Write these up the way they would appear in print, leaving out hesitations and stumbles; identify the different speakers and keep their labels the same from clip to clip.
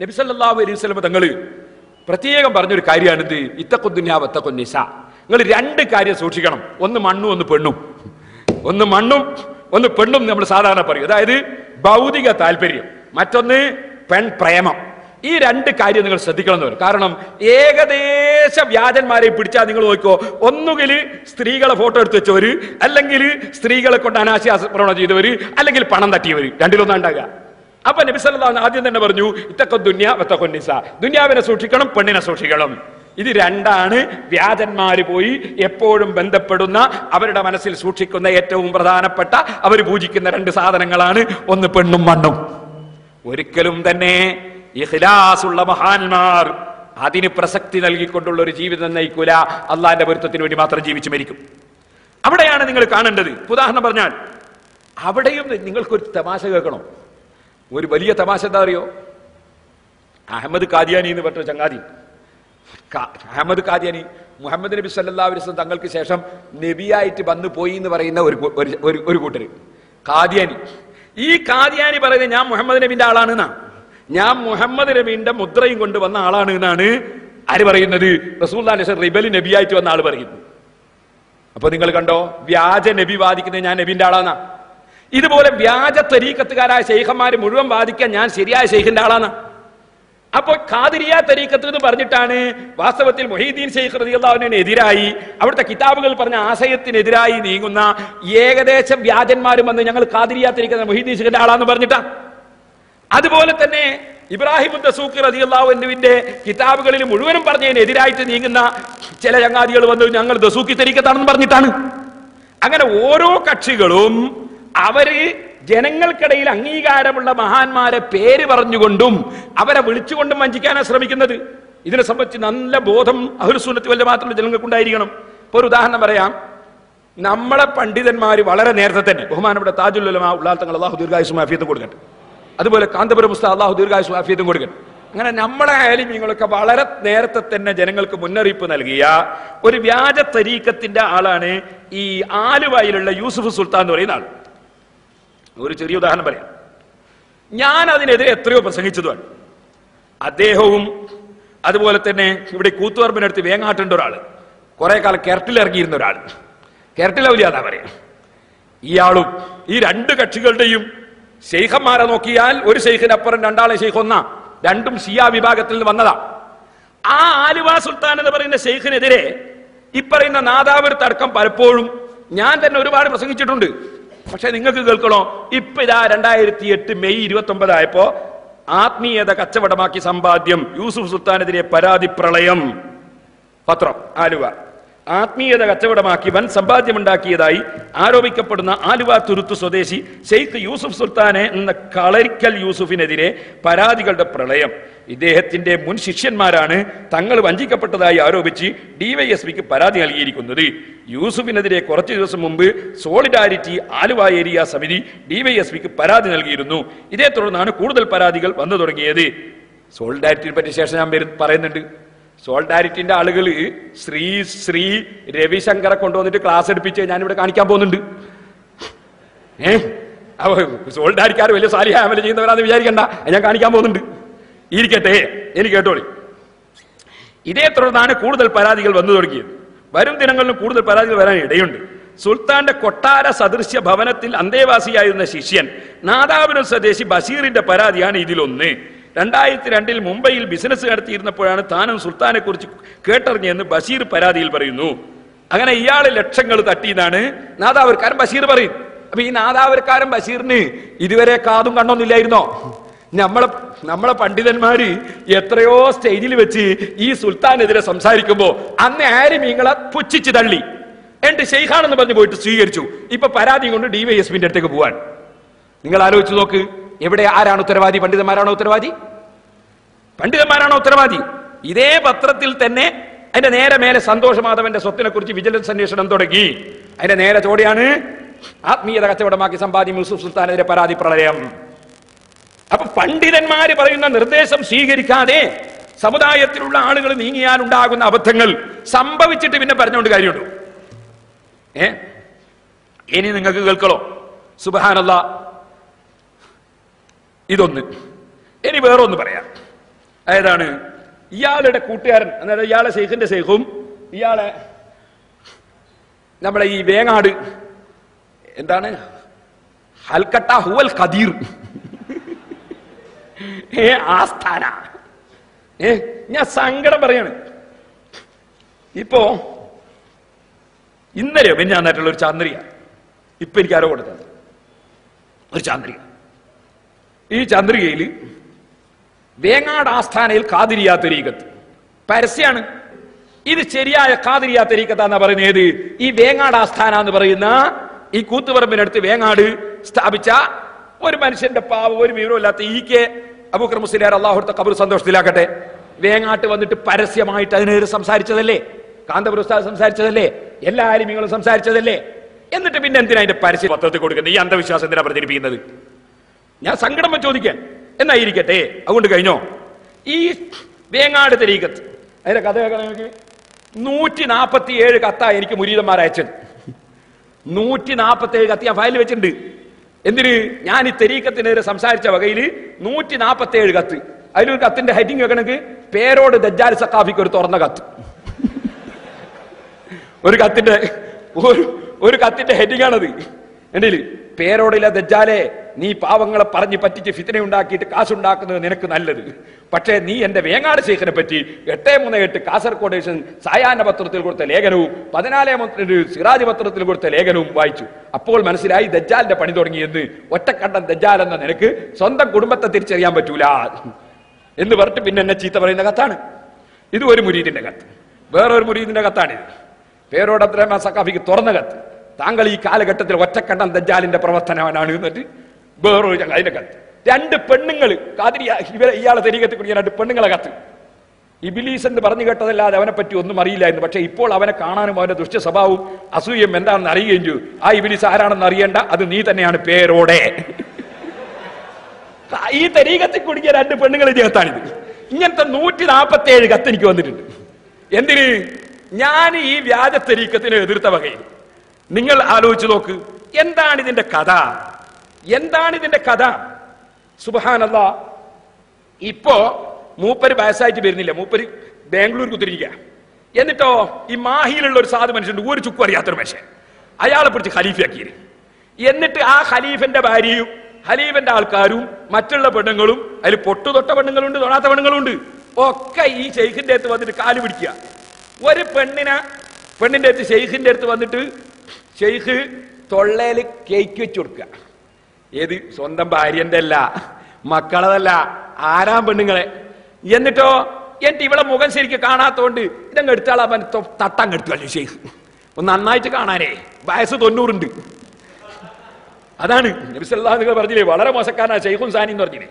Speaker 1: നബി സല്ലല്ലാഹു അലൈഹി വസല്ലം തങ്ങൾ പ്രത്യേകം പറഞ്ഞൊരു കാര്യമാണിത്. ഇത്തഖുദ്ദുനിയ വത്തഖുന്നിസ. നിങ്ങൾ രണ്ട് കാര്യം സൂക്ഷിക്കണം. ഒന്ന് മണ്ണും ഒന്ന് പെണ്ണും. ഒന്ന് മണ്ണും ഒന്ന് പെണ്ണും നമ്മൾ സാധാരണ പറയും. അതായത് ഭൗതിക താല്പര്യം, മറ്റൊന്ന് പെൺ പ്രേമം. ഈ രണ്ട് കാര്യം നിങ്ങൾ ശ്രദ്ധിക്കണം എന്ന് പറയും. കാരണം ഏകദേശ വ്യാജന്മാരെ പിടിച്ചാൽ നിങ്ങൾ നോക്കിക്കോ, ഒന്നുകിൽ സ്ത്രീകളെ ഫോട്ടോ എടുത്ത് വെച്ചവര്, അല്ലെങ്കിൽ സ്ത്രീകളെ കൊണ്ട് അനാശാസ്യപ്രവണ ചെയ്തവര്, അല്ലെങ്കിൽ പണം തട്ടിയവര്. രണ്ടിലൊന്നും ഉണ്ടാകുക. അപ്പൊ നബി സല്ലല്ലാഹു അലൈഹി വസല്ലം ആദ്യം തന്നെ പറഞ്ഞു ഇത്തഖുദ്ദുനിയ വത്തഖുന്നിസ. ദുനിയാവിനെ സൂക്ഷിക്കണം, പെണ്ണിനെ സൂക്ഷിക്കണം. ഇത് രണ്ടാണ് വ്യാജന്മാര് പോയി എപ്പോഴും ബന്ധപ്പെടുന്ന, അവരുടെ മനസ്സിൽ സൂക്ഷിക്കുന്ന ഏറ്റവും പ്രധാനപ്പെട്ട, അവർ പൂജിക്കുന്ന രണ്ട് സാധനങ്ങളാണ്. ഒന്ന് പെണ്ണും മണ്ണും. ഒരിക്കലും തന്നെ ഇഖ്ലാസുള്ള മഹാന്മാർ അതിന് പ്രസക്തി നൽകിക്കൊണ്ടുള്ള ഒരു ജീവിതം നയിക്കൂല. അള്ളാന്റെ പൊരുത്തത്തിന് വേണ്ടി മാത്രം ജീവിച്ചു മരിക്കും. അവിടെയാണ് നിങ്ങൾ കാണേണ്ടത്. ഉദാഹരണം പറഞ്ഞാൽ അവിടെയും നിങ്ങൾക്കൊരു തമാശ കേൾക്കണം. ഒരു വലിയ തമാശ എന്താ അറിയോ? അഹമ്മദ് ഖാദിയാനി എന്ന് പറഞ്ഞ ചങ്ങാതി. അഹമ്മദ് ഖാദിയാനി മുഹമ്മദ് നബി സല്ലല്ലാഹു അലൈഹി വസല്ലം തങ്ങൾക്ക് ശേഷം നബിയായിട്ട് വന്നു പോയി എന്ന് പറയുന്ന ഒരു കൂട്ടര് ഖാദിയാനി. ഈ ഖാദിയാനി പറയുന്നത് ഞാൻ മുഹമ്മദ് നബിന്റെ ആളാണ് എന്നാ, ഞാൻ മുഹമ്മദ് നബിന്റെ മുദ്രയും കൊണ്ട് വന്ന ആളാണ് എന്നാണ് ആര് പറയുന്നത്? റസൂലുള്ളാഹി അലൈഹി വസല്ലം റിബലി നബിയായിട്ട് വന്ന ആള് പറയുന്നു. അപ്പൊ നിങ്ങൾ കണ്ടോ, വ്യാജ നബി വാദിക്കുന്നത് ഞാൻ നബിന്റെ ആളാന്നാ. ഇതുപോലെ വ്യാജ തരീഖത്തുകാരായ ശൈഖന്മാര് മുഴുവൻ വാദിക്കാൻ ഞാൻ ശരിയായ ശൈഖിന്റെ ആളാന്നാ. അപ്പോൾ ഖാദിരിയ തരീഖത്ത് എന്ന് പറഞ്ഞിട്ടാണ് വാസ്തവത്തിൽ മുഹീദ്ദീൻ ശൈഖ് റളിയല്ലാഹു അൻഹുവിന് എതിരായി, അവിടുത്തെ കിതാബുകൾ പറഞ്ഞ ആശയത്തിനെതിരായി നീങ്ങുന്ന ഏകദേശം വ്യാജന്മാരും വന്ന് ഞങ്ങൾ ഖാദിരിയ തരീഖത്ത് മുഹീദ്ദീൻ ശൈഖിന്റെ ആളാന്ന് പറഞ്ഞിട്ടാ. അതുപോലെ തന്നെ ഇബ്രാഹിം ദസൂഖി റളിയല്ലാഹു അൻഹുവിന്റെ കിതാബുകളിൽ മുഴുവനും പറഞ്ഞതിനെതിരായിട്ട് നീങ്ങുന്ന ചില ചങ്ങാതികൾ വന്ന് ഞങ്ങൾ ദസൂഖി തരീഖത്താണെന്ന് പറഞ്ഞിട്ടാണ്. അങ്ങനെ ഓരോ കക്ഷികളും അവര് ജനങ്ങൾക്കിടയിൽ അംഗീകാരമുള്ള മഹാന്മാരെ പേര് പറഞ്ഞുകൊണ്ടും അവരെ വിളിച്ചുകൊണ്ടും വഞ്ചിക്കാനാണ് ശ്രമിക്കുന്നത്. ഇതിനെ സംബന്ധിച്ച് നല്ല ബോധം അഹ്ലുസ് സുന്നത്തി വൽ ജമാഅത്തുള്ള ജനങ്ങൾക്കുണ്ടായിരിക്കണം. ഇപ്പൊ ഒരു ഉദാഹരണം പറയാം. നമ്മളെ പണ്ഡിതന്മാര് വളരെ നേരത്തെ തന്നെ, ബഹുമാനപ്പെട്ട താജുൽ ഉലമാ ഉള്ളാൽ തങ്ങൾ അല്ലാഹു ദീർഘായുസ്സും ആഫിയത്തും കൊടുക്കട്ടെ, അതുപോലെ കാന്തപുരം ഉസ്താദ് അല്ലാഹു ദീർഘായുസ്സും ആഫിയത്തും കൊടുക്കട്ടെ, അങ്ങനെ നമ്മളെ ആലിമീങ്ങളൊക്കെ വളരെ നേരത്തെ തന്നെ ജനങ്ങൾക്ക് മുന്നറിയിപ്പ് നൽകിയ ഒരു വ്യാജ തരീഖത്തിന്റെ ആളാണ് ഈ ആലുവയിലുള്ള യൂസുഫ് സുൽത്താൻ എന്ന് പറയുന്ന ആൾ. ഒരു ചെറിയ ഉദാഹരണം പറയാം. ഞാൻ അതിനെതിരെ എത്രയോ പ്രസംഗിച്ചതുമാണ്. അദ്ദേഹവും അതുപോലെ തന്നെ ഇവിടെ കൂത്തുപറമ്പിനടുത്ത് വേങ്ങാട്ടേണ്ട ഒരാൾ, കുറെ കാലം കെരട്ടിലിറങ്ങിയിരുന്ന ഒരാൾ, കെരട്ടിലൗലിയാതാ പറയാം, ഇയാളും ഈ രണ്ട് കക്ഷികളുടെയും ശൈഖന്മാരെ നോക്കിയാൽ ഒരു ശൈഖിനപ്പുറം രണ്ടാളെ ശൈഖ് ഒന്നാ, രണ്ടും ഷിയ വിഭാഗത്തിൽ നിന്ന് വന്നതാ. ആ ആലുവ സുൽത്താൻ എന്ന് പറയുന്ന ശൈഖിനെതിരെ ഈ പറയുന്ന നാദാപുരത്തടക്കം പലപ്പോഴും ഞാൻ തന്നെ ഒരുപാട് പ്രസംഗിച്ചിട്ടുണ്ട്. പക്ഷെ നിങ്ങൾക്ക് കേൾക്കണോ, ഇപ്പൊ ഇതാ 2008 മെയ് 29 ആയപ്പോ ആത്മീയത കച്ചവടമാക്കി സമ്പാദ്യം, യൂസുഫ് സുൽത്താനെതിരെ പരാതി പ്രളയം പത്രം ആലുവ. ആത്മീയത കച്ചവടമാക്കി വൻ സമ്പാദ്യമുണ്ടാക്കിയതായി ആരോപിക്കപ്പെടുന്ന ആലുവ തുരുത്ത് സ്വദേശി ഷെയ്ഖ് യൂസുഫ് സുൽത്താനെ എന്ന കളരിക്കൽ യൂസുഫിനെതിരെ പരാതികളുടെ പ്രളയം. ഇദ്ദേഹത്തിന്റെ മുൻ ശിഷ്യന്മാരാണ് തങ്ങൾ വഞ്ചിക്കപ്പെട്ടതായി ആരോപിച്ച് ഡിവൈഎസ്പിക്ക് പരാതി നൽകിയിരിക്കുന്നത്. യൂസുഫിനെതിരെ കുറച്ചു ദിവസം മുമ്പ് സോളിഡാരിറ്റി ആലുവ ഏരിയ സമിതി ഡിവൈഎസ്പിക്ക് പരാതി നൽകിയിരുന്നു. ഇതേ തുടർന്നാണ് കൂടുതൽ പരാതികൾ വന്നു തുടങ്ങിയത്. സോളിഡാരിറ്റിയെ പറ്റി ശേഷം ഞാൻ പറയുന്നുണ്ട്. സോളിഡാരിറ്റിന്റെ ആളുകൾ ശ്രീ രവിശങ്കറെ കൊണ്ടുവന്നിട്ട് ക്ലാസ് എടുപ്പിച്ച് ഞാനിവിടെ കാണിക്കാൻ പോകുന്നുണ്ട്. സോളിഡാരിക്കാർ വലിയ സാലിഹ അമൽ ചെയ്യുന്നവരാന്ന് വിചാരിക്കണ്ട, ഞാൻ കാണിക്കാൻ പോകുന്നുണ്ട്. ഇരിക്കട്ടെ, എനിക്ക് കേട്ടോളി. ഇതേ തുടർന്നാണ് കൂടുതൽ പരാതികൾ വന്നു തുടങ്ങിയത്. വരും ദിനങ്ങളിലും കൂടുതൽ പരാതികൾ വരാൻ ഇടയുണ്ട്. സുൽത്താന്റെ കൊട്ടാര സദൃശ്യ ഭവനത്തിൽ അന്തേവാസിയായിരുന്ന ശിഷ്യൻ നാദാപുരം സ്വദേശി ബഷീറിന്റെ പരാതിയാണ് ഇതിലൊന്ന്. 2002 മുംബൈയിൽ ബിസിനസ് നടത്തിയിരുന്നപ്പോഴാണ് താനും സുൽത്താനെ കുറിച്ച് കേട്ടറിഞ്ഞെന്ന് ബഷീർ പരാതിയിൽ പറയുന്നു. അങ്ങനെ ഇയാള് ലക്ഷങ്ങൾ തട്ടിയെന്നാണ് നാദാപുരക്കാരൻ ബഷീർ പറയും. അപ്പൊ ഈ നാദാപുരക്കാരൻ ബഷീറിന് ഇതുവരെ കാതും കണ്ണൊന്നില്ലായിരുന്നോ? നമ്മളെ പണ്ഡിതന്മാര് എത്രയോ സ്റ്റേജിൽ വെച്ച് ഈ സുൽത്താനെതിരെ സംസാരിക്കുമ്പോ അന്ന് ആരും നിങ്ങളെ പുച്ഛിച്ച് തള്ളി, എന്നിട്ട് ഷെയ്ഖാണെന്ന് പറഞ്ഞ് പോയിട്ട് സ്വീകരിച്ചു. ഇപ്പൊ പരാതി കൊണ്ട് ഡിവൈഎസ്പിന്റെ അടുത്തേക്ക് പോവാൻ. നിങ്ങൾ ആലോചിച്ച് നോക്ക്, എവിടെ ആരാണ് ഉത്തരവാദി? പണ്ഡിതന്മാരാണോ ഉത്തരവാദി? പണ്ഡിതന്മാരാണോ ഉത്തരവാദി? ഇതേ പത്രത്തിൽ തന്നെ അതിന്റെ നേരെ മേലെ സന്തോഷ് മാധവന്റെ സ്വത്തിനെ കുറിച്ച് വിജിലൻസ് അന്വേഷണം തുടങ്ങി. അതിന്റെ നേരെ ചോടെയാണ് ആത്മീയത കച്ചവടമാക്കി സമ്പാദ്യം യൂസുഫ് സുൽത്താനെതിരെ പരാതി പ്രളയം. അപ്പൊ പണ്ഡിതന്മാര് പറയുന്ന നിർദ്ദേശം സ്വീകരിക്കാതെ സമുദായത്തിലുള്ള ആളുകൾ നീങ്ങിയാലുണ്ടാകുന്ന അബദ്ധങ്ങൾ സംഭവിച്ചിട്ട് പിന്നെ പറഞ്ഞുകൊണ്ട് കാര്യമുണ്ടോ? ഇനി നിങ്ങൾക്ക് കേൾക്കണോ? സുബ്ഹാനല്ലാഹ്, ഇതൊന്ന്. ഇനി വേറൊന്ന് പറയാം. ഏതാണ്? ഇയാളുടെ കൂട്ടുകാരൻ, അതായത് ഇയാളെ ശൈഖിന്റെ ശൈഖും ഇയാളെ നമ്മളെ ഈ വേങ്ങാട് എന്താണ് ഹൽക്കട്ട ഹുവൽ ഖദീർ ആസ്ഥാന. ഞാൻ സങ്കടം പറയാണ്. ഇപ്പോ ഇന്നലെ ഞാനായിട്ടുള്ള ഒരു ചാന്ദ്രിക ഇപ്പൊ എനിക്ക് ആരോ കൊടുത്തത് ഒരു ചാന്ദ്രിക. ഈ ചാന്ദ്രികയിൽ വേങ്ങാട് ആസ്ഥാനയിൽ ഖാദിരിയ തരീഖത്ത് പരസ്യാണ്. ഇത് ശരിയായ ഖാദിരിയ തരീഖത്താന്നാ പറയുന്നത്. ഏത്? ഈ വേങ്ങാട് ആസ്ഥാന എന്ന് പറയുന്ന ഈ കൂത്തുപറമ്പിനടുത്ത് വേങ്ങാട് സ്ഥാപിച്ച ഒരു മനുഷ്യന്റെ പാവം, ഒരു വിവരമില്ലാത്ത ഈ കെ അബൂബക്കർ മുസ്ലിയാർ അള്ളാഹുവിന്റെ ഖബർ സന്തോഷത്തിലാക്കട്ടെ, വേങ്ങാട്ട് വന്നിട്ട് പരസ്യമായിട്ട് അതിനെതിരെ സംസാരിച്ചതല്ലേ? കാന്തപുര ഉസ്താദ് സംസാരിച്ചതല്ലേ? എല്ലാ ആലിമീങ്ങളും സംസാരിച്ചതല്ലേ? എന്നിട്ട് പിന്നെ എന്തിനാ അതിന്റെ പരസ്യ പത്രത്തിൽ കൊടുക്കുന്നത്? ഈ അന്ധവിശ്വാസം എന്തിനാ പ്രചരിപ്പിക്കുന്നത്? ഞാൻ സങ്കടം ചോദിക്കാൻ എന്നായിരിക്കട്ടെ. അതുകൊണ്ട് കഴിഞ്ഞോ? ഈ വേങ്ങാട് തരീഖത്ത് അതിന്റെ കഥ കേൾക്കണമെങ്കിൽ 147 കത്താ എനിക്ക് മുരീദന്മാർ അയച്ചത്. 147 കത്ത് ഞാൻ ഫയലിൽ വെച്ചിട്ടുണ്ട്. എന്തിന്? ഞാൻ ഈ തരീഖത്തിനെതിരെ സംസാരിച്ച വകയിൽ 147 കത്ത്. അതിലൊരു കത്തിന്റെ ഹെഡിങ് വെക്കണമെങ്കിൽ പേരോട് ദജ്ജാൽ സഖാഫിക്ക് ഒരു തുറന്ന കത്ത്. ഒരു കത്തിന്റെ ഹെഡിങ് ആണത്. എന്റെ പേരോടില്ല ദജ്ജാലെ, നീ പാവങ്ങളെ പറഞ്ഞ് പറ്റിച്ച് ഫിത്ന ഉണ്ടാക്കിയിട്ട് കാശുണ്ടാക്കുന്നത് നിനക്ക് നല്ലത്. പക്ഷേ നീ എന്റെ വേങ്ങാട് ശൈഖിനെ പറ്റി 838 കാസർഗോഡ് സായാഹ്ന പത്രത്തിൽ കൊടുത്ത ലേഖനവും 14 സിറാജ് പത്രത്തിൽ കൊടുത്ത ലേഖനവും വായിച്ചു. അപ്പോൾ മനസ്സിലായി ദജ്ജാലിന്റെ പണി തുടങ്ങിയെന്ന്. ഒറ്റക്കണ്ടൻ ദജ്ജാൽ എന്ന നിനക്ക് സ്വന്തം കുടുംബത്തെ തിരിച്ചറിയാൻ പറ്റൂല എന്ന് പറഞ്ഞിട്ട് പിന്നെ എന്നെ ചീത്ത പറയുന്ന കത്താണ് ഇത്. ഒരു മുരീദിന്റെ കത്ത്. വേറൊരു മുരീദിന്റെ കത്താണിത്. പേരോട് അബ്ദുറഹ്മാൻ സഖാഫിക്ക് തുറന്ന കത്ത്. താങ്കൾ ഈ കാലഘട്ടത്തിൽ ഒറ്റക്കണ്ടൻ ദജ്ജാലിന്റെ പ്രവർത്തനവാനാണ് എന്നിട്ട് വേറൊരു അതിന്റെ കത്ത്. 2 പെണ്ണുങ്ങൾ ഇയാളെ തരീഖത്തിൽ കൂടി 2 പെണ്ണുങ്ങളെ കത്ത്. ഇബിലീസ് എന്ന് പറഞ്ഞു കേട്ടതല്ലാതെ അവനെ പറ്റി ഒന്നും അറിയില്ലായിരുന്നു. പക്ഷെ ഇപ്പോൾ അവനെ കാണാനും അവന്റെ ദുഷ്ട സ്വഭാവവും അസൂയം എന്താണെന്ന് അറിയുകയും ചെയ്തു. ആ ഇബിലീസ് ആരാണെന്ന് അറിയേണ്ട, അത് നീ തന്നെയാണ് പേരോടെ. ഈ തരീഖത്തിൽ കുടുങ്ങിയ 2 പെണ്ണുങ്ങൾ കത്താണിത്. ഇങ്ങനത്തെ 147 കത്ത് എനിക്ക് വന്നിട്ടുണ്ട്. എന്തിന്? ഞാൻ ഈ വ്യാജ തരീഖത്തിനെ എതിർത്ത വകയിൽ. നിങ്ങൾ ആലോചിച്ച് നോക്ക്, എന്താണ് ഇതിന്റെ കഥ? എന്താണ് ഇതിന്റെ കഥ? സുബ്ഹാനല്ലാഹ്. ഇപ്പോ മൂപ്പര് വയസ്സായിട്ട് വരുന്നില്ല, മൂപ്പര് ബാംഗ്ലൂർ കുത്തിരിക്കുക. എന്നിട്ടോ ഈ മാഹിയിലുള്ള ഒരു സാധു മനുഷ്യന്റെ ഒരു ചുക്കും അറിയാത്തൊരു മനുഷ്യൻ, അയാളെ പിടിച്ച് ഖലീഫയാക്കിയത്. എന്നിട്ട് ആ ഖലീഫന്റെ ഭാര്യയും ഖലീഫന്റെ ആൾക്കാരും മറ്റുള്ള പെണ്ണുങ്ങളും, അതിൽ പൊട്ടുതൊട്ട പെണ്ണുങ്ങളുണ്ട്, തൊടാത്ത പെണ്ണുങ്ങളുണ്ട്, ഒക്കെ ഈ ശൈഖിന്റെ അടുത്ത് വന്നിട്ട് കാല് പിടിക്കുക. ഒരു പെണ്ണിന്റെ അടുത്ത് ശൈഖിന്റെ അടുത്ത് വന്നിട്ട് ശൈഖ് തൊള്ളേല് കേക്ക് വെച്ച് കൊടുക്കുക. ഏത്? സ്വന്തം ഭാര്യന്റെ അല്ല, മക്കളതല്ല, ആരാം പെണ്ണുങ്ങളെ. എന്നിട്ടോ ഇവിടെ മുഖം ശരിക്കും കാണാത്തോണ്ട് ഇതങ്ങ് എടുത്താളാൻ തട്ടങ്ങ് എടുത്തു ശൈഖ്. ഒന്ന് നന്നായിട്ട് കാണാനേ, വയസ്സ് 90 ഉണ്ട്. അതാണ് നബി സല്ലല്ലാഹു അലൈഹി വസല്ലം പറഞ്ഞില്ലേ, വളരെ മോശക്കാരനാ ശൈഖുൻ സാനി എന്ന് പറഞ്ഞില്ലേ.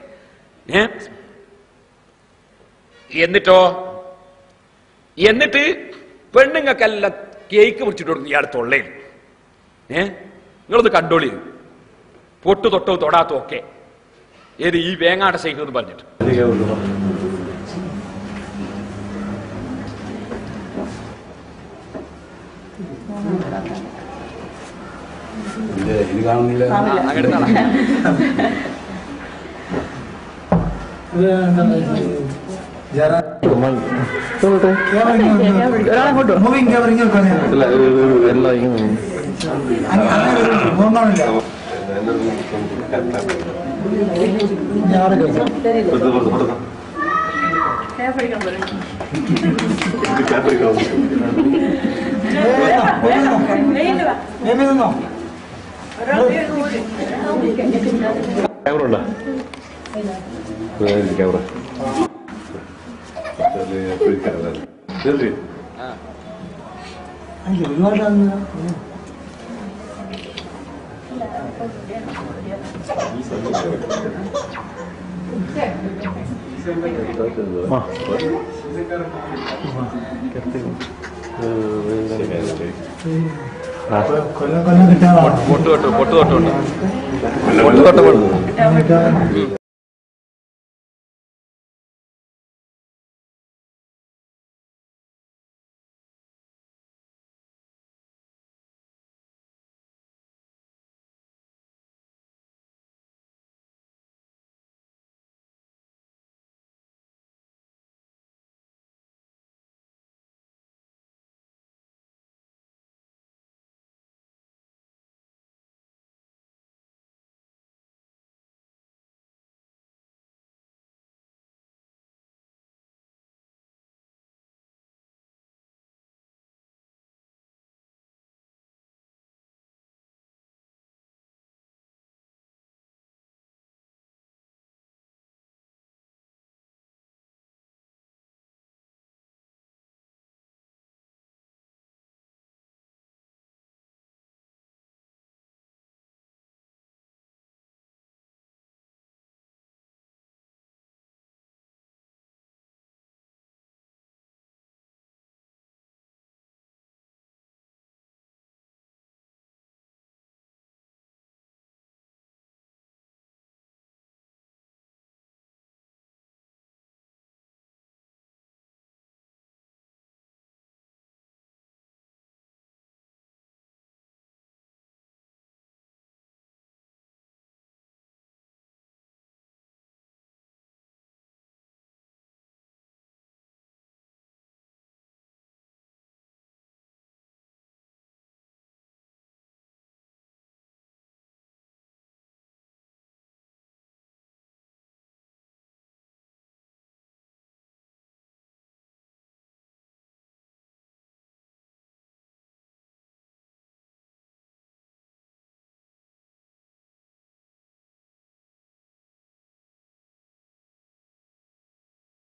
Speaker 1: എന്നിട്ട് പെണ്ണുങ്ങൾക്കെല്ലാം കേക്ക് മുറിച്ചിട്ട് കൊടുക്കും ഇയാൾ തൊള്ളയിൽ. നിങ്ങളൊന്ന് കണ്ടോളി, പൊട്ടു തൊട്ടോ തൊടാത്തോ ഒക്കെ. ഏത്? ഈ വേങ്ങാട് ശൈഖ് എന്ന് പറഞ്ഞിട്ട്. പൊട്ടു തൊട്ടോ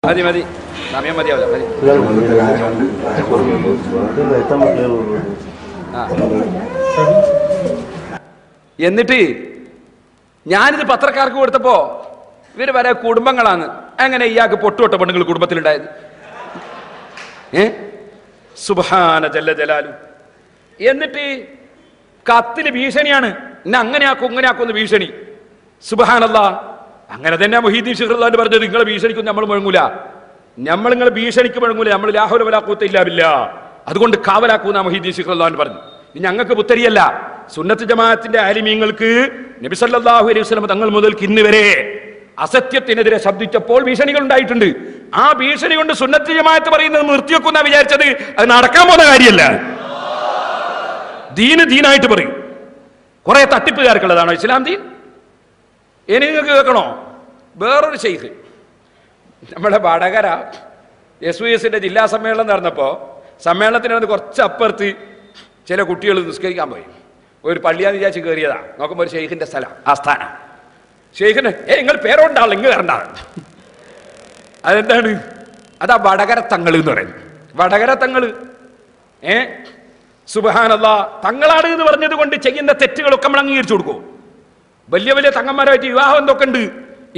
Speaker 1: മതി മതി, സമയം മതിയാവില്ല, മതി. എന്നിട്ട് ഞാനിത് പത്രക്കാർക്ക് കൊടുത്തപ്പോ ഇവര് വരെ കുടുംബങ്ങളാണ്. എങ്ങനെ ഇയാൾക്ക് പൊട്ടുവട്ട പെണ്ണുങ്ങൾ കുടുംബത്തിലുണ്ടായത്? സുബ്ഹാന ജല്ല ജലാലു. എന്നിട്ട് കത്തില് ഭീഷണിയാണ്, എന്നെ അങ്ങനെയാക്കും ഇങ്ങനെയാക്കും ഭീഷണി. സുബ്ഹാനല്ലാഹ്. അങ്ങനെ തന്നെ മുഹീദ്ദീൻ ശിഖറുല്ലാഹി പറഞ്ഞത്, നിങ്ങളെ ഭീഷണിക്കും നമ്മൾ മുഴങ്ങൂല, നിങ്ങളെ ഭീഷണിക്ക് മുഴങ്ങൂല, നമ്മൾ ലാ ഹൗല വലാ ഖുവത ഇല്ലാ ബില്ലാഹ്, അതുകൊണ്ട് കാവലാക്കൂന്ന മുഹീദ്ദീൻ ശിഖറുല്ലാഹി പറഞ്ഞു. ഞങ്ങൾക്ക് പുത്തരിയല്ല, സുന്നത്ത് ജമാഅത്തിന്റെ ആലിമീങ്ങൾക്ക് നബി സല്ലല്ലാഹു അലൈഹി വസല്ലം തങ്ങൾ മുതൽക്ക് ഇന്ന് വരെ അസത്യത്തിനെതിരെ ശബ്ദിച്ചപ്പോൾ ഭീഷണികൾ ഉണ്ടായിട്ടുണ്ട്. ആ ഭീഷണി കൊണ്ട് സുന്നത്ത് ജമാഅത്ത് പറയുന്നത് നിർത്തിവെക്കുന്ന വിചാരിച്ചത് അത് നടക്കാൻ പോകുന്ന കാര്യമല്ല. ദീന് ദീനായിട്ട് പറയും. കുറെ തട്ടിപ്പുകാർക്കുള്ളതാണോ ഇസ്ലാം ദീൻ? ഇനി നിങ്ങൾക്ക് കേൾക്കണോ? വേറൊരു ശൈഖ് നമ്മുടെ വടകര SYS ജില്ലാ സമ്മേളനം നടന്നപ്പോൾ സമ്മേളനത്തിന് കുറച്ച് അപ്പുറത്ത് ചില കുട്ടികൾ നിസ്കരിക്കാൻ പോയി. ഒരു പള്ളിയാന്ന് വിചാരിച്ച് കയറിയതാ. നോക്കുമ്പോൾ ഒരു ഷെയ്ഖിന്റെ സ്ഥലം, ആസ്ഥാനം. ഷെയ്ഖിന് നിങ്ങൾ പേരോണ്ടാളെ ഇങ്ങ് കയറണ്ടാണ്. അതെന്താണ്? അതാ വടകര തങ്ങൾ എന്ന് പറയുന്നത്. വടകര തങ്ങള് സുബ്ഹാനല്ലാഹ്, തങ്ങളാണ് എന്ന് പറഞ്ഞത് കൊണ്ട് ചെയ്യുന്ന തെറ്റുകളൊക്കെ നമ്മൾ അംഗീകരിച്ചു കൊടുക്കും. വലിയ വലിയ തങ്ങന്മാരായിട്ട് വിവാഹം എന്തൊക്കെ ഉണ്ട്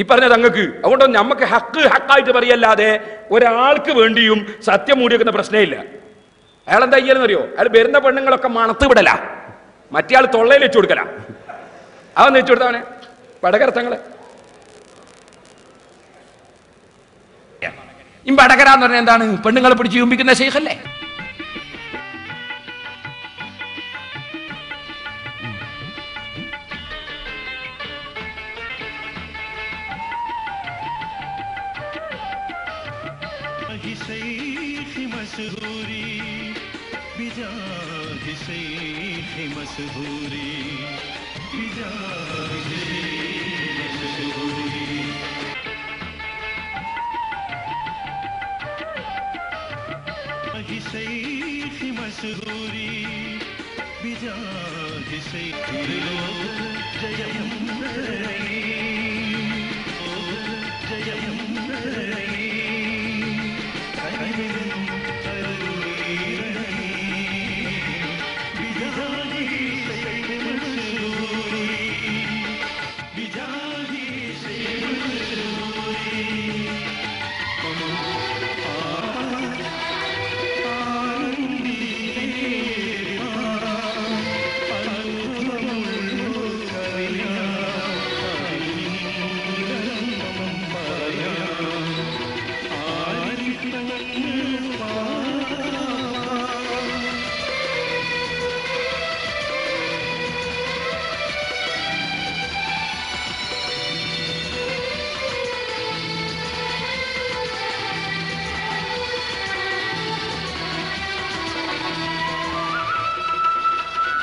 Speaker 1: ഈ പറഞ്ഞ തങ്ങൾക്ക്. അതുകൊണ്ട് നമുക്ക് ഹക്കായിട്ട് പറയല്ലാതെ ഒരാൾക്ക് വേണ്ടിയും സത്യം മൂടിവെക്കുന്ന പ്രശ്നമില്ല. അയാൾ എന്താ ചെയ്യാന്നറിയോ? അയാൾ വരുന്ന പെണ്ണുങ്ങളൊക്കെ മണത്ത് വിടല, മറ്റേ ആൾ തൊള്ളയിൽ വെച്ചു കൊടുക്കല. അവൻ വെച്ചു കൊടുത്തവനെ വടകര തങ്ങളെ. ഈ വടകര എന്ന് പറഞ്ഞാൽ എന്താണ്? പെണ്ണുങ്ങളെ പിടിച്ച് ചുംബിക്കുന്ന ശൈഖല്ലേ?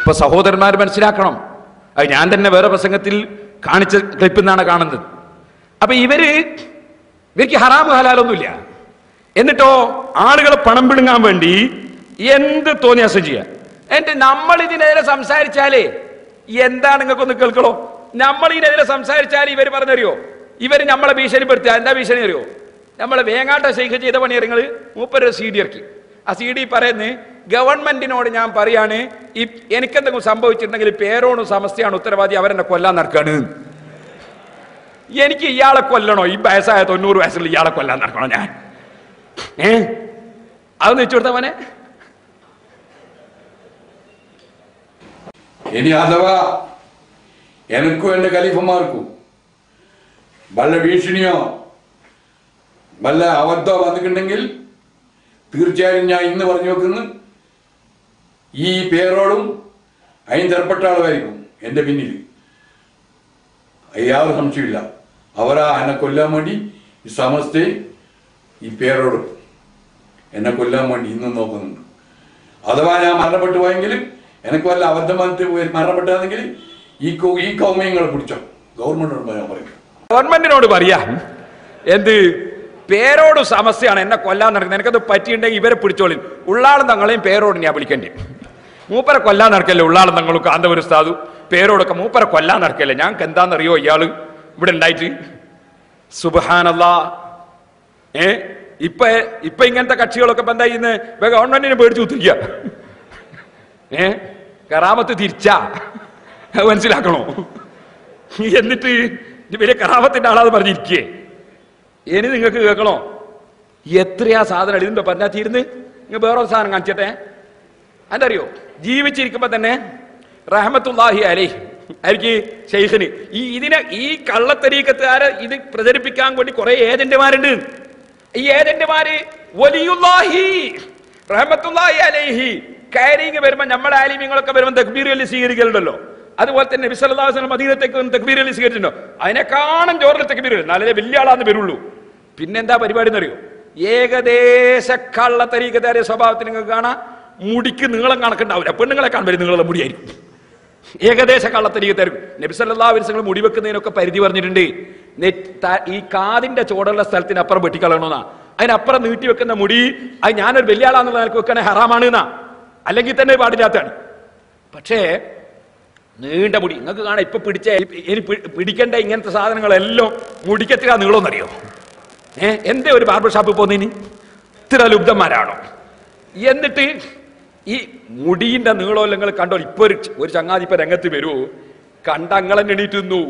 Speaker 1: ഇപ്പൊ സഹോദരന്മാർ മനസ്സിലാക്കണം. അത് ഞാൻ തന്നെ വേറെ പ്രസംഗത്തിൽ കാണിച്ച ക്ലിപ്പിൽ നിന്നാണ് കാണുന്നത്. അപ്പൊ ഇവർക്ക് ഹറാം ഹലാലൊന്നുമില്ല. എന്നിട്ടോ ആളുകളെ പണം പിടുങ്ങാൻ വേണ്ടി എന്ത് തോന്നിയാസം ചെയ്യാം. എന്നിട്ട് നമ്മൾ ഇതിനെതിരെ സംസാരിച്ചാലേ എന്താണ് നിങ്ങൾക്കൊന്ന് കേൾക്കണോ? നമ്മൾ ഇതിനെതിരെ സംസാരിച്ചാൽ ഇവർ പറഞ്ഞറിയോ? ഇവർ നമ്മളെ ഭീഷണിപ്പെടുത്തുക. എന്താ ഭീഷണി അറിയോ? നമ്മളെ വേങ്ങാട്ട ശൈഖ് ചെയ്ത പണി നിങ്ങൾ മൂപ്പര് CD ഇറക്കി. ആ CD പറയുന്നത്, ഗവൺമെന്റിനോട് ഞാൻ പറയാണ്, എനിക്കെന്തെങ്കിലും സംഭവിച്ചിട്ടുണ്ടെങ്കിൽ പേരോണും സമസ്തയാണ് ഉത്തരവാദി, അവരെന്നെ കൊല്ലാൻ നടക്കാണ്. എനിക്ക് ഇയാളെ കൊല്ലണോ? ഈ വയസ്സായ 90 വയസ്സുള്ള ഇയാളെ കൊല്ലാൻ നടക്കണോ ഞാൻ? അതൊന്ന് വെച്ചു കൊടുത്തവനെ.
Speaker 2: ഇനി അഥവാ എനിക്കും എന്റെ ഖലീഫമാർക്കും വല്ല ഭീഷണിയോ വല്ല അബദ്ധമോ വന്നിട്ടുണ്ടെങ്കിൽ തീർച്ചയായും ഞാൻ ഇന്ന് പറഞ്ഞു വെക്കുന്നു, ഈ പേരോടും അതിന് തരപ്പെട്ട ആളുമായിരിക്കും എന്റെ പിന്നിൽ. യാതൊരു സംശയമില്ല. അവരാ എന്നെ കൊല്ലാൻ വേണ്ടി ഈ സമസ്തയും ഈ പേരോടും എന്നെ കൊല്ലാൻ വേണ്ടി ഇന്നും നോക്കുന്നുണ്ട്. അഥവാ ഞാൻ മരണപ്പെട്ടു പോയെങ്കിലും എനിക്ക് വല്ല അബദ്ധം വന്നിട്ട് മരണപ്പെട്ടാണെങ്കിൽ ഈ കൗമയങ്ങളെ പിടിച്ചോ ഗവൺമെന്റിനോട് ഞാൻ പറയും.
Speaker 1: ഗവൺമെന്റിനോട് പറയാ എന്ത്? പേരോട് സമസ്യയാണ് എന്നെ കൊല്ലാൻ നടക്കുന്നത്, എനിക്കത് പറ്റിയിട്ടുണ്ടെങ്കിൽ ഇവരെ പിടിച്ചോളി. ഉള്ളാളും തങ്ങളെയും പേരോട് ഞാൻ വിളിക്കേണ്ടി. മൂപ്പരെ കൊല്ലാൻ നടക്കല്ലേ ഉള്ളാളും തങ്ങളും കാന്തപുര ഉസ്താദു പേരോടൊക്കെ മൂപ്പരെ കൊല്ലാൻ നടക്കല്ലേ? ഞങ്ങൾക്ക് എന്താണെന്നറിയോ ഇയാള് ഇവിടെ ഉണ്ടായിട്ട്? സുബ്ഹാനല്ലാഹ്. ഇപ്പൊ ഇങ്ങനത്തെ കക്ഷികളൊക്കെ ഇപ്പൊ എന്താ ചെയ്യുന്നത്? ഇപ്പൊ ഗവൺമെന്റിനെ പേടിച്ചു കുത്തിരിക്കുക. കറാമത്ത് തിരിച്ചാ മനസ്സിലാക്കണോ? എന്നിട്ട് വലിയ കറാമത്തിന്റെ ആളാന്ന് പറഞ്ഞിരിക്കേ. ഇനി നിങ്ങൾക്ക് കേൾക്കണോ എത്രയാ സാധനം ഇതിന്റെ പറഞ്ഞാൽ തീരുന്ന്? നിങ്ങൾ വേറൊരു സാധനം കാണിച്ചട്ടെ. അതറിയോ, ജീവിച്ചിരിക്കുമ്പോ തന്നെ റഹ്മത്തുള്ളാഹി അലൈഹി ആയിരിക്കും ഷെയ്ഖിന് ഈ കള്ളത്തരീക്കത്തുകാരെ ഇത് പ്രചരിപ്പിക്കാൻ വേണ്ടി കുറെ ഏജന്റുമാരുണ്ട്. ഈ ഏജന്റുമാര് വലിയുല്ലാഹി റഹ്മത്തുള്ളാഹി അലൈഹി കാരിങ് വരുമ്പോ നമ്മളെ ആലിമ്യങ്ങളൊക്കെ വരുമ്പോൾ തക്ബീർ അലി സ്വീകരിക്കലുണ്ടല്ലോ. അതുപോലെ തന്നെ നബി സല്ലല്ലാഹു അലൈഹി വസല്ലം മദീനത്തേക്ക് തക്ബീർ അലി സ്വീകരിച്ചിട്ടുണ്ടോ? അതിനെക്കാളും ജോറിൽ തക്ബീർ നാളെ വലിയ ആളാന്ന് വരുള്ളൂ. പിന്നെന്താ പരിപാടി എന്നറിയോ? ഏകദേശ കള്ളത്തരീക്കത്തുകാരെ സ്വഭാവത്തിൽ നിങ്ങൾക്ക് കാണാം. മുടിക്ക് നീളം കണക്കുണ്ടാവില്ല. പെണ്ണുങ്ങളെ കാണുമ്പോൾ നിങ്ങളുടെ മുടിയായിരിക്കും. ഏകദേശ കള്ളത്തരീക്കത്തായിരിക്കും. നബി സല്ലല്ലാഹു അലൈഹി വസല്ലം മുടി വെക്കുന്നതിനൊക്കെ പരിധി പറഞ്ഞിട്ടുണ്ട്. ഈ കാതിന്റെ ചോടുള്ള സ്ഥലത്തിന് അപ്പുറം വെട്ടിക്കളയണമെന്നാ. അതിനപ്പുറം നീട്ടി വെക്കുന്ന മുടി അത് ഞാനൊരു വലിയ ആളാന്നുള്ള നിലക്ക് വെക്കണേ ഹറാമാണ് എന്നാ, അല്ലെങ്കിൽ തന്നെ പാടില്ലാത്തതാണ്. പക്ഷേ നീണ്ട മുടി നിങ്ങൾക്ക് കാണാം. ഇപ്പൊ ഇനി പിടിക്കേണ്ട ഇങ്ങനത്തെ സാധനങ്ങളെല്ലാം മുടിക്കെത്തിരാ നീളമെന്നറിയോ? എന്തേ ഒരു ബാർബർ ഷാപ്പിൽ പോകുന്നതിന് ഇത്ര ലുബ്ധന്മാരാണോ? എന്നിട്ട് ഈ മുടിന്റെ നീളം നിങ്ങൾ കണ്ടോ? ഇപ്പൊ ഒരു ചങ്ങാതി ഇപ്പൊ രംഗത്ത് വരൂ, കണ്ടങ്ങളെ എണീറ്റുന്നു.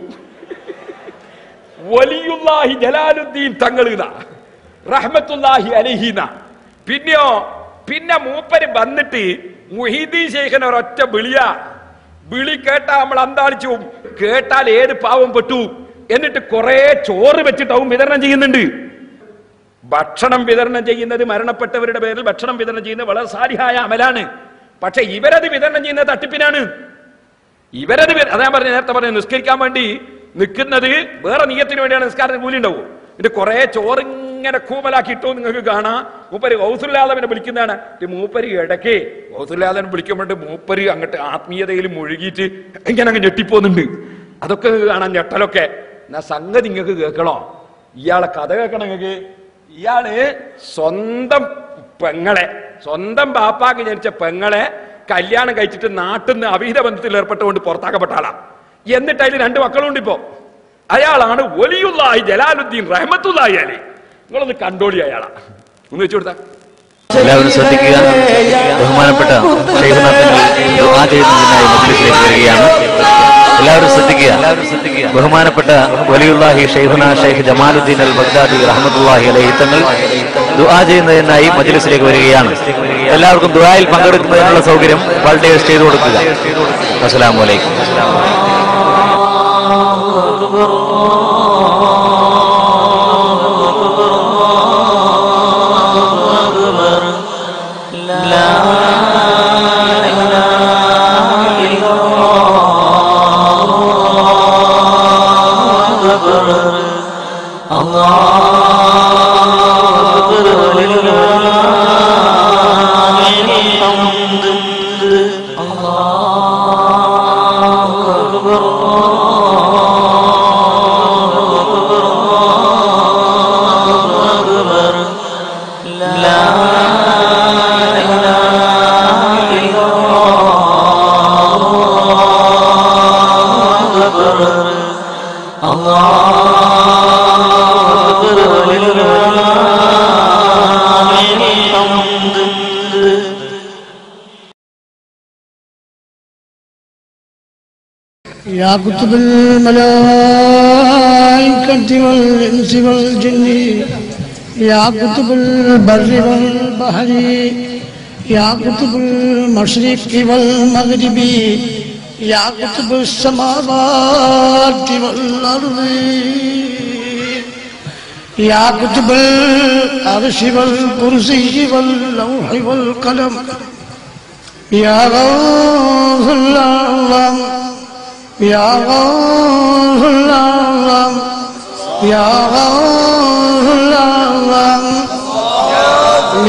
Speaker 1: വലിയുല്ലാഹി ജലാലുദ്ദീൻ തങ്ങൾ റഹ്മത്തുള്ളാഹി അലൈഹിന. പിന്നെ മൂപ്പര് വന്നിട്ട് മുഹീദ്ദീൻ ശൈഖിനെ ഒരൊറ്റ വിളി കേട്ടാ നമ്മൾ അന്താളിച്ചു. കേട്ടാൽ ഏത് പാവം പെട്ടു. എന്നിട്ട് കുറെ ചോറ് വെച്ചിട്ടാവും വിതരണം ചെയ്യുന്നുണ്ട്. ഭക്ഷണം വിതരണം ചെയ്യുന്നത് മരണപ്പെട്ടവരുടെ പേരിൽ ഭക്ഷണം വിതരണം ചെയ്യുന്നത് വളരെ സാലിഹായ അമലാണ്. പക്ഷെ ഇവരത് വിതരണം ചെയ്യുന്നത് തട്ടിപ്പിനാണ്. അതാ പറഞ്ഞ നേരത്തെ പറഞ്ഞു, നിസ്കരിക്കാൻ വേണ്ടി നിൽക്കുന്നത് വേറെ നിയത്തിന് വേണ്ടിയാണ്. നിസ്കാരത്തിന് കൂലി ഉണ്ടാവും. എന്നിട്ട് കുറെ ചോറിങ്ങനെ കൂമലാക്കിയിട്ടോ നിങ്ങൾക്ക് കാണാം. മൂപ്പര് ഗൗസുല്ലാദവിനെ വിളിക്കുന്നതാണ്. മൂപ്പര് ഇടയ്ക്ക് ഗൗസുല്ലാദവിനെ വിളിക്കുമ്പോണ്ട് മൂപ്പര് അങ്ങോട്ട് ആത്മീയതയിൽ മുഴുകിയിട്ട് ഇങ്ങനെ അങ്ങ് ഞെട്ടിപ്പോന്നുണ്ട്. അതൊക്കെ കാണാൻ ഞെട്ടലൊക്കെ. എന്നാ സംഗതി നിങ്ങൾക്ക് കേൾക്കണോ? ഇയാളെ കഥ കേൾക്കണം നിങ്ങൾക്ക്. ഇയാള് സ്വന്തം ബാപ്പാക്ക് ജനിച്ച പെങ്ങളെ കല്യാണം കഴിച്ചിട്ട് നാട്ടിൽ നിന്ന് അവിഹിത ബന്ധത്തിൽ ഏർപ്പെട്ടുകൊണ്ട് പുറത്താക്കപ്പെട്ട ആളാ. എന്നിട്ട് അതിൽ 2 മക്കളുണ്ട്. ഇപ്പോ അയാളാണ് വലിയുല്ലാഹി ജലാലുദ്ദീൻ റഹ്മത്തുള്ളാഹി അലൈഹി. നിങ്ങളൊന്ന് കണ്ടോളി അയാളാ. ഒന്ന് വെച്ചു കൊടുത്താ.
Speaker 3: എല്ലാവരും ശ്രദ്ധിക്കുക. ബഹുമാനപ്പെട്ട ഷെയ്ഖുനാ ദുആ ചെയ്യുന്നതിനായി മജ്ലിസിലേക്ക് വരികയാണ്. എല്ലാവരും ശ്രദ്ധിക്കുക. ബഹുമാനപ്പെട്ട വലിയുല്ലാഹി ഷെയ്ഖുനാ ഷെയ്ഖ് ജമാലുദ്ദീൻ അൽ ബഗ്ദാദി റഹ്മത്തുള്ളാഹി അലൈഹി തങ്ങൾ ദുആ ചെയ്യുന്നതിനായി മജ്ലിസിലേക്ക് വരികയാണ്. എല്ലാവർക്കും ദുആയിൽ പങ്കെടുക്കുന്നതിനുള്ള സൗകര്യം വോളണ്ടിയേഴ്സ് ചെയ്തു കൊടുക്കുക. അസ്സലാമു അലൈക്കും.
Speaker 4: يا كتب الملائكة والإنس والجن يا كتب البر والبحر يا كتب المشرق والمغرب يا كتب السماوات والأرض يا كتب العرش والكرسي واللوح والقلم يا غوث الله يا غوث الله يا غوث الله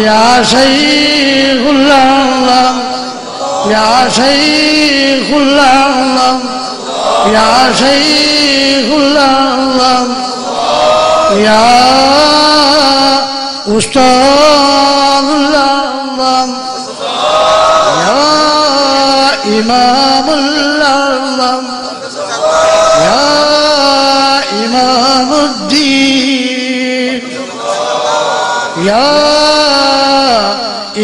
Speaker 4: يا شيخ الله يا شيخ الله يا شيخ الله يا أستاذ الله يا إمام الله يا إمام الدين يا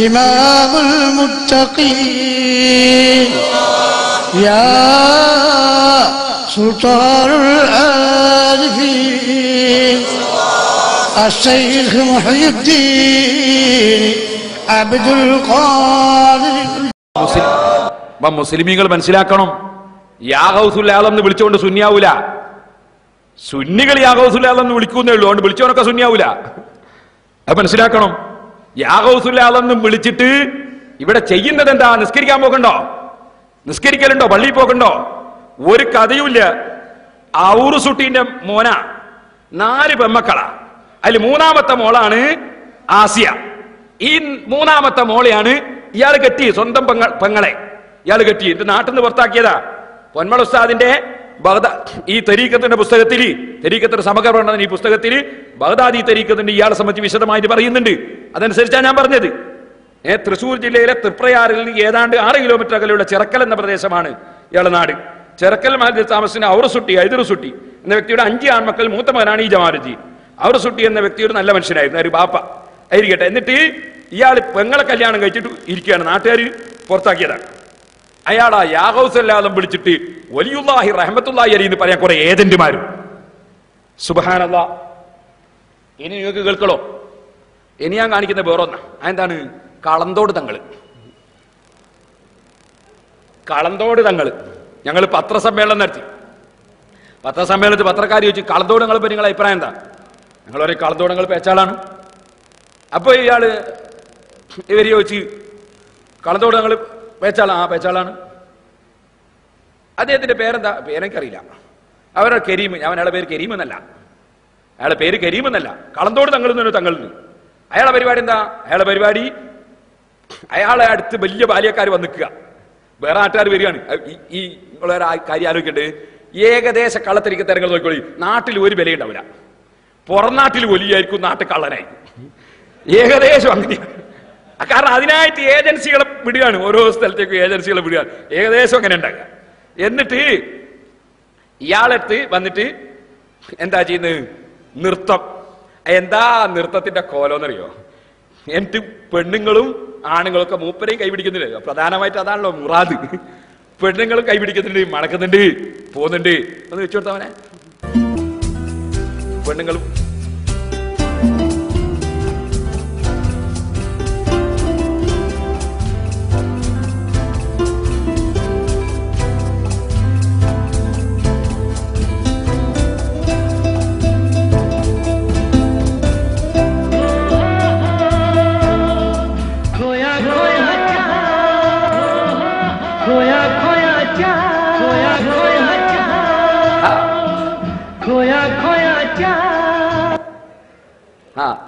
Speaker 4: إمام المتقين يا سلطان العارفين الشيخ محي الدين عبد القادر.
Speaker 1: മുസ്ലിമീങ്ങൾ മനസ്സിലാക്കണം, യാ ഗൗസുൽ ആലം എന്ന് വിളിച്ചുകൊണ്ട് സുന്നിയാവൂല. സുന്നികൾ യാ ഗൗസുൽ ആലം എന്ന് വിളിക്കുന്നേ ഉള്ളൂ, അതുകൊണ്ട് വിളിച്ചവനൊക്കെ സുന്നിയാവൂല. അത് മനസ്സിലാക്കണം. യാ ഗൗസുൽ ആലം എന്ന് വിളിച്ചിട്ട് ഇവിടെ ചെയ്യുന്നത് എന്താ? നിസ്കരിക്കാൻ പോകണ്ടോ? നിസ്കരിക്കലുണ്ടോ? പള്ളിയിൽ പോകണ്ടോ? ഒരു കഥയുമില്ല. ഔറുസുട്ടീന്റെ മോന 4 പെമ്മക്കളാ. അതിൽ 3ാമത്തെ മോളാണ് ആസിയ. ഈ 3ാമത്തെ മോളെയാണ് ഇയാൾ കെട്ടി, സ്വന്തം പെങ്ങളെ ഇയാൾ കെട്ടി. എന്റെ നാട്ടിൽ നിന്ന് പുറത്താക്കിയതാ. പൊന്മള ഉസ്താദിന്റെ ഈ തരീഖത്തിന്റെ പുസ്തകത്തിൽ, തരീഖത്തിന്റെ സമഗ്രപഠനം ഈ പുസ്തകത്തിൽ ബഗ്ദാദി തരീഖത്തിന്റെ ഇയാളെ സംബന്ധിച്ച് വിശദമായിട്ട് പറയുന്നുണ്ട്. അതനുസരിച്ചാണ് ഞാൻ പറഞ്ഞത്. തൃശ്ശൂർ ജില്ലയിലെ തൃപ്രയാറിൽ നിന്ന് ഏതാണ്ട് 6 കിലോമീറ്റർ അകലെയുള്ള ചിറക്കൽ എന്ന പ്രദേശമാണ് ഇയാളുടെ നാട്. ചിറക്കൽ മഹലിൽ താമസിക്കുന്ന ഔറുസുട്ടി, ഐദറുസുട്ടി എന്ന വ്യക്തിയുടെ 5 ആൺമക്കൾ, മൂത്ത മകനാണ് ഈ ജമാലുദ്ദീൻ. ഔറുസുട്ടി എന്ന വ്യക്തി ഒരു നല്ല മനുഷ്യനായിരുന്നു, ഒരു ബാപ്പ ആയിരിക്കട്ടെ. എന്നിട്ട് ഇയാൾ പെങ്ങളെ കല്യാണം കഴിച്ചിട്ട് ഇരിക്കുകയാണ്, നാട്ടുകാർ പുറത്താക്കിയതാണ്. അയാളാ യാ ഗൗസല്ലാദം വിളിച്ചിട്ട് വലിയുല്ലാഹി റഹ്മത്തുള്ളാഹി അലൈഹി എന്ന് പറയാൻ കുറെ ഏജന്റുമാരും. സുബ്ഹാനല്ലാഹ്. ഇനി നിങ്ങൾക്ക് കേൾക്കണോ? ഇനി ഞാൻ കാണിക്കുന്ന വേറൊന്നാ. അതെന്താണ്? കളന്തോട് തങ്ങള്. കളന്തോട് തങ്ങള് ഞങ്ങൾ പത്രസമ്മേളനം നടത്തി. പത്രസമ്മേളനത്തിൽ പത്രക്കാർ ചോദിച്ചു, കളന്തോട് തങ്ങളെ പറ്റി നിങ്ങളുടെ അഭിപ്രായം എന്താ? ഞങ്ങൾ പറയും കളന്തോട് തങ്ങൾ പേച്ചാളാണ്. അപ്പൊ ഇവര് ചോദിച്ചു, കളന്തോട് തങ്ങൾ പേച്ചാളാ? ആ പേച്ചാളാണ്. അദ്ദേഹത്തിന്റെ പേരെന്താ? പേരെനിക്കറിയില്ല. അവരുടെ കരീം. അയാളുടെ പേര് കരീം എന്നല്ല, അയാളുടെ പേര് കരീം എന്നല്ല, കളന്തോട് തങ്ങൾ എന്ന് തങ്ങളിൽ. അയാളുടെ പരിപാടി എന്താ? അയാളുടെ പരിപാടി, അയാളെ അടുത്ത് വലിയ ബാല്യക്കാർ വന്നിക്കുക, വേറെ നാട്ടുകാർ വരികയാണ്. ഈ കാര്യം ആലോചിക്കണ്ടേ? ഏകദേശ കള്ളത്തിരിക്ക തരങ്ങൾ നോക്കിക്കോളി. നാട്ടിൽ ഒരു വിലയുണ്ടാവില്ല, പുറം നാട്ടിൽ വലിയായിരിക്കും, നാട്ടിൽ കള്ളനായിരിക്കും. ഏകദേശം അങ്ങനെയാണ്. കാരണം അതിനായിട്ട് ഏജൻസികളെ വിടുകയാണ്, ഓരോ സ്ഥലത്തേക്കും ഏജൻസികളെ വിടുകയാണ്. ഏകദേശം അങ്ങനെ ഉണ്ടാക്കുക. എന്നിട്ട് ഇയാളെടുത്ത് വന്നിട്ട് എന്താ ചെയ്യുന്നത്? നൃത്തം. എന്താ നൃത്തത്തിന്റെ കോലോന്നറിയോ? എന്നിട്ട് പെണ്ണുങ്ങളും ആണുങ്ങളൊക്കെ മൂപ്പരെയും കൈപിടിക്കുന്നില്ല. പ്രധാനമായിട്ട് അതാണല്ലോ മുറാദ്. പെണ്ണുങ്ങളും കൈപിടിക്കുന്നുണ്ട്, മടക്കുന്നുണ്ട്, പോകുന്നുണ്ട്. ഒന്ന് വെച്ചു കൊടുത്തവനെ. പെണ്ണുങ്ങളും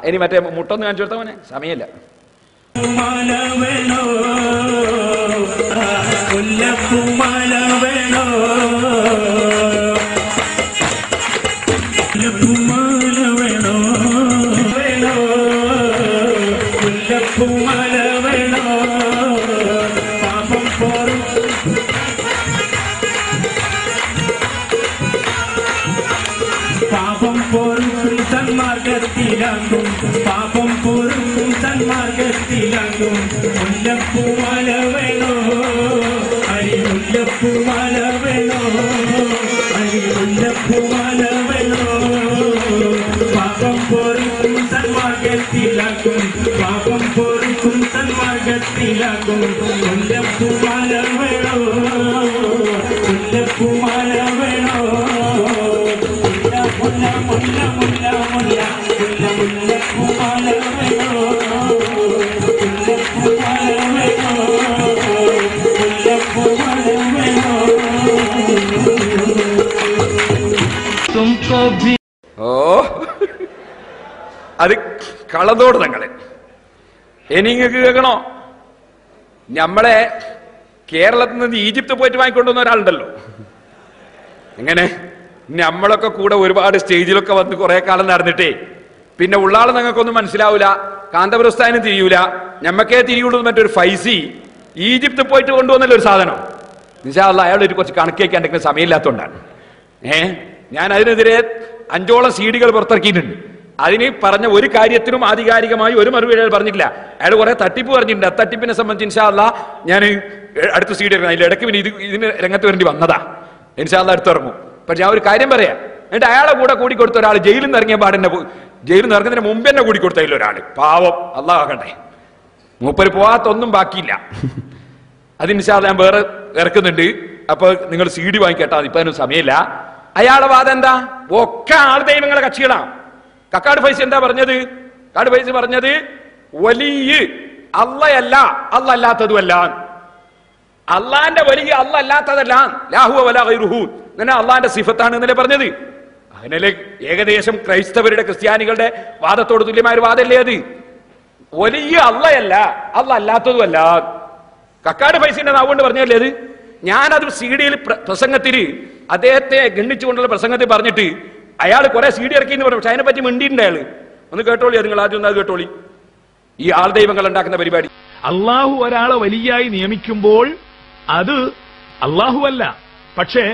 Speaker 1: ഇനി മറ്റേ മുട്ടൊന്ന് കാണിച്ചു കൊടുത്ത മോനെ, സമയമില്ല.
Speaker 5: പാപം പൊറുക്കും സന്മാർഗത്തിലാകും, പാപം പൊറുക്കും സന്മാർഗത്തിലാകും. മുല്ലപ്പൂമാല വേണോ, അരി മുല്ലപ്പൂമാല വേണോ, അരി മുല്ലപ്പൂമാല വേണോ. പാപം പൊറുക്കും സന്മാർഗത്തിലാകും, പാപം പൊറുക്കും സന്മാർഗത്തിലാകും. മുല്ലപ്പൂമാല വേണോ, മുല്ലപ്പൂമാല വേണോ. മുല്ല മുല്ല മുല്ല മുല്ല മുല്ല മുല്ലപ്പൂമാല വേണോ, മുല്ലപ്പൂമാല വേണോ, മുല്ലപ്പൂമാല വേണോ.
Speaker 1: ഓ, അത് കളന്തോട് തങ്ങളെ. ഇനി നിങ്ങൾക്ക് കേൾക്കണോ? നമ്മളെ കേരളത്തിൽ നിന്ന് ഈജിപ്ത് പോയിട്ട് വാങ്ങിക്കൊണ്ടുവന്ന ഒരാളുണ്ടല്ലോ. എങ്ങനെ? നമ്മളൊക്കെ കൂടെ ഒരുപാട് സ്റ്റേജിലൊക്കെ വന്ന് കുറെ കാലം നടന്നിട്ടേ പിന്നെ ഉള്ളാള് ഞങ്ങൾക്കൊന്നും മനസ്സിലാവൂല, കാന്തപുരസ്ഥാനും തിരിയൂല, ഞമ്മക്കേ തിരിയുള്ളൂ. മറ്റൊരു ഫൈസി ഈജിപ്ത് പോയിട്ട് കൊണ്ടുവന്നല്ലോ ഒരു സാധനം. ഇൻഷാ അല്ലാഹ് അയാൾ ഒരു കുറച്ച് കണക്കേക്കാൻ സമയമില്ലാത്തതുകൊണ്ടാണ്. ഞാൻ അതിനെതിരെ 5ഓളം CD പുറത്തിറക്കിയിട്ടുണ്ട്. അതിന് പറഞ്ഞ ഒരു കാര്യത്തിനും ആധികാരികമായി ഒരു മറുപടി അയാൾ പറഞ്ഞിട്ടില്ല. അയാൾ കുറെ തട്ടിപ്പ് പറഞ്ഞിട്ടുണ്ട്. ആ തട്ടിപ്പിനെ സംബന്ധിച്ച് ഇൻഷാ അല്ലാ ഞാൻ അടുത്ത സീഡി എടുക്കണം. അതിൽ ഇടയ്ക്ക് പിന്നെ ഇതിന് രംഗത്ത് വരേണ്ടി വന്നതാ. ഇൻഷാ അല്ലാ അടുത്തിറങ്ങും. പക്ഷെ ഞാൻ ഒരു കാര്യം പറയാം. എന്നിട്ട് അയാളെ കൂടെ കൂടിക്കൊടുത്ത ഒരാൾ ജയിലിൽ നിന്ന് ഇറങ്ങിയ പാടെന്നെ ജയിലിൽ നിന്ന് ഇറങ്ങുന്നതിന് മുമ്പ് തന്നെ കൂടിക്കൊടുത്തതിൽ ഒരാൾ പാവം അള്ളാഹ് ആകട്ടെ, മൂപ്പര് പോവാത്തൊന്നും ബാക്കിയില്ല. അത് ഇൻഷാ അല്ലാ ഞാൻ വേറെ ഇറക്കുന്നുണ്ട്. അപ്പൊ നിങ്ങൾ സീഡി വാങ്ങിക്കേട്ടാ, ഇപ്പൊ അതിന് സമയമില്ല. അയാളെ വാദം എന്താ? ഒക്കെ ആൾ ദൈവങ്ങളെ കക്ഷികളാണ്. കക്കാട് ഫൈസി എന്താ പറഞ്ഞത്? കക്കാട് ഫൈസി പറഞ്ഞത് വലിയ അള്ളയല്ല, അള്ള അല്ലാത്തതുമല്ല. അള്ളാന്റെ വലിയ അള്ള അല്ലാത്തതല്ല, ലാഹുവ വലാ ഗൈറുഹു, ഇങ്ങനെ അള്ളാന്റെ സിഫത്താണ് എന്നല്ലേ പറഞ്ഞത്. അതിനല്ലേ ഏകദേശം ക്രൈസ്തവരുടെ ക്രിസ്ത്യാനികളുടെ വാദത്തോട് തുല്യമായ ഒരു വാദമല്ലേ അത്? വലിയ അള്ളയല്ല, അള്ള അല്ലാത്തതുമല്ല. കക്കാട് ഫൈസിന്റെ നാവുകൊണ്ട് പറഞ്ഞല്ലേ അത്. ഞാനത് സീഡിയിൽ പ്രസംഗത്തിൽ അദ്ദേഹത്തെ ഗണ്ണിച്ചുകൊണ്ടുള്ള പ്രസംഗത്തിൽ പറഞ്ഞിട്ട് അയാൾ കുറെ സീഡി ഇറക്കി എന്ന് പറഞ്ഞു. പക്ഷെ അതിനെ പറ്റി മിണ്ടിയിട്ടുണ്ട് അയാൾ. ഒന്ന് കേട്ടോളി, നിങ്ങൾ ആദ്യം ഒന്ന് അത് കേട്ടോളി. ഈ ആൾ ദൈവങ്ങൾ ഉണ്ടാക്കുന്ന പരിപാടി.
Speaker 6: അള്ളാഹു ഒരാളെ വലിയായി നിയമിക്കുമ്പോൾ അത് അള്ളാഹു അല്ല, പക്ഷേ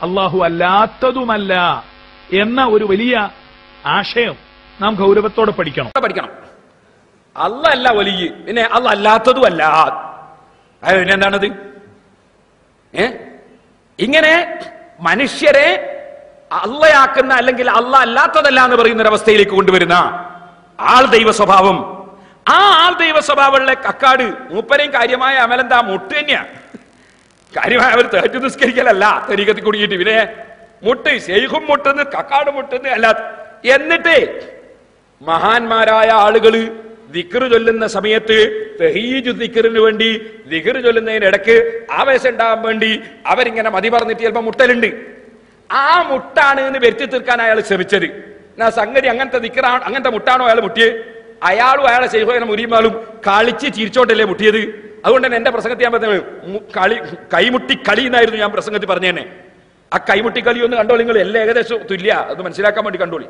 Speaker 6: അള്ളാഹു അല്ലാത്തതുമല്ല എന്ന ഒരു വലിയ ആശയം നാം ഗൗരവത്തോടെ പഠിക്കണം.
Speaker 1: അല്ല അല്ല വലിയ, പിന്നെ അല്ല അല്ലാത്തതുമല്ല. പിന്നെ എന്താണത്? ഇങ്ങനെ മനുഷ്യരെ അള്ളയാക്കുന്ന അല്ലെങ്കിൽ അല്ല അല്ലാത്തതല്ല എന്ന് പറയുന്ന ഒരവസ്ഥയിലേക്ക് കൊണ്ടുവരുന്ന ആൾ ദൈവ സ്വഭാവം. ആ ആൾ ദൈവ സ്വഭാവമുള്ള കക്കാട് മൂപ്പരെയും കാര്യമായ അമലെന്താ? മുട്ട് തന്നെയാണ്. കാര്യമായ അവർ തേറ്റു നിസ്കരിക്കലല്ല തരീക്കത്തിൽ കുടുങ്ങിയിട്ട്. പിന്നെ മുട്ട്, ശൈഖും മുട്ടെന്ന് കക്കാട് മുട്ടെന്ന് അല്ലാത്ത. എന്നിട്ട് മഹാന്മാരായ ആളുകള് ദിക്റ് ചൊല്ലുന്ന സമയത്ത് തഹീജു ദിക്റിന് വേണ്ടി ദിക്റ് ചൊല്ലുന്നതിനിടക്ക് ആവേശം ഉണ്ടാകാൻ വേണ്ടി അവരിങ്ങനെ മതി പറഞ്ഞിട്ട് ചിലപ്പോൾ മുട്ടലുണ്ട്. ആ മുട്ടാണ് എന്ന് വരുത്തി തീർക്കാൻ അയാൾ ശ്രമിച്ചത്. എന്നാ സംഗതി അങ്ങനത്തെ ദിക്റാണ്, അങ്ങനത്തെ മുട്ടാണോ അയാൾ മുട്ടിയത്? അയാളും അയാളെ ശൈഖും മുരീമാലും കളിച്ച് ചിരിച്ചോട്ടല്ലേ മുട്ടിയത്. അതുകൊണ്ട് തന്നെ എന്റെ പ്രസംഗത്തിൽ ഞാൻ പറഞ്ഞത് കൈമുട്ടി കളി എന്നായിരുന്നു ഞാൻ പ്രസംഗത്തിൽ പറഞ്ഞു തന്നെ. ആ കൈമുട്ടി കളി ഒന്ന് കണ്ടോളി നിങ്ങൾ, എല്ലാം ഏകദേശം തുല്യ, അത് മനസ്സിലാക്കാൻ വേണ്ടി കണ്ടോളി.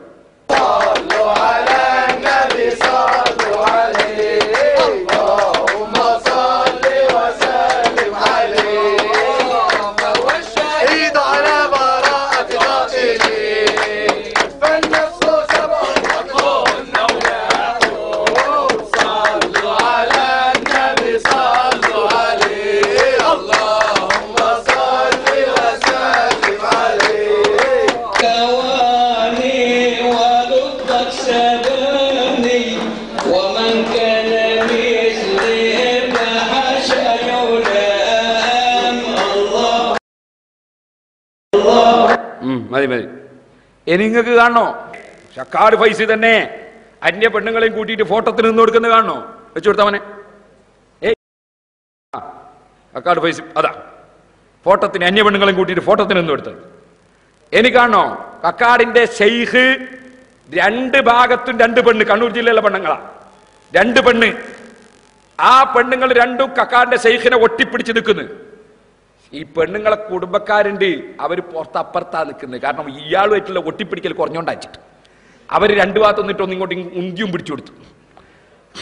Speaker 1: മതി മതി. ഇനി നിങ്ങൾക്ക് കാണണോ? കക്കാട് ഫൈസി തന്നെ അന്യ പെണ്ണുങ്ങളെയും കൂട്ടിയിട്ട് ഫോട്ടോത്തിന് നിന്ന് കൊടുക്കുന്നത് കാണണോ? വെച്ചു കൊടുത്തവനെ കക്കാട് ഫൈസി അതാ ഫോട്ടോത്തിന് അന്യ പെണ്ണുങ്ങളെയും കൂട്ടിയിട്ട് ഫോട്ടോത്തിന് നിന്ന് കൊടുത്തത്. എനിക്ക് കാണണോ? കക്കാടിന്റെ ശൈഖ് രണ്ട് ഭാഗത്തും രണ്ട് പെണ്ണ്, കണ്ണൂർ ജില്ലയിലെ പെണ്ണുങ്ങളാ, രണ്ട് പെണ്ണ്. ആ പെണ്ണുങ്ങൾ രണ്ടും കക്കാടിന്റെ ശൈഖിനെ ഒട്ടിപ്പിടിച്ച് നിൽക്കുന്നു. ഈ പെണ്ണുങ്ങളെ കുടുംബക്കാരുണ്ട്, അവർ പുറത്ത് അപ്പുറത്താ നിൽക്കുന്നത്. കാരണം ഇയാളുമായിട്ടുള്ള ഒട്ടിപ്പിടിക്കൽ കുറഞ്ഞോണ്ടാച്ചിട്ട് അവർ രണ്ടു ഭാഗത്തൊന്നിട്ട് ഒന്നിങ്ങോട്ട് ഉങ്കിയും പിടിച്ചു കൊടുത്തു.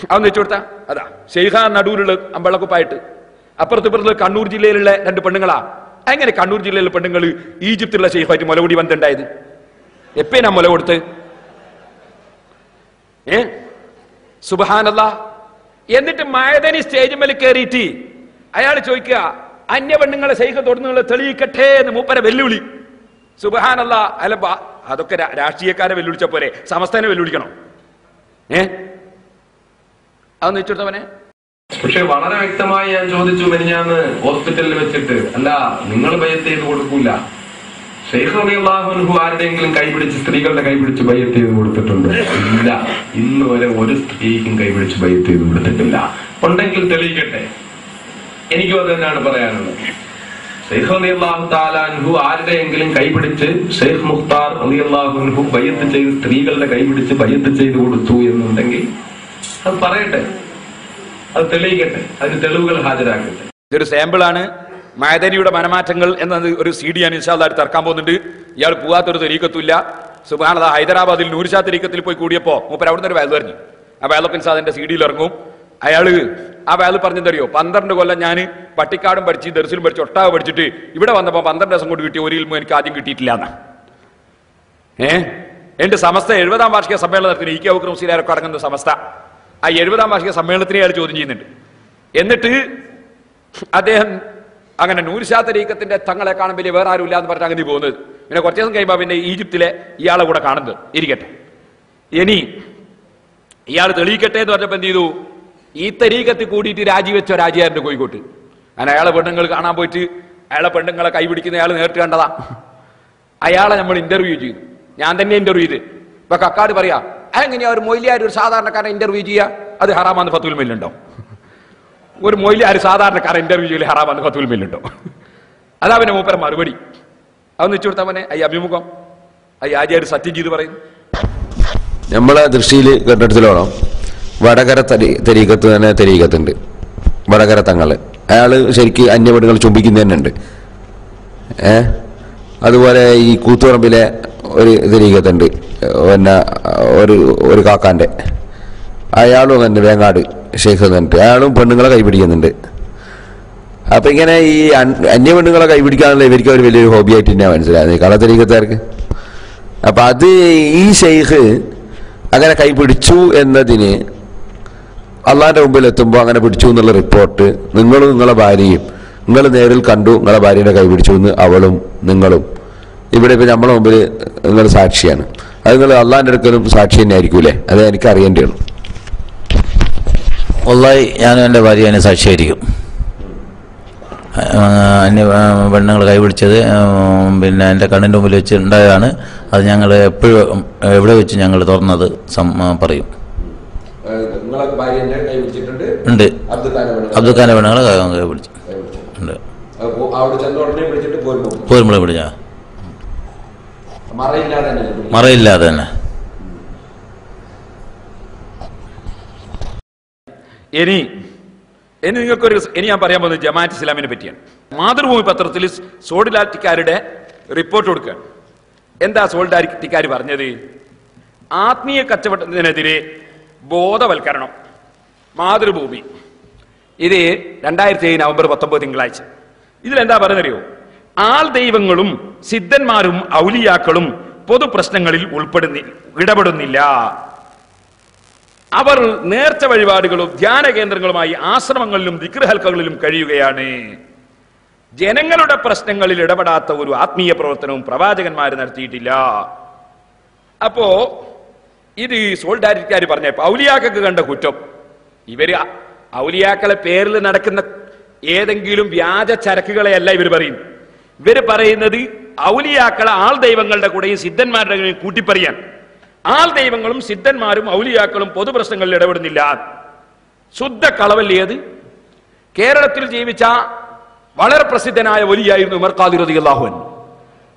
Speaker 1: അതൊന്ന് വെച്ചു കൊടുത്താ അതാ ശൈഖ നടുവിലുള്ള അമ്പളക്കുപ്പായിട്ട്. അപ്പുറത്തിപ്പുറത്തുള്ള കണ്ണൂർ ജില്ലയിലുള്ള രണ്ട് പെണ്ണുങ്ങളാ. എങ്ങനെ കണ്ണൂർ ജില്ലയിലെ പെണ്ണുങ്ങൾ ഈജിപ്തിലുള്ള ശൈഖായിട്ട് മുലകൂടി ബന്ധമുണ്ടായത്? എപ്പേനാ മുല കൊടുത്ത്? സുബ്ഹാനല്ലാഹ്. എന്നിട്ട് മഅദനി സ്റ്റേജ് മേൽ കയറിയിട്ട് അയാൾ ചോദിക്കുക, അന്യ പെണ്ണുങ്ങളെ ശൈഖ് തൊടുന്നുള്ള തെളിയിക്കട്ടെ എന്ന് മൂപ്പരെ വെല്ലുവിളി. സുബ്ഹാനല്ലാഹ്. അല്ല അതൊക്കെ രാഷ്ട്രീയക്കാരെ വെല്ലുവിളിച്ച പോലെ സമസ്തനെ വെല്ലുവിളിക്കണം? അതൊന്ന് വെച്ചെടുത്തവനെ.
Speaker 7: പക്ഷെ വളരെ വ്യക്തമായി ഞാൻ ചോദിച്ചു മെനിഞ്ഞാന്ന് ഹോസ്പിറ്റലിൽ വെച്ചിട്ട്, അല്ല നിങ്ങൾ ബയ്യത്ത് ചെയ്ത് കൊടുക്കൂല. ശൈഖ് റളിയല്ലാഹു അൻഹു ആരുടെയെങ്കിലും കൈപിടിച്ച് സ്ത്രീകളുടെ കൈപിടിച്ച് ബയ്യത്ത് ചെയ്ത് കൊടുത്തിട്ടുണ്ട്? ഇല്ല. ഇന്ന് വരെ ഒരു സ്ത്രീക്കും കൈപിടിച്ച് ബയ്യത്ത് ചെയ്ത് കൊടുത്തിട്ടില്ല. ഉണ്ടെങ്കിൽ തെളിയിക്കട്ടെ. എനിക്കും അത് തന്നെയാണ് പറയാനുള്ളത്. ശൈഖ് റളിയല്ലാഹു തആല അൻഹു ആരുടെയെങ്കിലും കൈപിടിച്ച് ശൈഖ് മുഖ്താർ റളിയല്ലാഹു അൻഹു ബയ്യത്ത് ചെയ്ത് സ്ത്രീകളുടെ കൈപിടിച്ച് ബയ്യത്ത് ചെയ്ത് കൊടുത്തു എന്നുണ്ടെങ്കിൽ അത് പറയട്ടെ, അത് തെളിയിക്കട്ടെ, അതിന് തെളിവുകൾ ഹാജരാക്കട്ടെ.
Speaker 1: ഇതൊരു സാമ്പിളാണ്. മഅദനിയുടെ മനമാറ്റങ്ങൾ എന്നത് ഒരു CD ഞാൻ ഇൻഷാ അല്ലാഹ് ഇറക്കാൻ പോകുന്നുണ്ട്. ഇയാൾ പോവാത്തൊരു തരീക്കത്തുമില്ല. സുബ്ഹാനല്ലാഹ്. ഹൈദരാബാദിൽ നൂർഷാ തരീക്കത്തിൽ പോയി കൂടിയപ്പോ മൂപ്പർ അവിടുന്ന് ഒരു വയൽ പറഞ്ഞു. ആ വയലൊക്കെ ഇൻസാദിന്റെ CD ഇറങ്ങും. അയാള് ആ വയൽ പറഞ്ഞെന്തറിയോ? 12 കൊല്ലം ഞാൻ പട്ടിക്കാടും പഠിച്ച് ദർസിലും പഠിച്ച് ഒട്ടാവ് പഠിച്ചിട്ട് ഇവിടെ വന്നപ്പോ 12 ദിവസം കൊണ്ട് കിട്ടിയ ഒരു ഇൽമു എനിക്ക് ആദ്യം കിട്ടിയിട്ടില്ല എന്നാ. എന്റെ സമസ്ത 70-ാം വാർഷിക സമ്മേളനത്തിന് ഇ കെ അബൂബക്കർ മുസ്ലിയാരൊക്കെ അടങ്ങുന്ന സമസ്ത ആ 70-ാം വാർഷിക സമ്മേളനത്തിനെ അയാൾ ചോദ്യം ചെയ്യുന്നുണ്ട്. എന്നിട്ട് അദ്ദേഹം അങ്ങനെ നൂർഷാ തരീഖത്തിന്റെ തങ്ങളെ കാണാൻ വലിയ വേറെ ആരും ഇല്ല എന്ന് പറഞ്ഞാൽ അങ്ങനെ പോകുന്നത്. പിന്നെ കുറച്ച് ദിവസം കഴിയുമ്പോൾ പിന്നെ ഈജിപ്തിലെ ഇയാളെ കൂടെ കാണുന്നത് ഇരിക്കട്ടെ. ഇനി ഇയാൾ തെളിയിക്കട്ടെ എന്ന് പറഞ്ഞപ്പോൾ എന്ത് ചെയ്തു? ഈ തരീഖത്തിൽ കൂടിയിട്ട് രാജിവെച്ച രാജിയാരുണ്ട് കോഴിക്കോട്ട്. അങ്ങനെ അയാളെ പെണ്ണുങ്ങൾ കാണാൻ പോയിട്ട് അയാളെ പെണ്ണുങ്ങളെ കൈപിടിക്കുന്ന അയാൾ നേരിട്ട് കണ്ടതാ. അയാളെ നമ്മൾ ഇന്റർവ്യൂ ചെയ്തു. ഞാൻ തന്നെ ഇന്റർവ്യൂ ചെയ്ത്. ഇപ്പൊ കക്കാട് പറയാ എങ്ങനെയാ ഒരു മൊയ്ലിയാർ ഒരു സാധാരണക്കാരനെ ഇന്റർവ്യൂ ചെയ്യുക? അത് ഹറാമാന്ന് ഫത്തുൽ മില്ലുണ്ടോ? ഒരു മൊയ്ലിയാർ സാധാരണക്കാരൻ ഇന്റർവ്യൂ ചെയ്യൽ ഹറാമാന്ന് ഫത്തുൽ മില്ലുണ്ടോ? അതാ പിന്നെ മൂപ്പര മറുപടി. അതൊന്ന് വെച്ചു കൊടുത്താൽ ഈ അഭിമുഖം ആചാര്യ സത്യം ചെയ്ത് പറയുന്നു.
Speaker 8: നമ്മളെ ദൃഷ്ടിയിൽ കണ്ടെടുത്തിലോണം വടകര തരീഖത്ത് തന്നെ തരീഖത്തുണ്ട്. വടകര തങ്ങള് അയാള് ശരിക്ക് അന്യപെണ്ണുകൾ ചുംബിക്കുന്ന തന്നെ ഉണ്ട്. അതുപോലെ ഈ കൂത്തുപറമ്പിലെ ഒരു തരീഖത്തുണ്ട്, പിന്നെ ഒരു കാക്കാന്റെ, അയാളും തന്നെ വേങ്ങാട് ഷെയ്ഖ് എന്നിട്ട് അയാളും പെണ്ണുങ്ങളെ കൈപിടിക്കുന്നുണ്ട്. അപ്പൊ ഇങ്ങനെ ഈ അന്യപെണ്ണുങ്ങളെ കൈപിടിക്കാനുള്ള ഇവർക്ക് ഒരു വലിയൊരു ഹോബിയായിട്ട് തന്നെയാണ് മനസ്സിലായത് ഈ കളത്തരീഖത്തുകാർക്ക്. അപ്പൊ അത് ഈ ഷെയ്ഖ് അങ്ങനെ കൈപിടിച്ചു എന്നതിന് അള്ളാന്റെ മുമ്പിൽ എത്തുമ്പോൾ അങ്ങനെ പിടിച്ചു എന്നുള്ള റിപ്പോർട്ട് നിങ്ങളും നിങ്ങളെ ഭാര്യയും നിങ്ങൾ നേരിൽ കണ്ടു, നിങ്ങളെ ഭാര്യയുടെ കൈപിടിച്ചു എന്ന് അവളും നിങ്ങളും ഇവിടെ ഇപ്പം നമ്മളെ മുമ്പിൽ നിങ്ങൾ സാക്ഷിയാണ്. അത് നിങ്ങൾ അള്ളാന്റെ അടുക്കലും സാക്ഷി തന്നെ ആയിരിക്കൂലേ? അത് എനിക്ക് അറിയേണ്ടിയുള്ളൂ.
Speaker 3: വല്ലാഹി ഞാനും എൻ്റെ ഭാര്യ അതിനെ സാക്ഷിയായിരിക്കും. അന്യ പെണ്ണുങ്ങൾ കൈപിടിച്ചത് പിന്നെ എൻ്റെ കണ്ണിൻ്റെ മുമ്പിൽ വെച്ച് ഉണ്ടായതാണ്. അത് ഞങ്ങൾ എപ്പോഴും എവിടെ വെച്ച് ഞങ്ങൾ തുറന്നത് പറയും. ഉണ്ട്. അബ്ദുഖാന്റെ പെണ്ണുങ്ങളെ കൈപിടിച്ചു ഉണ്ട്. പോരുമ്പോഴേ പിടിച്ചാ മറയില്ലാതെ തന്നെ.
Speaker 1: ഇനി നിങ്ങൾക്കൊരു ഞാൻ പറയാൻ പോകുന്നത് ജമാഅത്ത് ഇസ്ലാമിനെ പറ്റിയാണ്. മാതൃഭൂമി പത്രത്തിൽ സോളിഡാരിറ്റിക്കാരുടെ റിപ്പോർട്ട് കൊടുക്കുകയാണ്. എന്താ സോളിഡാരിറ്റിക്കാർ പറഞ്ഞത്? ആത്മീയ കച്ചവടത്തിനെതിരെ ബോധവൽക്കരണം. മാതൃഭൂമി ഇത് 2007 നവംബർ 19 തിങ്കളാഴ്ച. ഇതിലെന്താ പറയുന്നറിയോ? ആൾ ദൈവങ്ങളും സിദ്ധന്മാരും ഔലിയാക്കളും പൊതു പ്രശ്നങ്ങളിൽ ഇടപെടുന്നില്ല. അവർ നേർച്ച വഴിപാടുകളും ധ്യാന കേന്ദ്രങ്ങളുമായി ആശ്രമങ്ങളിലും ദിക്ർ ഹൽക്കകളിലും കഴിയുകയാണ്. ജനങ്ങളുടെ പ്രശ്നങ്ങളിൽ ഇടപെടാത്ത ഒരു ആത്മീയ പ്രവർത്തനവും പ്രവാചകന്മാർ നടത്തിയിട്ടില്ല. അപ്പോ ഇത് സോൾഡാരിറ്റിക്കാർ പറഞ്ഞ ഔലിയാക്കൾക്ക് കണ്ട കുറ്റം, ഇവര് ഔലിയാക്കളെ പേരിൽ നടക്കുന്ന ഏതെങ്കിലും വ്യാജ ചരക്കുകളെയല്ല ഇവർ പറയും. ഇവര് പറയുന്നത് ഔലിയാക്കളെ ആൾ ദൈവങ്ങളുടെ കൂടെയും സിദ്ധന്മാരുടെ കൂടെയും കൂട്ടിപ്പറിയാൻ. ആൾ ദൈവങ്ങളും സിദ്ധന്മാരും ഔലിയാക്കളും പൊതുപ്രശ്നങ്ങളിൽ ഇടപെടുന്നില്ല. ശുദ്ധ കളവല്ലേത്? കേരളത്തിൽ ജീവിച്ച വളരെ പ്രസിദ്ധനായ വലിയായിരുന്നു ഉമർ ഖാദിർ റളിയല്ലാഹു അൻഹു.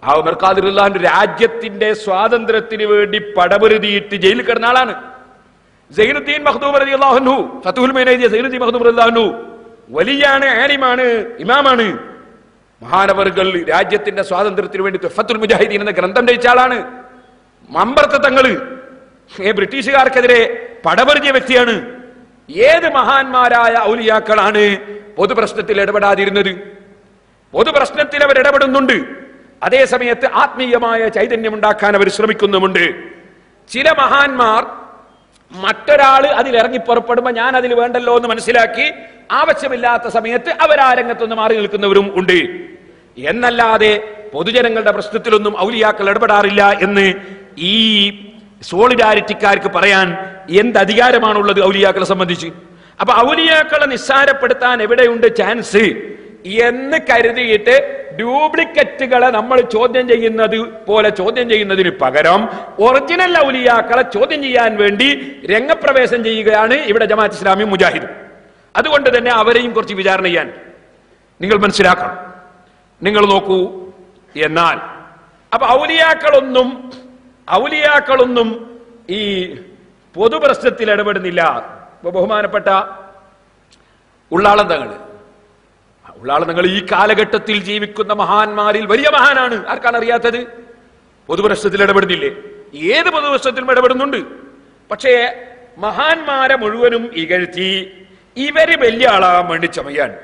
Speaker 1: ആ ഉമർ ഖാദിർ റളിയല്ലാഹു അൻഹു രാജ്യത്തിന്റെ സ്വാതന്ത്ര്യത്തിന് വേണ്ടി പടപൊരുതിയിട്ട് ജയിലിൽ കിടന്ന ആളാണ്. സൈനുദ്ദീൻ മഖ്ദൂം റളിയല്ലാഹു അൻഹു, ഫതുഹുൽ മൈൻ എഴുതിയ സൈനുദ്ദീൻ മഖ്ദൂം റളിയല്ലാഹു അൻഹു വലിയാണ്, ആലിമാണ്, ഇമാമാണ്. മഹാനവറുകൾ രാജ്യത്തിന്റെ സ്വാതന്ത്ര്യത്തിന് വേണ്ടി തുഹ്ഫത്തുൽ മുജാഹിദീൻ എന്ന ഗ്രന്ഥം രചിച്ച ആളാണ്. മമ്പർത്ത തങ്ങള് ബ്രിട്ടീഷുകാർക്കെതിരെ പടപൊരുതിയ വ്യക്തിയാണ്. ഏത് മഹാന്മാരായ ഔലിയാക്കളാണ് പൊതുപ്രശ്നത്തിൽ ഇടപെടാതിരുന്നത്? പൊതുപ്രശ്നത്തിൽ അവർ ഇടപെടുന്നുണ്ട്. അതേ സമയത്ത് ആത്മീയമായ ചൈതന്യം ഉണ്ടാക്കാൻ അവർ ശ്രമിക്കുന്നുമുണ്ട്. ചില മഹാന്മാർ മറ്റൊരാള് അതിലിറങ്ങി പുറപ്പെടുമ്പോ ഞാൻ അതിൽ വേണ്ടല്ലോ എന്ന് മനസ്സിലാക്കി ആവശ്യമില്ലാത്ത സമയത്ത് അവർ ആ രംഗത്തുനിന്ന് മാറി നിൽക്കുന്നവരും ഉണ്ട്. എന്നല്ലാതെ പൊതുജനങ്ങളുടെ പ്രശ്നത്തിലൊന്നും ഔലിയാക്കൾ ഇടപെടാറില്ല എന്ന് ഈ സോളിഡാരിറ്റിക്കാർക്ക് പറയാൻ എന്ത് അധികാരമാണുള്ളത് ഔലിയാക്കളെ സംബന്ധിച്ച്? അപ്പൊ ഔലിയാക്കളെ നിസ്സാരപ്പെടുത്താൻ എവിടെയുണ്ട് ചാൻസ് എന്ന് കരുതിയിട്ട് ഡ്യൂപ്ലിക്കറ്റുകളെ നമ്മൾ ചോദ്യം ചെയ്യുന്നത് പോലെ ചോദ്യം ചെയ്യുന്നതിന് പകരം ഒറിജിനൽ ഔലിയാക്കളെ ചോദ്യം ചെയ്യാൻ വേണ്ടി രംഗപ്രവേശം ചെയ്യുകയാണ് ഇവിടെ ജമാഅത്ത് ഇസ്ലാമി മുജാഹിദ്. അതുകൊണ്ട് തന്നെ അവരെയും കുറച്ച് വിചാരണ ചെയ്യാൻ നിങ്ങൾ മനസ്സിലാക്കണം. നിങ്ങൾ നോക്കൂ. എന്നാൽ അപ്പൊ ഔലിയാക്കളൊന്നും ഈ പൊതുപ്രശ്നത്തിൽ ഇടപെടുന്നില്ല. ബഹുമാനപ്പെട്ട ഉള്ളാളം തങ്ങൾ ഈ കാലഘട്ടത്തിൽ ജീവിക്കുന്ന മഹാന്മാരിൽ വലിയ മഹാനാണ്. ആർക്കാണ് അറിയാത്തത്? പൊതുപ്രശ്നത്തിൽ ഇടപെടുന്നില്ലേ? ഏത് പൊതുപ്രശ്നത്തിലും ഇടപെടുന്നുണ്ട്. പക്ഷേ മഹാന്മാരെ മുഴുവനും ഇകഴ്ത്തി ഇവര് വലിയ ആളാകാൻ വേണ്ടി ചമയാണ്.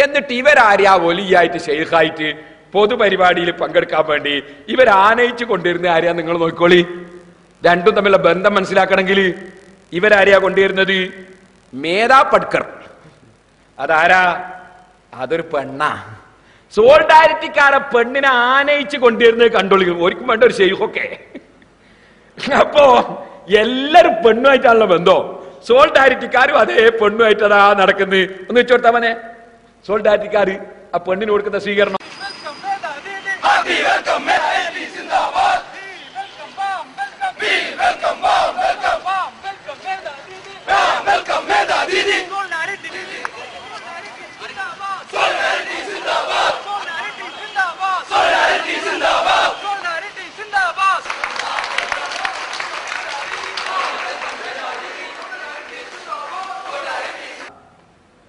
Speaker 1: എന്നിട്ട് ഇവരാര്യാ വലിയായിട്ട് ഷെയ്ഖായിട്ട് പൊതുപരിപാടിയിൽ പങ്കെടുക്കാൻ വേണ്ടി ഇവർ ആനയിച്ചു കൊണ്ടിരുന്ന ആര്യാ നിങ്ങൾ നോക്കിക്കോളി. രണ്ടും തമ്മിലുള്ള ബന്ധം മനസ്സിലാക്കണമെങ്കിൽ ഇവരാരെയാ കൊണ്ടുവരുന്നത്? മേധാ പട്കർ. അതാരാ? അതൊരു പെണ്ണാ. സോൾഡാരിറ്റിക്കാരെ പെണ്ണിനെ ആനയിച്ച് കൊണ്ടുവരുന്നത് കണ്ടോളിക്കും. ഒരിക്കും വേണ്ട ഒരു ഷെയ്ഖൊക്കെ. അപ്പോ എല്ലാരും പെണ്ണുമായിട്ടാണല്ലോ ബന്ധം. സോൾഡാരിറ്റിക്കാരും അതേ പെണ്ണുമായിട്ട് അതാ നടക്കുന്നത്. ഒന്ന് വെച്ചു കൊടുത്താ മനെ. സോൾഡാരിറ്റിക്കാര് ആ പെണ്ണിന് കൊടുക്കുന്ന സ്വീകരണം.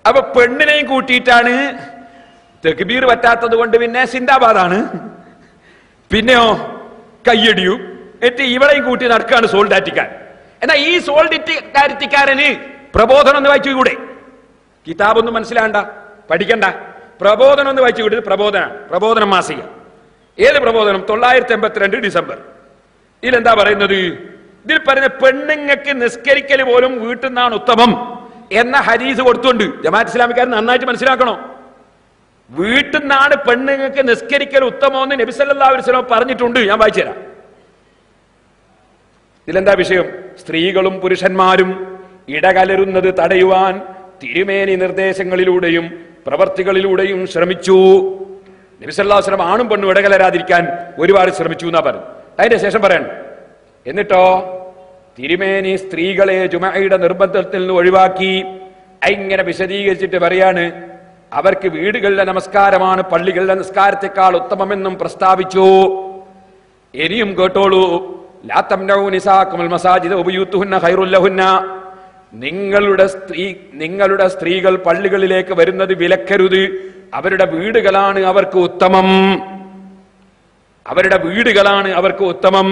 Speaker 1: അപ്പൊ പെണ്ണിനെയും കൂട്ടിയിട്ടാണ്. തക്ബീർ പറ്റാത്തത് കൊണ്ട് പിന്നെ സിന്ദാബാദാണ്. പിന്നെയോ കയ്യടിയും. എന്നിട്ട് ഇവളെയും കൂട്ടി നടക്കാണ് സോൾഡാറ്റിക്കാരൻ. എന്നാ ഈ സോൾഡാറ്റിക്കാരന് പ്രബോധനം ഒന്ന് വായിച്ചു കൂടെ? കിതാബൊന്നും മനസ്സിലാണ്ട, പഠിക്കണ്ട. പ്രബോധനം ഒന്ന് വായിച്ചു കൂടെ? പ്രബോധനം മാസിക. ഏത് പ്രബോധനം? 982 ഡിസംബർ. ഇതിലെന്താ പറയുന്നത്? ഇതിൽ പറയുന്ന പെണ്ണുങ്ങൾക്ക് നിസ്കരിക്കൽ പോലും വീട്ടിൽ നിന്നാണ് ഉത്തമം എന്ന ഹദീസ് കൊടുത്തുണ്ട്. ജമാഅത്ത് ഇസ്ലാമിക്കാർ നന്നായിട്ട് മനസ്സിലാക്കണോ? വീട്ടിൽ നിന്നാണ് പെണ്ണുങ്ങൾക്ക് നിസ്കരിക്കൽ ഉത്തമമെന്ന് നബി സല്ലല്ലാഹു അലൈഹി വസല്ലം പറഞ്ഞിട്ടുണ്ട്. ഞാൻ വായിച്ചുതരാം. ഇതിലെന്താ വിഷയം? സ്ത്രീകളും പുരുഷന്മാരും ഇടകലരുന്നത് തടയുവാൻ തിരുമേനി നിർദ്ദേശങ്ങളിലൂടെയും പ്രവർത്തികളിലൂടെയും ശ്രമിച്ചു. നബി സല്ലല്ലാഹു അലൈഹി വസല്ലം ആണും പെണ്ണും ഇടകലരാതിരിക്കാൻ ഒരുപാട് ശ്രമിച്ചു എന്നാ പറഞ്ഞു. അതിന്റെ ശേഷം പറയണം, എന്നിട്ടോ തിരുമേനി സ്ത്രീകളെ ജുമഅയുടെ നിർബന്ധത്തിൽ നിന്ന് ഒഴിവാക്കി. ഇങ്ങനെ വിശദീകരിച്ചിട്ട് പറയാണ്, അവർക്ക് വീടുകളിലെ നമസ്കാരമാണ് പള്ളികളിലെ നമസ്കാരത്തെക്കാൾ ഉത്തമമെന്നും പ്രസ്താവിച്ചു. ഇനിയും കേട്ടോളൂ. ലാ തംനഉ നിസാകുൽ മസാജിദ വബയൂതുഹുന്ന ഖൈറുൽ ലഹുന്ന. നിങ്ങളുടെ സ്ത്രീകൾ പള്ളികളിലേക്ക് വരുന്നത് വിലക്കരുത്. അവരുടെ വീടുകളാണ് അവർക്ക് ഉത്തമം. അവരുടെ വീടുകളാണ് അവർക്ക് ഉത്തമം.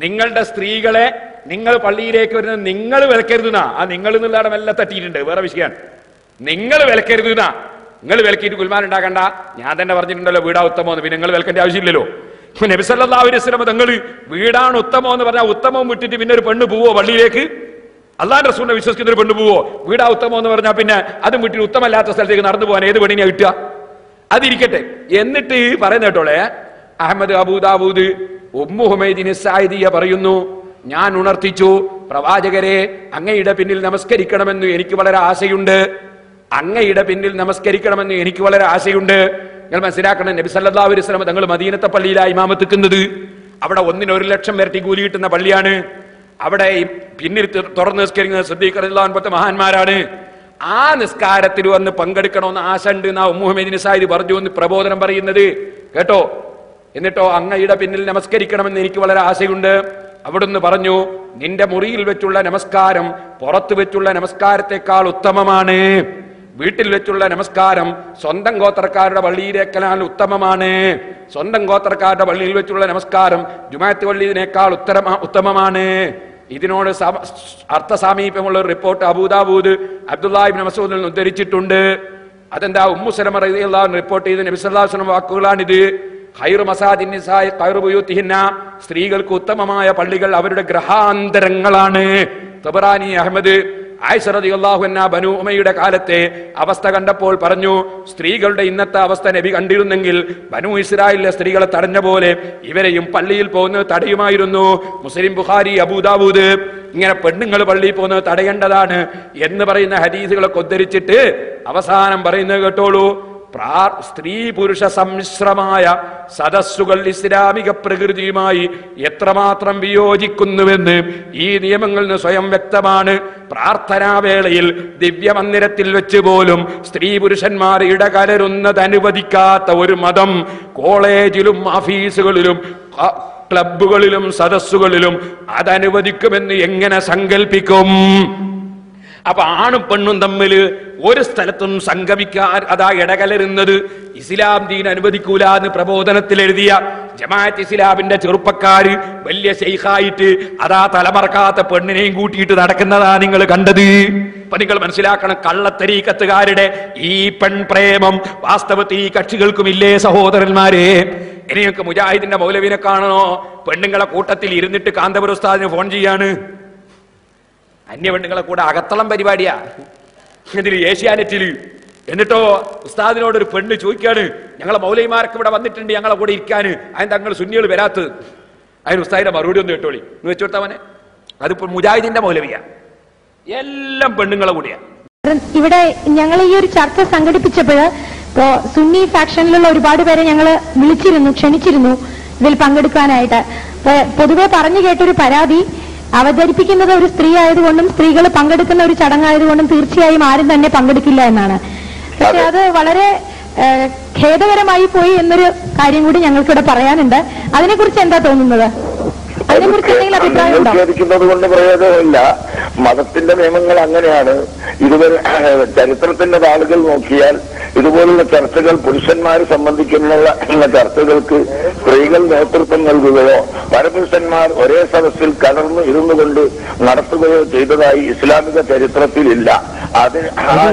Speaker 1: നിങ്ങളുടെ സ്ത്രീകളെ നിങ്ങൾ പള്ളിയിലേക്ക് വരുന്നത് നിങ്ങൾ വിലക്കരുതെന്നാ. ആ നിങ്ങൾ എന്നുള്ളതാണ് മെല്ലെ തട്ടിയിട്ടുണ്ട്. വേറെ വിഷയമാണ്. നിങ്ങൾ വിലക്കരുതെന്നാ. നിങ്ങൾ വിലക്കിയിട്ട് കുൽമാൻ ഉണ്ടാക്കണ്ട. ഞാൻ തന്നെ പറഞ്ഞിട്ടുണ്ടല്ലോ വീടാ ഉത്തമമെന്ന്. പിന്നെ നിങ്ങൾ വിലക്കേണ്ട ആവശ്യമില്ലല്ലോ. നബി സല്ലല്ലാഹു അലൈഹി വസല്ലം തങ്ങൾ വീടാണ് ഉത്തമം എന്ന് പറഞ്ഞാൽ ഉത്തമം വിട്ടിട്ട് പിന്നെ ഒരു പെണ്ണ് പോവോ പള്ളിയിലേക്ക്? അള്ളാഹുവിന്റെ റസൂലിനെ വിശ്വസിക്കുന്ന ഒരു പെണ്ണ് പോവോ? വീടാ ഉത്തമം എന്ന് പറഞ്ഞാൽ പിന്നെ അതും വിട്ടിട്ട് ഉത്തമല്ലാത്ത സ്ഥലത്തേക്ക് നടന്നു പോകാൻ ഏത് പെണ്ണിനെ കിട്ടുക? അതിരിക്കട്ടെ. എന്നിട്ട് പറയുന്ന കേട്ടോളെ, അഹമ്മദ് അബൂദാവൂദ് ഉമ്മു ഹുമൈദിന് സായിദിയ പറയുന്നു, ഞാൻ ഉണർത്തിച്ചു, പ്രവാചകരെ അങ്ങയുടെ പിന്നിൽ നമസ്കരിക്കണമെന്ന് എനിക്ക് വളരെ ആശയുണ്ട്. അങ്ങയുടെ പിന്നിൽ നമസ്കരിക്കണമെന്ന് എനിക്ക് വളരെ ആശയുണ്ട്. നിങ്ങൾ മനസ്സിലാക്കണം, നബി സല്ലല്ലാഹു അലൈഹി വസല്ലം തങ്ങൾ മദീനത്തെ പള്ളിയിലാണ് ഇമാമത്ത് നിൽക്കുന്നത്. അവിടെ 1,00,000 ഇരട്ടി കൂലി കിട്ടുന്ന പള്ളിയാണ്. അവിടെ പിന്നിൽ തുറന്ന് നിസ്കരിക്കുന്ന സിദ്ദീഖ് റളിയല്ലാഹു അൻഹു പോലത്തെ മഹാന്മാരാണ്. ആ നിസ്കാരത്തിൽ വന്ന് പങ്കെടുക്കണമെന്ന് ആശ ഉണ്ട് എന്നാ ഉമ്മു ഹുമൈദിന് സായിദ് പറഞ്ഞു എന്ന് പ്രബോധനം പറയുന്നത് കേട്ടോ. എന്നിട്ടോ അങ്ങയുടെ പിന്നിൽ നമസ്കരിക്കണമെന്ന് എനിക്ക് വളരെ ആശയുണ്ട്. അവിടുന്ന് പറഞ്ഞു, നിന്റെ മുറിയിൽ വെച്ചുള്ള നമസ്കാരം പുറത്തു വെച്ചുള്ള നമസ്കാരത്തെക്കാൾ ഉത്തമമാണ്. വീട്ടിൽ വെച്ചുള്ള നമസ്കാരം സ്വന്തം ഗോത്രക്കാരുടെ പള്ളിയിലേക്കാൾ ഉത്തമമാണ്. സ്വന്തം ഗോത്രക്കാരുടെ പള്ളിയിൽ വെച്ചുള്ള നമസ്കാരം ജുമാഅത്ത് പള്ളിയിനേക്കാൾ ഉത്തമമാണ്. ഇതിനോട് അർത്ഥസാമീപ്യമുള്ള ഒരു റിപ്പോർട്ട് അബൂദാവൂദ് അബ്ദുല്ലാഹി ഇബ്നു മസ്ഊദിൽ നിന്ന് ഉദ്ധരിച്ചിട്ടുണ്ട്. അതെന്താ? ഉമ്മു സലമ റളിയല്ലാഹു അൻഹ റിപ്പോർട്ട് ചെയ്ത നബി സല്ലല്ലാഹു അലൈഹി വസല്ലം വാക്കുകളാണിത്. ഖൈറു മസാജിൻ നിസാഇ ഖൈറു ബുയൂതിഹിന്ന. സ്ത്രീകൾക്ക് ഉത്തമമായ പള്ളികൾ അവരുടെ ഗ്രഹാന്തരങ്ങളാണ്. തബറാനി അഹ്മദ് ആയിഷ റളിയല്ലാഹു അൻഹ ബനു ഉമയ്യയുടെ കാലത്തെ അവസ്ഥ കണ്ടപ്പോൾ പറഞ്ഞു, സ്ത്രീകളുടെ ഇന്നത്തെ അവസ്ഥ നബി കണ്ടിരുന്നെങ്കിൽ ബനു ഇസ്രായേലിലെ സ്ത്രീകളെ തടഞ്ഞ പോലെ ഇവരെയും പള്ളിയിൽ പോകുന്നത് തടയുമായിരുന്നു. മുസ്ലിം, ബുഖാരി, അബൂദാവൂദ് ഇങ്ങനെ പെണ്ണുങ്ങൾ പള്ളിയിൽ പോകുന്നത് തടയേണ്ടതാണ് എന്ന് പറയുന്ന ഹദീസുകളൊക്കെ ഉദ്ധരിച്ചിട്ട് അവസാനം പറയുന്നത് കേട്ടോളൂ, സ്ത്രീ പുരുഷ സമ്മിശ്രമായ സദസ്സുകൾ ഇസ്ലാമിക പ്രകൃതിയുമായി എത്രമാത്രം വിയോജിക്കുന്നുവെന്ന് ഈ നിയമങ്ങളിൽ നിന്ന് സ്വയം വ്യക്തമാണ്. പ്രാർത്ഥനാവേളയിൽ ദിവ്യമന്ദിരത്തിൽ വെച്ച് പോലും സ്ത്രീ പുരുഷന്മാർ ഇടകലരുന്നത് അനുവദിക്കാത്ത ഒരു മതം കോളേജിലും ഓഫീസുകളിലും ക്ലബുകളിലും സദസ്സുകളിലും അതനുവദിക്കുമെന്ന് എങ്ങനെ സങ്കല്പിക്കും? അപ്പൊ ആണും പെണ്ണും തമ്മിൽ ഒരു സ്ഥലത്തും സംഗമിക്കാൻ അതാ ഇടകലരുന്നത് ഇസ്ലാം ദീൻ അനുവദിക്കൂല എന്ന് പ്രബോധനത്തിൽ എഴുതിയ ജമാഅത്ത് ഇസ്ലാമിന്റെ ചെറുപ്പക്കാര് വലിയ ശൈഖായിട്ട് അതാ തലമറക്കാത്ത പെണ്ണിനെയും കൂട്ടിയിട്ട് നടക്കുന്നതാ നിങ്ങൾ കണ്ടത്. അപ്പൊ നിങ്ങൾ മനസ്സിലാക്കണം, കള്ളത്തരീക്കത്തുകാരുടെ ഈ പെൺപ്രേമം വാസ്തവത്തിൽ ഈ കക്ഷികൾക്കുമില്ലേ സഹോദരന്മാരെ? ഇനിയൊക്കെ മുജാഹിദിന്റെ മൗലവിനെ കാണണോ? പെണ്ണുങ്ങളെ കൂട്ടത്തിൽ ഇരുന്നിട്ട് കാന്തപുര ഉസ്താദിന് ഫോൺ ചെയ്യാണ്. അന്യ പെണ്ണുങ്ങളെ കൂടെ അകത്തളം പരിപാടിയാ ഇതിൽ ഏഷ്യാനെറ്റിൽ. എന്നിട്ടോ ഉസ്താദിനോടൊരു പെണ്ണ് ചോദിക്കാണ്, ഞങ്ങളെ മൗലവിമാർക്ക് ഇവിടെ വന്നിട്ടുണ്ട് ഞങ്ങളെ കൂടെ ഇരിക്കാന്, അതിന് തങ്ങൾ സുന്നികൾ വരാത്തത്. അതിന് ഉസ്താദിന്റെ മറുപടി ഒന്ന് കേട്ടോളി എന്ന് വെച്ചു കൊടുത്താവനെ. അതിപ്പോ മുജാഹിദിന്റെ മൗലവിയാ, എല്ലാം പെണ്ണുങ്ങളെ കൂടിയാ.
Speaker 9: ഇവിടെ ഞങ്ങൾ ഈ ഒരു ചർച്ച സംഘടിപ്പിച്ചപ്പോൾ സുന്നി ഫാക്ഷനിലുള്ള ഒരുപാട് പേരെ ഞങ്ങൾ വിളിച്ചിരുന്നു, ക്ഷണിച്ചിരുന്നു ഇതിൽ പങ്കെടുക്കാനായിട്ട്. പൊതുവെ പറഞ്ഞു കേട്ടൊരു പരാതി, അവതരിപ്പിക്കുന്നത് ഒരു സ്ത്രീ ആയതുകൊണ്ടും സ്ത്രീകൾ പങ്കെടുക്കുന്ന ഒരു ചടങ്ങായതുകൊണ്ടും തീർച്ചയായും ആരും തന്നെ പങ്കെടുക്കില്ല എന്നാണ്. പക്ഷെ അത് വളരെ ഖേദകരമായി പോയി എന്നൊരു കാര്യം കൂടി ഞങ്ങൾക്കിവിടെ പറയാനുണ്ട്. അതിനെക്കുറിച്ച് എന്താ തോന്നുന്നത്? അതിനെക്കുറിച്ച് എന്തെങ്കിലും അഭിപ്രായം ഉണ്ടോ?
Speaker 10: നിഷേധിക്കുന്നത് കൊണ്ട് പ്രയോജനമില്ല. മതത്തിന്റെ നിയമങ്ങൾ അങ്ങനെയാണ്. ഇതുവരെ ചരിത്രത്തിന്റെ താളുകൾ നോക്കിയാൽ ഇതുപോലുള്ള ചർച്ചകൾ പുരുഷന്മാരെ സംബന്ധിക്കുന്ന ചർച്ചകൾക്ക് സ്ത്രീകൾ നേതൃത്വം നൽകുകയോ പരപുരുഷന്മാർ ഒരേ സദസ്സിൽ കലർന്നു ഇരുന്നു കൊണ്ട് നടത്തുകയോ ചെയ്തതായി ഇസ്ലാമിക ചരിത്രത്തിലില്ല.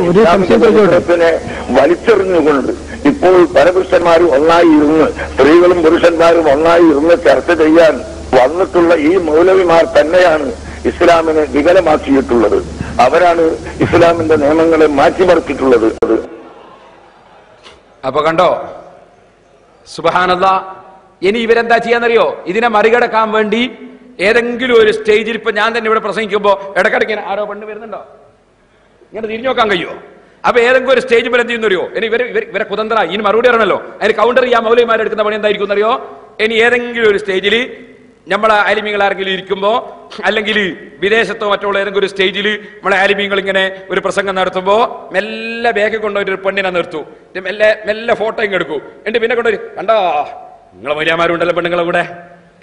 Speaker 10: ഇസ്ലാമിക ചരിത്രത്തിനെ വലിച്ചെറിഞ്ഞുകൊണ്ട് ഇപ്പോൾ പരപുരുഷന്മാരും ഒന്നായി ഇരുന്ന് സ്ത്രീകളും പുരുഷന്മാരും ഒന്നായി ഇരുന്ന് ചർച്ച ചെയ്യാൻ വന്നിട്ടുള്ള ഈ മൗലവിമാർ തന്നെയാണ് ഇസ്ലാമിനെ വികലമാക്കിയിട്ടുള്ളത്. അവരാണ് ഇസ്ലാമിന്റെ നിയമങ്ങളെ മാറ്റിമറിച്ചിട്ടുള്ളത്.
Speaker 1: അപ്പൊ കണ്ടോ, സുബ്ഹാനല്ലാഹ്. ഇനി ഇവരെന്താ ചെയ്യാന്നറിയോ? ഇതിനെ മറികടക്കാൻ വേണ്ടി ഏതെങ്കിലും ഒരു സ്റ്റേജിൽ, ഇപ്പൊ ഞാൻ തന്നെ ഇവിടെ പ്രസംഗിക്കുമ്പോ ഇടക്കിടയ്ക്ക് ആരോ പെണ്ണ് വരുന്നുണ്ടോ ഇങ്ങനെ തിരിഞ്ഞു നോക്കാൻ കഴിയുമോ? അപ്പൊ ഏതെങ്കിലും ഒരു സ്റ്റേജ് പോലെ എന്ത് ചെയ്യുന്നറിയോ? ഇനി ഇവരെ കുതന്ത്ര ഇനി മറുപടി അറിയണല്ലോ. അതിന് കൗണ്ടർ ചെയ്യാൻ മൗലവിമാരെടുക്കുന്ന പണി എന്തായിരിക്കും എന്നറിയോ? ഇനി ഏതെങ്കിലും ഒരു സ്റ്റേജിൽ നമ്മളെ ആലിമീങ്ങൾ ആരെങ്കിലും ഇരിക്കുമ്പോ, അല്ലെങ്കിൽ വിദേശത്തോ മറ്റുള്ള ഏതെങ്കിലും ഒരു സ്റ്റേജിൽ നമ്മളെ ആലിമീങ്ങൾ ഇങ്ങനെ ഒരു പ്രസംഗം നടത്തുമ്പോ മെല്ലെ ബാഗ് കൊണ്ടുപോയിട്ട് ഒരു പെണ്ണിനെ നിർത്തൂ, മെല്ലെ ഫോട്ടോ ഇങ്ങ് എടുക്കൂ, എന്നിട്ട് പിന്നെ കൊണ്ടുവരും. കണ്ടോ നിങ്ങളെ മര്യാദമാരുണ്ടല്ലോ പെണ്ണുങ്ങളെ കൂടെ.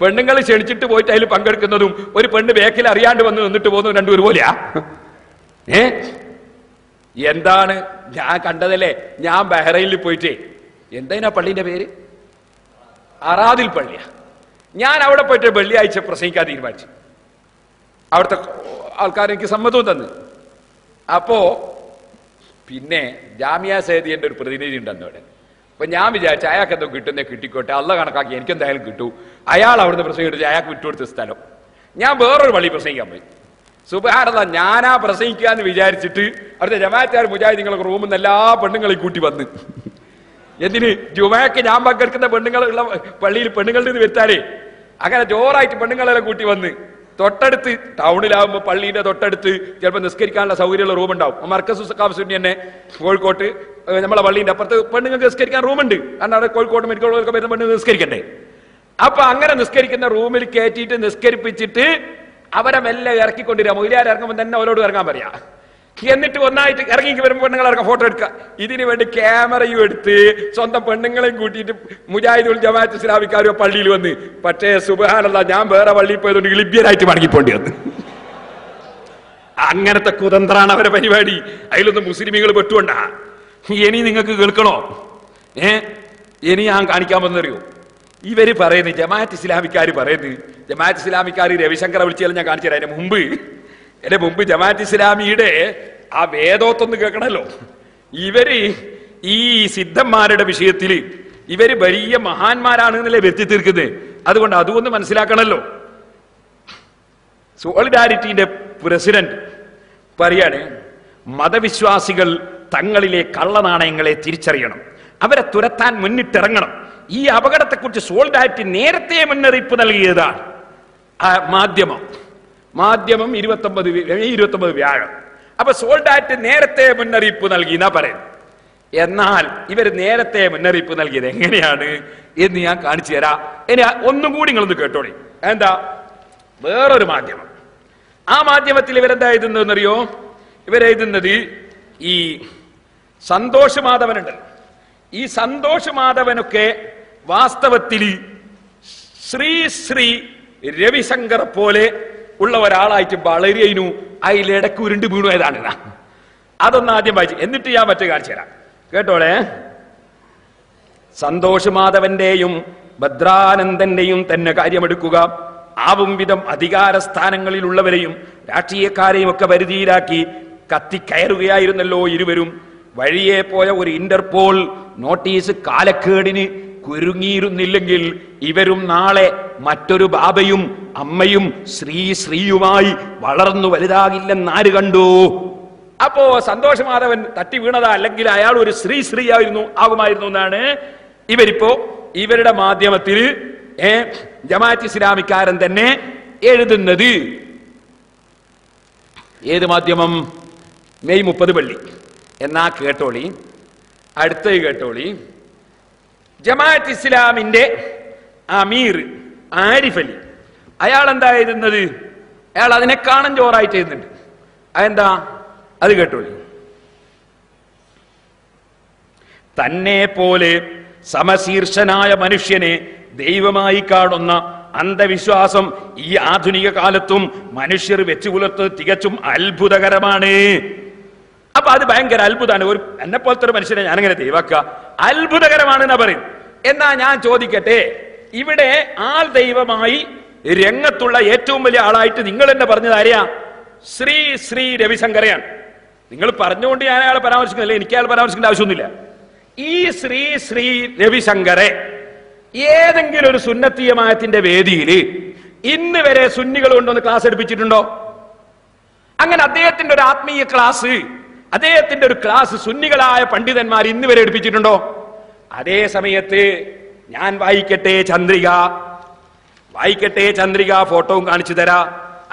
Speaker 1: പെണ്ണുങ്ങൾ ക്ഷണിച്ചിട്ട് പോയിട്ട് അതിൽ പങ്കെടുക്കുന്നതും ഒരു പെണ്ണ് ബാക്കിൽ അറിയാണ്ട് വന്ന് നിന്നിട്ട് പോകുന്നതും രണ്ടും ഒരുപോലെയാ. എന്താണ് ഞാൻ കണ്ടതല്ലേ? ഞാൻ ബഹ്റൈനിൽ പോയിട്ടേ, എന്താ പള്ളീന്റെ പേര്? അറാദിൽ പള്ളിയാ. ഞാൻ അവിടെ പോയിട്ട് വെള്ളിയാഴ്ച പ്രസംഗിക്കാൻ തീരുമാനിച്ചു. അവിടുത്തെ ആൾക്കാർ എനിക്ക് സമ്മതവും തന്നു. അപ്പോ പിന്നെ ജാമിയ സേദിയന്റെ ഒരു പ്രതിനിധി ഉണ്ടെന്ന് അവിടെ. അപ്പൊ ഞാൻ വിചാരിച്ചു അയാൾക്ക് എന്തോ കിട്ടുന്നേ കിട്ടിക്കോട്ടെ, അള്ള കണക്കാക്കി എനിക്കെന്തായാലും കിട്ടൂ. അയാൾ അവിടുന്ന് പ്രസംഗിച്ചു, അയാൾക്ക് വിട്ടുകൊടുത്ത സ്ഥലം. ഞാൻ വേറൊരു പള്ളി പ്രസംഗിക്കാൻ പോയി. സുബ്ഹാനല്ലാഹ്, ഞാനാ പ്രസംഗിക്കാന്ന് വിചാരിച്ചിട്ട് അവിടുത്തെ ജമാഅത്തുകാർ മുജാഹിദീങ്ങളൊക്കെ റൂമിൽ നിന്ന് എല്ലാ പെണ്ണുങ്ങളെയും കൂട്ടി വന്ന്. എന്തിന്? ജുമയ്ക്ക് ഞാൻ പങ്കെടുക്കുന്ന പെണ്ണുങ്ങളുള്ള പള്ളിയിൽ പെണ്ണുങ്ങളുടെ ഇത് വെച്ചാലേ അങ്ങനെ ജോറായിട്ട് പെണ്ണുങ്ങളെല്ലാം കൂട്ടി വന്ന് തൊട്ടടുത്ത് ടൗണിലാവുമ്പോൾ പള്ളിയുടെ തൊട്ടടുത്ത് ചിലപ്പോൾ നിസ്കരിക്കാനുള്ള സൗകര്യമുള്ള റൂമുണ്ടാവും. മർക്കസ് സുന്നി തന്നെ കോഴിക്കോട്ട് നമ്മളെ പള്ളീന്റെ അപ്പുറത്ത് പെണ്ണുങ്ങൾക്ക് നിസ്കരിക്കാൻ റൂമുണ്ട്. കാരണം അവിടെ കോഴിക്കോട് മെഡിക്കൽ കോളേജൊക്കെ വരുന്ന പെണ്ണ് നിസ്കരിക്കണ്ടേ. അപ്പൊ അങ്ങനെ നിസ്കരിക്കുന്ന റൂമിൽ കയറ്റിയിട്ട് നിസ്കരിപ്പിച്ചിട്ട് അവരെ മെല്ലെ ഇറക്കിക്കൊണ്ടിരിക്കുക. മൊയിലാർ ഇറങ്ങുമ്പോൾ തന്നെ അവരോട് ഇറങ്ങാൻ പറയാ. എന്നിട്ട് ഒന്നായിട്ട് ഇറങ്ങി വരുമ്പോൾ പെണ്ണുങ്ങളെ ഇറങ്ങാൻ ഫോട്ടോ എടുക്കുക. ഇതിനു വേണ്ടി ക്യാമറയും എടുത്ത് സ്വന്തം പെണ്ണുങ്ങളെയും കൂട്ടിയിട്ട് മുജാഹിദുൽ ജമാഅത്ത് ഇസ്ലാമിക്കാരോ പള്ളിയിൽ വന്ന്. പക്ഷേ സുബ്ഹാനല്ലാഹ്, ഞാൻ വേറെ പള്ളിയിൽ പോയതുകൊണ്ട് ലിബ്യനായിട്ട് മടങ്ങിപ്പോണ്ടി വന്ന്. അങ്ങനത്തെ കുതന്ത്രാണ് അവരെ പരിപാടി. അതിലൊന്നും മുസ്ലിമീങ്ങൾ പെട്ടുകൊണ്ടാ. ഇനി നിങ്ങൾക്ക് കേൾക്കണോ? ഇനി ഞാൻ കാണിക്കാൻ വന്നറിയോ? ഇവര് പറയുന്നത് ജമാഅത്ത് ഇസ്ലാമിക്കാർ പറയുന്നത്, ജമാഅത്ത് ഇസ്ലാമിക്കാർ രവിശങ്കറെ വിളിച്ചാലും ഞാൻ കാണിച്ചു തരാം. എന്റെ മുമ്പ് ജമാഅത്ത് ഇസ്ലാമിയുടെ ആ വേദോത്തൊന്ന് കേൾക്കണല്ലോ. ഇവര് ഈ സിദ്ധന്മാരുടെ വിഷയത്തിൽ ഇവര് വലിയ മഹാന്മാരാണെന്നല്ലേ വരുത്തി തീർക്കുന്നത്. അതുകൊണ്ട് അതുകൊണ്ട് മനസ്സിലാക്കണല്ലോ. സോളിഡാരിറ്റിന്റെ പ്രസിഡന്റ് പറയാണ്, മതവിശ്വാസികൾ തങ്ങളിലെ കള്ളനാണയങ്ങളെ തിരിച്ചറിയണം, അവരെ തുരത്താൻ മുന്നിട്ടിറങ്ങണം. ഈ അപകടത്തെക്കുറിച്ച് സോളിഡാരിറ്റി നേരത്തെ മുന്നറിയിപ്പ് നൽകിയതാണ്. മാധ്യമം 29 വ്യാഴം. അപ്പൊ സോളിഡാരിറ്റി നേരത്തെ മുന്നറിയിപ്പ് നൽകി എന്നാ പറയുന്നത്. എന്നാൽ ഇവർ നേരത്തെ മുന്നറിയിപ്പ് നൽകിയത് എങ്ങനെയാണ് എന്ന് ഞാൻ കാണിച്ചു തരാം. ഇനി ഒന്നും കൂടി നിങ്ങളൊന്ന് കേട്ടോളി. എന്താ? വേറൊരു മാധ്യമം. ആ മാധ്യമത്തിൽ ഇവരെന്താ എഴുതുന്നതെന്നറിയോ? ഇവരെഴുതുന്നത് ഈ സന്തോഷ് മാധവനുണ്ട്. ഈ സന്തോഷ് മാധവനൊക്കെ വാസ്തവത്തിൽ ശ്രീ രവിശങ്കർ പോലെ ഉള്ള ഒരാളായിട്ട് വളരെയു അതിലിടക്ക് ഉരുണ്ട് വീണു. ഏതാണ്? അതൊന്ന് ആദ്യം വായിച്ചു, എന്നിട്ട് ഞാൻ മറ്റേ കാണിച്ചു തരാം. കേട്ടോളെ. സന്തോഷ് മാധവന്റെയും ഭദ്രാനന്ദന്റെയും തന്നെ കാര്യമെടുക്കുക. ആവും വിധം അധികാര സ്ഥാനങ്ങളിലുള്ളവരെയും രാഷ്ട്രീയക്കാരെയും ഒക്കെ വരുതിയിലാക്കി കത്തിക്കയറുകയായിരുന്നല്ലോ ഇരുവരും. വഴിയെ പോയ ഒരു ഇന്റർപോൾ നോട്ടീസ് കാലക്കേടിന് കുരുങ്ങിയിരുന്നില്ലെങ്കിൽ ഇവരും നാളെ മറ്റൊരു ബാബയും അമ്മയും ശ്രീയുമായി വളർന്നു വലുതാകില്ലെന്ന് ആര് കണ്ടു? അപ്പോ സന്തോഷമാധവൻ തട്ടി വീണതാ, അല്ലെങ്കിൽ അയാൾ ഒരു ആകുമായിരുന്നു എന്നാണ് ഇവരിപ്പോ ഇവരുടെ മാധ്യമത്തിൽ ജമാഅത്ത് ഇസ്ലാമിക്കാരൻ തന്നെ എഴുതുന്നത്. ഏത് മാധ്യമം? മെയ് 30 പള്ളി. എന്നാ കേട്ടോളി, അടുത്തത് കേട്ടോളി. ജമാഅത്ത് ഇസ്ലാമിന്റെ അമീർ ആരിഫ് അലി, അയാൾ എന്താ എഴുതുന്നത്? അയാൾ അതിനെക്കാളും ജോറായിട്ട് എഴുതുന്നുണ്ട്. അതെന്താ? അത് കേട്ടോളി. തന്നെ പോലെ സമശീർഷനായ മനുഷ്യനെ ദൈവമായി കാണുന്ന അന്ധവിശ്വാസം ഈ ആധുനിക കാലത്തും മനുഷ്യർ വെച്ചു പുലർത്തുന്നത് തികച്ചും അത്ഭുതകരമാണ്. അപ്പൊ അത് ഭയങ്കര അത്ഭുതമാണ്. ഒരു എന്നെ പോലത്തെ ഒരു മനുഷ്യനെ ഞാനെങ്ങനെ ദൈവാക്കുക? അത്ഭുതകരമാണെന്നാ പറയും. എന്നാ ഞാൻ ചോദിക്കട്ടെ, ഇവിടെ ആൾ ദൈവമായി രംഗത്തുള്ള ഏറ്റവും വലിയ ആളായിട്ട് നിങ്ങൾ എന്നെ പറഞ്ഞത് ആരെയാ? ശ്രീ രവിശങ്കരെയാണ്. നിങ്ങൾ പറഞ്ഞുകൊണ്ട് ഞാൻ അയാളെ പരാമർശിക്കുന്നില്ല, എനിക്ക് അയാൾ പരാമർശിക്കേണ്ട ആവശ്യമൊന്നുമില്ല. ഈ ശ്രീ രവിശങ്കറെ ഏതെങ്കിലും ഒരു സുന്നത്തി ജമാഅത്തിന്റെ വേദിയിൽ ഇന്ന് വരെ സുന്നികൾ കൊണ്ടൊന്ന് ക്ലാസ് എടുപ്പിച്ചിട്ടുണ്ടോ? അങ്ങനെ അദ്ദേഹത്തിന്റെ ഒരു ആത്മീയ ക്ലാസ്, അദ്ദേഹത്തിന്റെ ഒരു ക്ലാസ് സുന്നികളായ പണ്ഡിതന്മാർ ഇന്ന് വരെ എടുപ്പിച്ചിട്ടുണ്ടോ? അതേ സമയത്ത് ഞാൻ വായിക്കട്ടെ ചന്ദ്രിക, ഫോട്ടോയും കാണിച്ചു തരാ.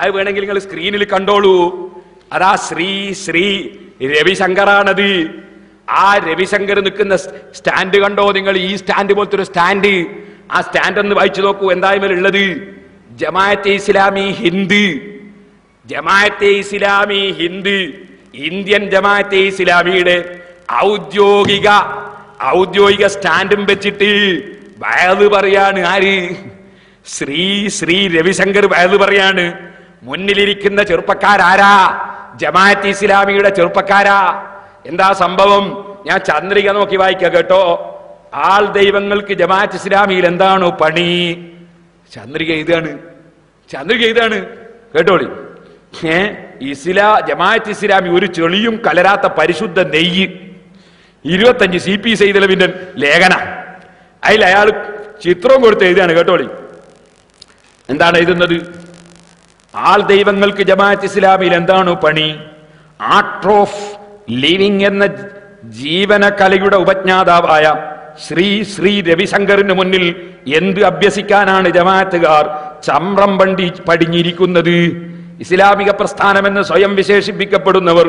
Speaker 1: അത് വേണമെങ്കിൽ നിങ്ങൾ സ്ക്രീനിൽ കണ്ടോളൂ. അതാ ശ്രീ രവിശങ്കറാണത്. ആ രവിശങ്കർ നിൽക്കുന്ന സ്റ്റാൻഡ് കണ്ടോ നിങ്ങൾ? ഈ സ്റ്റാൻഡ് പോലത്തെ ഒരു സ്റ്റാൻഡ്. ആ സ്റ്റാൻഡ് ഒന്ന് വായിച്ചു നോക്കൂ. എന്തായാലും ഉള്ളത് ജമാഅത്തെ ഇസ്ലാമി ഹിന്ദ്, ഇന്ത്യൻ ജമാഅത്തെ ഇസ്ലാമിയുടെ ഔദ്യോഗിക സ്റ്റാൻഡും വെച്ചിട്ട് വയത് പറയാണ്. ആര്? ശ്രീ രവിശങ്കർ വയത് പറയാണ്. മുന്നിലിരിക്കുന്ന ചെറുപ്പക്കാരാരാ? ജമാഅത്തെ ഇസ്ലാമിയുടെ ചെറുപ്പക്കാരാ. എന്താ സംഭവം? ഞാൻ ചന്ദ്രിക നോക്കി വായിക്കാം കേട്ടോ. ആൾ ദൈവങ്ങൾക്ക് ജമാഅത്ത് ഇസ്ലാമിയിൽ എന്താണോ പണി? ചന്ദ്രിക ഇതാണ് കേട്ടോളി. ജമാഅത്ത് ഇസ്ലാമി ഒരു ചെളിയും കലരാത്ത പരിശുദ്ധ നെയ്യ്, 25 CP സൈദലവിന്റെ ലേഖന. അതിൽ അയാൾ ചിത്രവും കൊടുത്ത് എഴുതാണ് കേട്ടോളി. എന്താണ് എഴുതുന്നത്? ആൾ ദൈവങ്ങൾക്ക് ജമാഅത്ത് ഇസ്ലാമിയിൽ എന്താണോ പണി? ആർട്ട് ഓഫ് ലിവിംഗ് എന്ന ജീവന കലയുടെ ഉപജ്ഞാതാവായ ശ്രീ രവിശങ്കറിന് മുന്നിൽ എന്ത് അഭ്യസിക്കാനാണ് ജമാഅത്തുകാർ ചമ്രം പടിഞ്ഞിരിക്കുന്നത്? ഇസ്ലാമിക പ്രസ്ഥാനമെന്ന് സ്വയം വിശേഷിപ്പിക്കപ്പെടുന്നവർ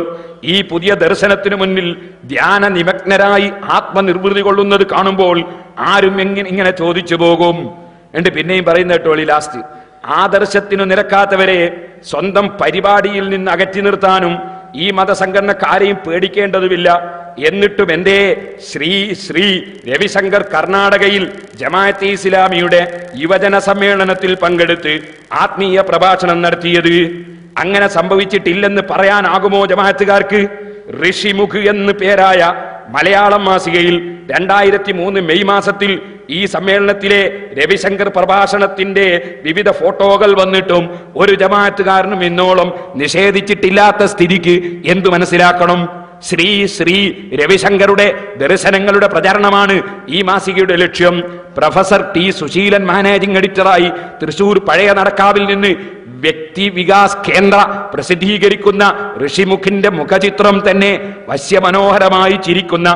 Speaker 1: ഈ പുതിയ ദർശനത്തിനു മുന്നിൽ ധ്യാന നിമഗ്നരായി ആത്മനിർവൃതി കൊള്ളുന്നത് കാണുമ്പോൾ ആരും ഇങ്ങനെ ചോദിച്ചു പോകും. എന്നിട്ട് പിന്നെയും പറയുന്ന കേട്ടോളി ലാസ്റ്റ്, ആദർശത്തിനു നിരക്കാത്തവരെ സ്വന്തം പരിപാടിയിൽ നിന്ന് അകറ്റി നിർത്താനും ഈ മതസംഘടനക്കാരെയും പേടിക്കേണ്ടതുമില്ല. എന്നിട്ടും എന്തേ ശ്രീ രവിശങ്കർ കർണാടകയിൽ ജമാഅത്തെ ഇസ്ലാമിയുടെ യുവജന സമ്മേളനത്തിൽ പങ്കെടുത്ത് ആത്മീയ പ്രഭാഷണം നടത്തിയത്? അങ്ങനെ സംഭവിച്ചിട്ടില്ലെന്ന് പറയാനാകുമോ ജമാഅത്തുകാർക്ക്? ഋഷിമുഖ് എന്ന് പേരായ മലയാളം മാസികയിൽ 2003 മെയ് മാസത്തിൽ ഈ സമ്മേളനത്തിലെ രവിശങ്കർ പ്രഭാഷണത്തിന്റെ വിവിധ ഫോട്ടോകൾ വന്നിട്ടും ഒരു ജമാഅത്തുകാരനും ഇന്നോളം നിഷേധിച്ചിട്ടില്ലാത്ത സ്ഥിതിക്ക് എന്തു മനസ്സിലാക്കണം? ശ്രീ രവിശങ്കറുടെ ദർശനങ്ങളുടെ പ്രചാരണമാണ് ഈ മാസികയുടെ ലക്ഷ്യം. പ്രൊഫസർ ടി സുശീലൻ മാനേജിംഗ് എഡിറ്ററായി തൃശൂർ പഴയ നടക്കാവിൽ നിന്ന് വ്യക്തി വികാസ് കേന്ദ്ര പ്രസിദ്ധീകരിക്കുന്ന ഋഷിമുഖിന്റെ മുഖചിത്രം തന്നെ വശ്യമനോഹരമായി ചിരിക്കുന്ന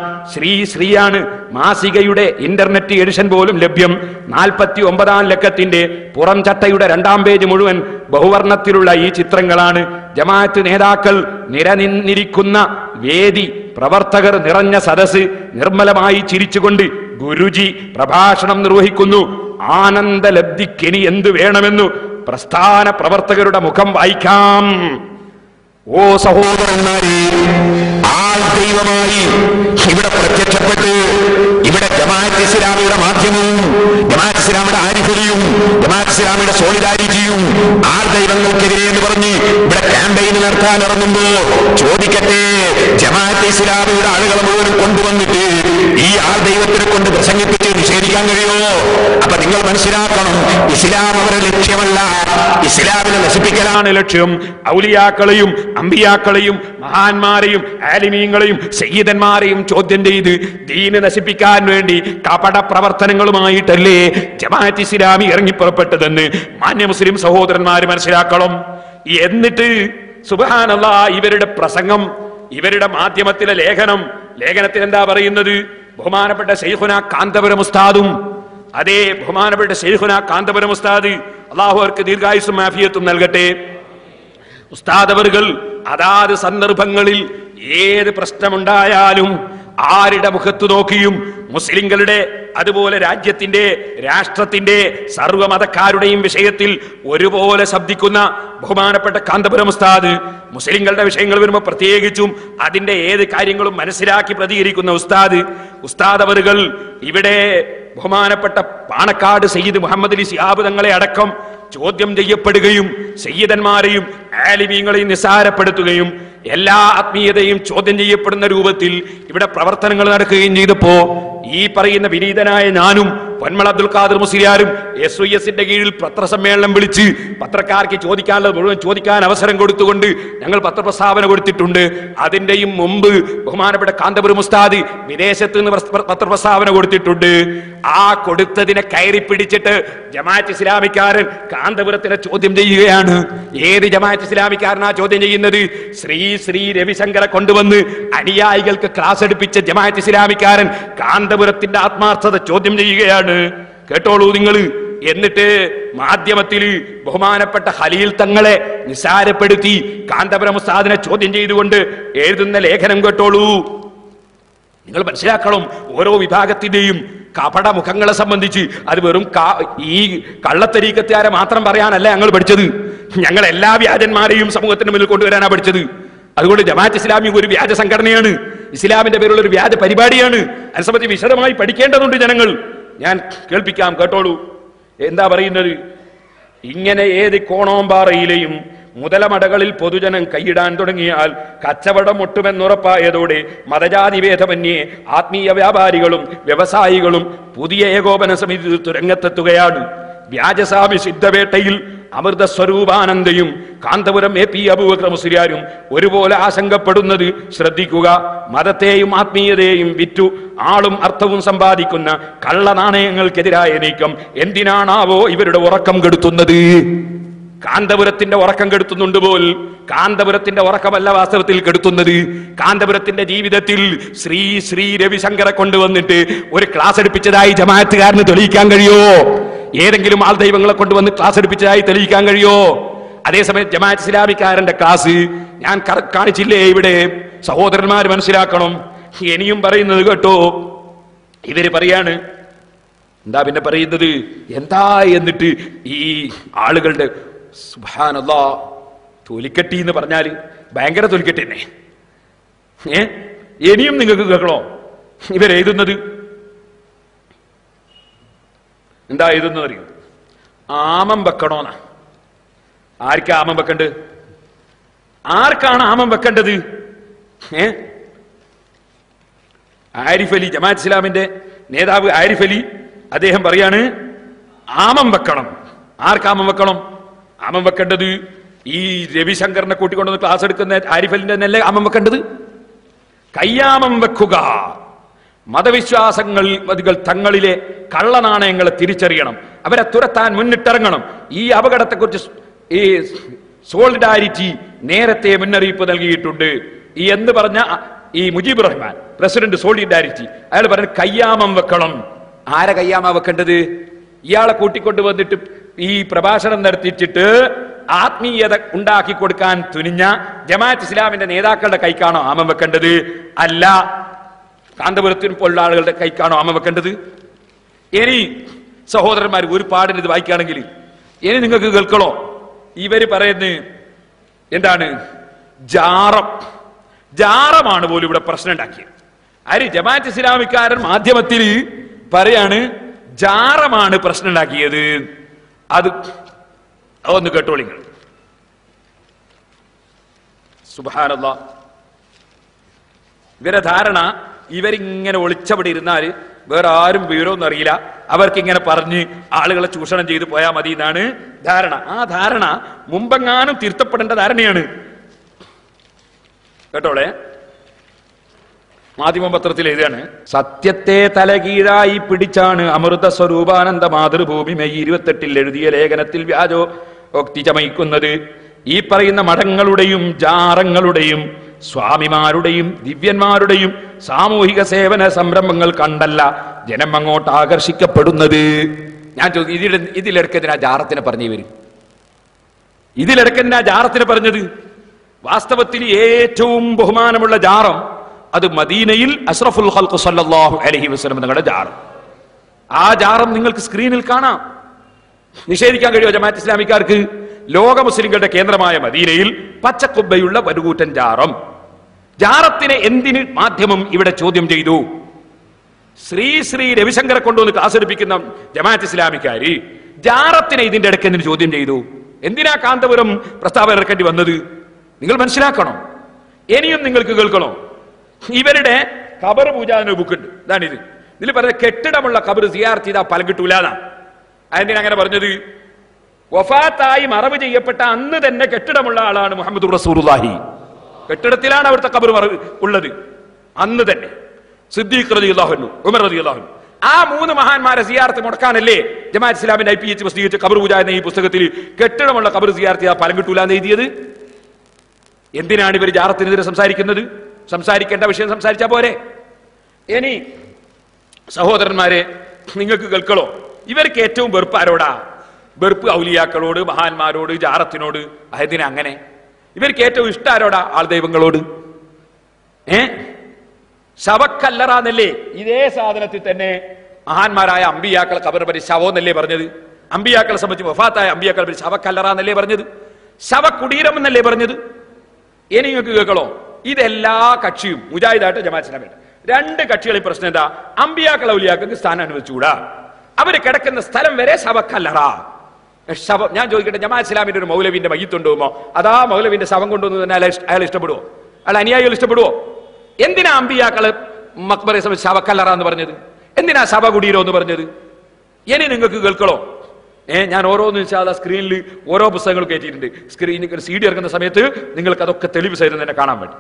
Speaker 1: ശ്രീയാണ്. മാസികയുടെ ഇന്റർനെറ്റ് എഡിഷൻ പോലും ലഭ്യം. 49-ാം ലക്കത്തിന്റെ പുറം ചട്ടയുടെ 2ാം പേജ് മുഴുവൻ ബഹുവർണത്തിലുള്ള ഈ ചിത്രങ്ങളാണ്. ജമാഅത്ത് നേതാക്കൾ നിരനിന്നിരിക്കുന്ന വേദി, പ്രവർത്തകർ നിറഞ്ഞ സദസ്, നിർമ്മലമായി ചിരിച്ചുകൊണ്ട് ഗുരുജി പ്രഭാഷണം നിർവഹിക്കുന്നു. ആനന്ദലബ്ധിക്കിനി എന്തു വേണമെന്നു പ്രസ്ഥാന പ്രവർത്തകരുടെ മുഖം വായിക്കാം. ഓ സഹോദരന്മാരെ, ആൾ ദൈവമായി ഇവിടെ പ്രത്യക്ഷപ്പെട്ട് ഇവിടെ ജമാഅത്ത് ഇസ്ലാമിയുടെ മാധ്യമവും ജമാഅത്ത് ഇസ്ലാമിയുടെ ആരിഫലിയും ജമാഅത്ത് ഇസ്ലാമിയുടെ സോളിഡാരിറ്റിയും ആൾ ദൈവങ്ങൾക്കെതിരെ എന്ന് പറഞ്ഞ് ഇവിടെ ക്യാമ്പയിൻ നടത്താൻ ഇറങ്ങുമ്പോ ചോദിക്കട്ടെ, ജമാഅത്ത് ഇസ്ലാമിയുടെ ആളുകളെ മുഴുവൻ കൊണ്ടുവന്നിട്ട് ഈ ആൾ ദൈവത്തിനെ കൊണ്ട് പ്രസംഗിപ്പിച്ച് നിഷേധിക്കാൻ കഴിയുമോ? അപ്പൊ നിങ്ങൾ മനസ്സിലാക്കണം, ഇസ്ലാം അവരുടെ ലക്ഷ്യമല്ല, ഇസ്ലാമിനെ നശിപ്പിക്കലാണ് ലക്ഷ്യം. ഔലിയാക്കളെയും അമ്പിയാക്കളെയും മഹാന്മാരെയും ആലിമീങ്ങളെയും സയ്യിദന്മാരെയും ചോദ്യം ചെയ്ത് ദീന് നശിപ്പിക്കാൻ വേണ്ടി കപട പ്രവർത്തനങ്ങളുമായിട്ടല്ലേ ജമാഅത്ത് ഇസ്ലാമി ഇറങ്ങിപ്പുറപ്പെട്ടതെന്ന് മാന്യ മുസ്ലിം സഹോദരന്മാര് മനസ്സിലാക്കണം. എന്നിട്ട് സുബ്ഹാനല്ലാഹ് ഇവരുടെ പ്രസംഗം, ഇവരുടെ മാധ്യമത്തിലെ ലേഖനത്തിൽ എന്താ പറയുന്നത്? ബഹുമാനപ്പെട്ട ശൈഖുന കാന്തപുരം ഉസ്താദും, അതേ ബഹുമാനപ്പെട്ട ശൈഖുന കാന്തപുരം ഉസ്താദ്, അല്ലാഹു അവർക്ക് ദീർഘായുസ്സും ആഫിയത്തും നൽകട്ടെ, ഉസ്താദ് അവറുകൾ അതാത് സന്ദർഭങ്ങളിൽ ഏത് പ്രശ്നമുണ്ടായാലും ആരുടെ മുഖത്ത് നോക്കിയും മുസ്ലിങ്ങളുടെ അതുപോലെ രാജ്യത്തിന്റെ രാഷ്ട്രത്തിന്റെ സർവ്വമതക്കാരുടെയും വിഷയത്തിൽ ഒരുപോലെ ശബ്ദിക്കുന്ന ബഹുമാനപ്പെട്ട കാന്തപുരം ഉസ്താദ്, മുസ്ലിങ്ങളുടെ വിഷയങ്ങൾ വരുമ്പോൾ പ്രത്യേകിച്ചും അതിന്റെ ഏത് കാര്യങ്ങളും മനസ്സിലാക്കി പ്രതികരിക്കുന്ന ഉസ്താദ് അവറുകൾ ഇവിടെ ബഹുമാനപ്പെട്ട പാണക്കാട് സയ്യിദ് മുഹമ്മദ് അലി ശിഹാബ് തങ്ങളെ അടക്കം ചോദ്യം ചെയ്യപ്പെടുകയും സയ്യിദന്മാരെയും ആലിമീങ്ങളെയും നിസ്സാരപ്പെടുത്തുകയും എല്ലാ ആത്മീയതയും ചോദ്യം ചെയ്യപ്പെടുന്ന രൂപത്തിൽ ഇവിടെ പ്രവർത്തനങ്ങൾ നടക്കുകയും ചെയ്തപ്പോ ഈ പറയുന്ന വിനീതനായ ഞാനും പൊന്മള അബ്ദുൽ ഖാദർ മുസ്ലിയാരും SYSന്റെ കീഴിൽ പത്രസമ്മേളനം വിളിച്ച് പത്രക്കാർക്ക് ചോദിക്കാനുള്ളത് മുഴുവൻ ചോദിക്കാൻ അവസരം കൊടുത്തുകൊണ്ട് ഞങ്ങൾ പത്രപ്രസ്താവന കൊടുത്തിട്ടുണ്ട്. അതിന്റെയും മുമ്പ് ബഹുമാനപ്പെട്ട കാന്തപുരം ഉസ്താദ് വിദേശത്ത് നിന്ന് പത്രപ്രസ്താവന കൊടുത്തിട്ടുണ്ട്. ആ കൊടുത്തതിനെ കയറി പിടിച്ചിട്ട് ജമാഅത്ത് ഇസ്ലാമിക്കാരൻ കാന്തപുരത്തിനെ ചോദ്യം ചെയ്യുകയാണ്. ഏത് ജമാഅത്ത് ഇസ്ലാമിക്കാരനാ ചോദ്യം ചെയ്യുന്നത്? ശ്രീ രവിശങ്കറെ കൊണ്ടുവന്ന് അനുയായികൾക്ക് ക്ലാസ് എടുപ്പിച്ച ജമാഅത്ത് ഇസ്ലാമിക്കാരൻ കാന്തപുരത്തിന്റെ ആത്മാർത്ഥത ചോദ്യം ചെയ്യുകയാണ്. കേട്ടോളൂ നിങ്ങൾ. എന്നിട്ട് മാധ്യമത്തിൽ ബഹുമാനപ്പെട്ട ഖലീൽ തങ്ങളെ നിസാരപ്പെടുത്തി കാന്തപുരം ഉസ്താദിനെ ചോദ്യം ചെയ്തുകൊണ്ട് എഴുതുന്ന ലേഖനം കേട്ടോളൂ. നിങ്ങൾ മനസ്സിലാക്കണം, ഓരോ വിഭാഗത്തിന്റെയും കപട മുഖങ്ങളെ സംബന്ധിച്ച് അത് വെറും ഈ കള്ളത്തരീക്കത്തുകാരെ മാത്രം പറയാനല്ല ഞങ്ങൾ പഠിച്ചത്. ഞങ്ങൾ എല്ലാ വ്യാജന്മാരെയും സമൂഹത്തിന് മുന്നിൽ കൊണ്ടുവരാനാണ് പഠിച്ചത്. അതുകൊണ്ട് ജമാഅത്ത് ഇസ്ലാമി ഒരു വ്യാജ സംഘടനയാണ്, ഇസ്ലാമിന്റെ പേരുള്ള ഒരു വ്യാജ പരിപാടിയാണ്. അതിനെ സംബന്ധിച്ച് വിശദമായി പഠിക്കേണ്ടതുണ്ട് ജനങ്ങൾ. ഞാൻ കേൾപ്പിക്കാം, കേട്ടോളൂ. എന്താ പറയുന്നത്? ഇങ്ങനെ ഏത് കോണോമ്പാറയിലെയും മുതലമടകളിൽ പൊതുജനം കൈയിടാൻ തുടങ്ങിയാൽ കച്ചവടം ഒട്ടുമെന്നുറപ്പായതോടെ മതജാതിഭേദമന്യേ ആത്മീയ വ്യാപാരികളും വ്യവസായികളും പുതിയ ഏകോപന സമിതി തുരങ്കത്തെത്തുകയാണ്. വ്യാജസ്വാമി സിദ്ധവേട്ടയിൽ അമൃത സ്വരൂപാനന്ദയും കാന്തപുരം AP അബൂബക്കർ മുസ്ലിയാരും ഒരുപോലെ ആശങ്കപ്പെടുന്നത് ശ്രദ്ധിക്കുക. മതത്തെയും ആത്മീയതയെയും വിറ്റു ആളും അർത്ഥവും സമ്പാദിക്കുന്ന കള്ള നാണയങ്ങൾക്കെതിരായ നീക്കം എന്തിനാണാവോ ഇവരുടെ ഉറക്കം കെടുത്തുന്നത്? കാന്തപുരത്തിന്റെ ഉറക്കം കെടുത്തുന്നുണ്ട് പോൽ. കാന്തപുരത്തിന്റെ ഉറക്കമല്ല വാസ്തവത്തിൽ കെടുത്തുന്നത്. കാന്തപുരത്തിന്റെ ജീവിതത്തിൽ ശ്രീ രവിശങ്കറെ കൊണ്ടുവന്നിട്ട് ഒരു ക്ലാസ് എടുപ്പിച്ചതായി ജമാഅത്തുകാരന് തെളിയിക്കാൻ കഴിയോ? ഏതെങ്കിലും ആൾ ദൈവങ്ങളെ കൊണ്ടുവന്ന് ക്ലാസ് എടുപ്പിച്ചതായി തെളിയിക്കാൻ കഴിയോ? അതേസമയം ജമാഅത്ത് ഇസ്ലാമിക്കാരന്റെ ക്ലാസ് ഞാൻ കാണിച്ചില്ലേ ഇവിടെ? സഹോദരന്മാർ മനസ്സിലാക്കണം. ഇനിയും പറയുന്നത് കേട്ടോ, ഇവര് പറയാണ് എന്താ പിന്നെ പറയുന്നത്? എന്താ എന്നിട്ട് ഈ ആളുകളുടെ സുബ്ഹാനല്ലാഹ് തൊലിക്കെട്ടി എന്ന് പറഞ്ഞാല് ഭയങ്കര തൊലിക്കെട്ടി തന്നെ. ഇനിയും നിങ്ങൾക്ക് കേൾക്കണോ? ഇവരെഴുതുന്നത് എന്താ എഴുതുന്നത് അറിയോ? ആമം വെക്കണോന്നാ. ആർക്കാ ആമം വെക്കേണ്ടത്? ആർക്കാണ് ആമം വെക്കേണ്ടത്? ആരിഫ് അലി, ജമാഅത്ത് ഇസ്ലാമിന്റെ നേതാവ് ആരിഫ് അലി, അദ്ദേഹം പറയാണ് ആമം വെക്കണം. ആർക്കാമം വെക്കണം? ആമം വെക്കേണ്ടത് ഈ രവിശങ്കറിനെ കൂട്ടിക്കൊണ്ടുവന്ന് ക്ലാസ് എടുക്കുന്ന ആരിഫ് അലിന്റെ തന്നെയല്ലേ ആമം വെക്കേണ്ടത്? കയ്യാമം വെക്കുക. മതവിശ്വാസങ്ങൾ തങ്ങളിലെ കള്ളനാണയങ്ങളെ തിരിച്ചറിയണം, അവരെ തുരത്താൻ മുന്നിട്ടിറങ്ങണം. ഈ അപകടത്തെക്കുറിച്ച് ഈ സോളിഡാരിറ്റി നേരത്തെ മുന്നറിയിപ്പ് നൽകിയിട്ടുണ്ട്. ഈ എന്ന് പറഞ്ഞ ഈ മുജീബ് റഹ്മാൻ പ്രസിഡന്റ് സോളിഡാരിറ്റി അയാൾ പറഞ്ഞു കയ്യാമം വെക്കണം. ആരെ കയ്യാമ വെക്കേണ്ടത്? ഇയാളെ കൂട്ടിക്കൊണ്ട് വന്നിട്ട് ഈ പ്രഭാഷണം നടത്തിച്ചിട്ട് ആത്മീയത ഉണ്ടാക്കി കൊടുക്കാൻ തുനിഞ്ഞ ജമാഅത്ത് ഇസ്ലാമിന്റെ നേതാക്കളുടെ കൈക്കാണോ ആമം വെക്കേണ്ടത്? അല്ല, കാന്തപുരത്തിന് പോലുള്ള ആളുകളുടെ കൈക്കാണോ ആമം വെക്കേണ്ടത്? ഇനി സഹോദരന്മാർ ഒരു പാടിന് ഇത് വായിക്കുകയാണെങ്കിൽ ഇനി നിങ്ങൾക്ക് കേൾക്കണോ? ഇവര് പറയുന്നത് എന്താണ്? ജാറമാണ് പോലും ഇവിടെ പ്രശ്നം ഉണ്ടാക്കിയത്. ആര്? ജമാഅത്ത് ഇസ്ലാമിക്കാരൻ മാധ്യമത്തിൽ പറയാണ് ജാറമാണ് പ്രശ്നം ഉണ്ടാക്കിയത്. അത് ഒന്ന് കേട്ടോളിങ്ങൾ. സുബ്ഹാനല്ലാഹ്. ഇവരെ ധാരണ ഇവരിങ്ങനെ ഒളിച്ചവിടെ ഇരുന്നാല് വേറെ ആരും വിവരമൊന്നും അറിയില്ല, അവർക്കിങ്ങനെ പറഞ്ഞ് ആളുകളെ ചൂഷണം ചെയ്ത് പോയാൽ മതി എന്നാണ് ധാരണ. ആ ധാരണ മുമ്പെങ്ങാനും തിരുത്തപ്പെടേണ്ട ധാരണയാണ്. കേട്ടോളെ. മാധ്യമപത്രത്തിൽ എഴുതാണ്, സത്യത്തെ തലകീഴായി പിടിച്ചാണ് അമൃത സ്വരൂപാനന്ദ മാതൃഭൂമി മെയ് 28 എഴുതിയ ലേഖനത്തിൽ വ്യാജോക്തി ചമയ്ക്കുന്നത്. ഈ പറയുന്ന മഠങ്ങളുടെയും ജാറങ്ങളുടെയും സ്വാമിമാരുടെയും ദിവ്യന്മാരുടെയും സാമൂഹിക സേവന സംരംഭങ്ങൾ കണ്ടല്ല ജനം അങ്ങോട്ട് ആകർഷിക്കപ്പെടുന്നത്. ഞാൻ ചോദിക്കും, ഇതിലെടുക്കതിനാ ജാറത്തിനെ പറഞ്ഞു വരും? ഇതിലെടുക്കതിനാ ജാറത്തിനെ പറഞ്ഞത്? വാസ്തവത്തിൽ ഏറ്റവും ബഹുമാനമുള്ള ജാറം അത് മദീനയിൽ അഷ്റഫുൽ ഖൽഖ് സല്ലല്ലാഹു അലൈഹി വസല്ലം തങ്ങളുടെ ജാറം. ആ ജാറം നിങ്ങൾക്ക് സ്ക്രീനിൽ കാണാം. നിഷേധിക്കാൻ കഴിയുമോ ജമാഅത്ത് ഇസ്ലാമിക്കാർക്ക്? ലോക മുസ്ലിങ്ങളുടെ കേന്ദ്രമായ മദീനയിൽ പച്ചക്കുബ്ബയുള്ള വലുകൂറ്റൻ ജാറം. ജാറത്തിനെ എന്തിന് മാധ്യമം ഇവിടെ ചോദ്യം ചെയ്തു? ശ്രീ രവിശങ്കറെ കൊണ്ടുവന്ന് ക്ലാസ് എടുപ്പിക്കുന്ന ജമാഅത്ത് ഇസ്ലാമിക്കാര് ജാറത്തിനെ ഇതിന്റെ ഇടയ്ക്ക് എന്തിന് ചോദ്യം ചെയ്തു? എന്തിനാ കാന്തപുരം പ്രസ്താവന ഇറക്കേണ്ടി വന്നത്? നിങ്ങൾ മനസ്സിലാക്കണം. ഇനിയും നിങ്ങൾക്ക് കേൾക്കണോ? ഇവരുടെ ഖബർ പൂജ ബുക്ക് ഉണ്ട്. ഇതാണിത്. ഇതിൽ പറഞ്ഞ കെട്ടിടമുള്ള ഖബർ സിയാറത്ത് ചെയ്താൽ ഫലം കിട്ടൂലാന്നാ. അതെന്തിനാ അങ്ങനെ പറഞ്ഞത്? വഫാത്തായി മറവ് ചെയ്യപ്പെട്ട അന്ന് തന്നെ കെട്ടിടമുള്ള ആളാണ് മുഹമ്മദ് റസൂലുള്ളാഹി. കെട്ടിടത്തിലാണ് അവിടുത്തെ ഖബർ ഉള്ളത് അന്ന് തന്നെ. സിദ്ദീഖ് റളിയല്ലാഹു അൻഹു, ഉമർ റളിയല്ലാഹു അൻഹു, ആ 3 മഹാന്മാരെ സിയാറത്ത് മുടക്കാനല്ലേ ജമാഅത്ത് ഇസ്ലാമിന്റെ IPH പ്രസിദ്ധീകരിച്ച ഖബർ പൂജ എന്ന ഈ പുസ്തകത്തിൽ കെട്ടിടമുള്ള ഖബർ സിയാറത്ത് ചെയ്താൽ ഫലം കിട്ടൂലാന്ന് എഴുതിയത്? എന്തിനാണ് ഇവർ ജാറത്തിനെതിരെ സംസാരിക്കുന്നത്? സംസാരിക്കേണ്ട വിഷയം സംസാരിച്ചാ പോരെ? ഇനി സഹോദരന്മാരെ, നിങ്ങൾക്ക് കേൾക്കളോ, ഇവർക്ക് ഏറ്റവും വെറുപ്പ് ആരോടാ? വെറുപ്പ് ഔലിയാക്കളോട്, മഹാന്മാരോട്, ജാറത്തിനോട്. അതെന്തിനാ അങ്ങനെ? ഇവർക്ക് ഏറ്റവും ഇഷ്ടം ആരോടാ? ആൾ ദൈവങ്ങളോട്. ശവക്കല്ലറാന്നല്ലേ ഇതേ സാധനത്തിൽ തന്നെ മഹാന്മാരായ അമ്പിയാക്കൾ ഖബർ പറ്റി ശവോന്നല്ലേ പറഞ്ഞത്? അമ്പിയാക്കളെ സംബന്ധിച്ച് വഫാത്തായ അമ്പിയാക്കളെ പറ്റി ശവക്കല്ലറാന്നല്ലേ പറഞ്ഞത്? ശവകുടീരം എന്നല്ലേ പറഞ്ഞത്? ഇനി നിങ്ങൾക്ക് കേൾക്കളോ, ഇതെല്ലാ കക്ഷിയും മുജാഹിദായിട്ട് ജമാഅത്ത് ഇസ്ലാമിയുടെ 2 കക്ഷികളിൽ പ്രശ്നം എന്താ? അമ്പിയാക്കൾ ഔലിയാക്കൾക്ക് സ്ഥാനം അനുവദിച്ചുകൂടാ. അവര് കിടക്കുന്ന സ്ഥലം വരെ ശവക്കല്ലറ. ശവം. ഞാൻ ചോദിക്കട്ടെ, ജമാഅത്ത് ഇസ്ലാമിന്റെ ഒരു മൗലവിന്റെ മയ്യിത്തുണ്ടുമോ? അതാ മൗലവിന്റെ ശവം കൊണ്ടുവന്ന് തന്നെ അയാൾ ഇഷ്ടപ്പെടുവോ? അയാൾ അനുയായികൾ ഇഷ്ടപ്പെടുവോ? എന്തിനാ അമ്പിയാക്കള് മക്ബറെ സംബന്ധിച്ച് ശവക്കല്ലറ എന്ന് പറഞ്ഞത്? എന്തിനാ ശവകുടീരോ എന്ന് പറഞ്ഞത്? ഇനി നിങ്ങൾക്ക് കേൾക്കളോ, ഞാൻ ഓരോന്ന് വെച്ചാൽ സ്ക്രീനിൽ ഓരോ പുസ്തകങ്ങൾ കയറ്റിയിട്ടുണ്ട്. സ്ക്രീനിൽ CD ഇറങ്ങുന്ന സമയത്ത് നിങ്ങൾക്ക് അതൊക്കെ തെളിവ് സഹിതം തന്നെ കാണാൻ പറ്റും.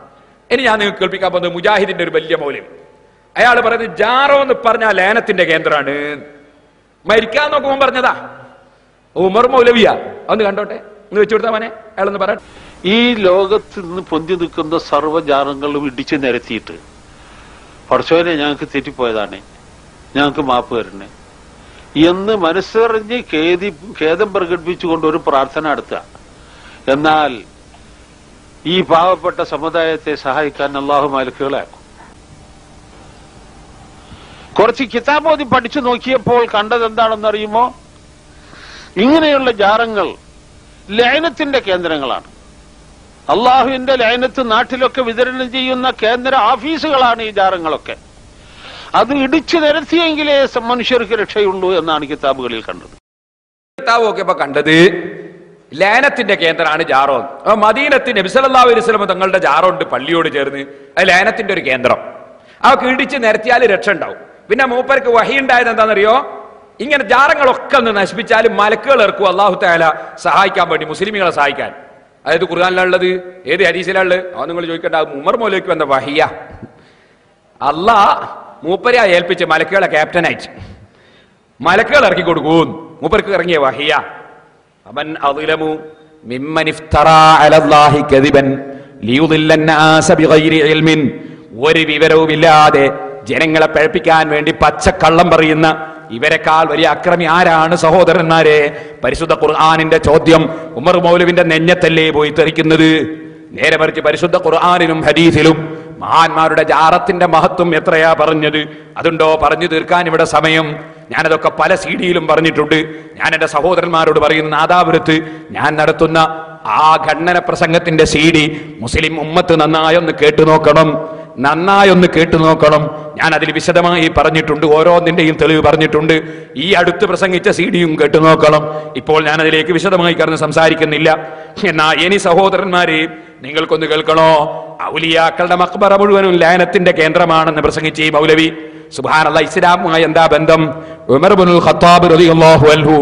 Speaker 1: ഇനി ഞാൻ നിങ്ങൾക്ക് കേൾപ്പിക്കാൻ പോകുന്നത് മുജാഹിദിന്റെ ഒരു വലിയ മൗലവി. അയാൾ പറയുന്നത് ജാറോ എന്ന് പറഞ്ഞാൽ ലേനത്തിന്റെ കേന്ദ്രമാണ്. മരിക്കാൻ നോക്കുമ്പോൾ പറഞ്ഞതാ ഉമർ മൗലവിയാ. ഒന്ന് കണ്ടോട്ടെ, ഒന്ന് വെച്ചു കൊടുത്താ മോനെ, അയാളൊന്ന് പറ.
Speaker 11: ഈ ലോകത്ത് നിന്ന് പൊന്തി നിൽക്കുന്ന സർവ്വജാലങ്ങളും ഇടിച്ചു നിരത്തിയിട്ട് പടച്ചോനെ ഞങ്ങൾക്ക് തെറ്റിപ്പോയതാണ്, ഞങ്ങൾക്ക് മാപ്പ് തരണേ എന്ന് മനസ്സറിഞ്ഞ് ഖേദം പ്രകടിപ്പിച്ചുകൊണ്ട് ഒരു പ്രാർത്ഥന നടത്തുക. എന്നാൽ ഈ പാവപ്പെട്ട സമുദായത്തെ സഹായിക്കാൻ അള്ളാഹു മലക്കുകളാക്കും. കുറച്ച് കിതാബോധി പഠിച്ചു നോക്കിയപ്പോൾ കണ്ടത് എന്താണെന്നറിയുമോ? ഇങ്ങനെയുള്ള ജാറങ്ങൾ ലയനത്തിന്റെ കേന്ദ്രങ്ങളാണ്. അള്ളാഹുവിന്റെ ലയനത്ത് നാട്ടിലൊക്കെ വിതരണം ചെയ്യുന്ന കേന്ദ്ര ഓഫീസുകളാണ് ഈ ജാറങ്ങളൊക്കെ. അത് ഇടിച്ചു നിരത്തിയെങ്കിലേ മനുഷ്യർക്ക് രക്ഷയുള്ളൂ എന്നാണ് കിതാബുകളിൽ കണ്ടത്.
Speaker 1: കിതാബൊക്കെ ഇപ്പൊ കണ്ടത് ലയനത്തിന്റെ കേന്ദ്രമാണ് ജാറോ. മദീനത്ത് നബി സല്ലല്ലാഹു അലൈഹി വസല്ലം തങ്ങളുടെ ജാറുണ്ട് പള്ളിയോട് ചേർന്ന്. അത് ലയനത്തിന്റെ ഒരു കേന്ദ്രം. അവർക്ക് ഇടിച്ച് നിരത്തിയാൽ രക്ഷ ഉണ്ടാവും. പിന്നെ മൂപ്പർക്ക് വഹി ഉണ്ടായത് എന്താണെന്നറിയോ? ഇങ്ങനെ ജാറങ്ങളൊക്കെ ഒന്ന് നശിപ്പിച്ചാലും മലക്കുകൾ ഇറക്കും അല്ലാഹു തആല സഹായിക്കാൻ വേണ്ടി, മുസ്ലിമികളെ സഹായിക്കാൻ. അതായത് ഖുർആനിലുള്ളത്, ഏത് ഹദീസിലുള്ളത്? അത് നിങ്ങൾ ചോദിക്കേണ്ട. ഉമർ മൗലവിക്ക് വന്ന വഹിയ അല്ലാഹ് മൂപ്പരെ ഏൽപ്പിച്ച് മലക്കുകളെ ക്യാപ്റ്റനായിട്ട് മലക്കുകൾ ഇറക്കി കൊടുക്കും. മൂപ്പർക്ക് ഇറങ്ങിയ വഹിയ. അമൻ അദ്ലമു മിമ്മൻ ഇഫ്തറാ അലല്ലാഹി കദിബൻ ലിയുദില്ല അന്നാസ ബിഗൈരി ഇൽമിൻ. ഒരു വിവരവുമില്ലാതെ ജനങ്ങളെ പഴപ്പിക്കാൻ വേണ്ടി പച്ചക്കള്ളം പറയുന്ന ഇവരെക്കാൾ വലിയ അക്രമി ആരാണ് സഹോദരന്മാരെ? പരിശുദ്ധ ഖുർആനിന്റെ ചോദ്യം ഉമർ മൗലവിന്റെ നെഞ്ഞത്തല്ലേ പോയി തെറിക്കുന്നത്? നേരെ മറിച്ച് പരിശുദ്ധ ഖുർആനിലും ഹദീസിലും മഹാന്മാരുടെ ജാറത്തിന്റെ മഹത്വം എത്രയാ പറഞ്ഞത്? അതുണ്ടോ പറഞ്ഞു തീർക്കാൻ ഇവിടെ സമയം? ഞാനതൊക്കെ പല CD-യിലും പറഞ്ഞിട്ടുണ്ട്. ഞാൻ എന്റെ സഹോദരന്മാരോട് പറയുന്ന നാദാപുരത്ത് ഞാൻ നടത്തുന്ന ആ ഖണ്ഡന പ്രസംഗത്തിന്റെ CD മുസ്ലിം ഉമ്മത്ത് നന്നായൊന്ന് കേട്ടു നോക്കണം, നന്നായൊന്ന് കേട്ടു നോക്കണം. ഞാൻ അതിൽ വിശദമായി പറഞ്ഞിട്ടുണ്ട്, ഓരോന്നിന്റെയും തെളിവ് പറഞ്ഞിട്ടുണ്ട്. ഈ അടുത്ത് പ്രസംഗിച്ച CD-യും കേട്ടു നോക്കണം. ഇപ്പോൾ ഞാൻ അതിലേക്ക് വിശദമായി കടന്ന് സംസാരിക്കുന്നില്ല. എന്നാ ഇനി സഹോദരന്മാരെ, നിങ്ങൾക്കൊന്ന് കേൾക്കണോ? ഔലിയാക്കളുടെ മഖ്ബറ മുഴുവനും ലയനത്തിന്റെ കേന്ദ്രമാണെന്ന് പ്രസംഗിച്ച ഈ മൗലവി, സുബ്ഹാനല്ലാഹ്, ഇസ്ലാമുമായി എന്താ ബന്ധം? ഉമർ ഇബ്നുൽ ഖത്താബ് റളിയല്ലാഹു അൻഹു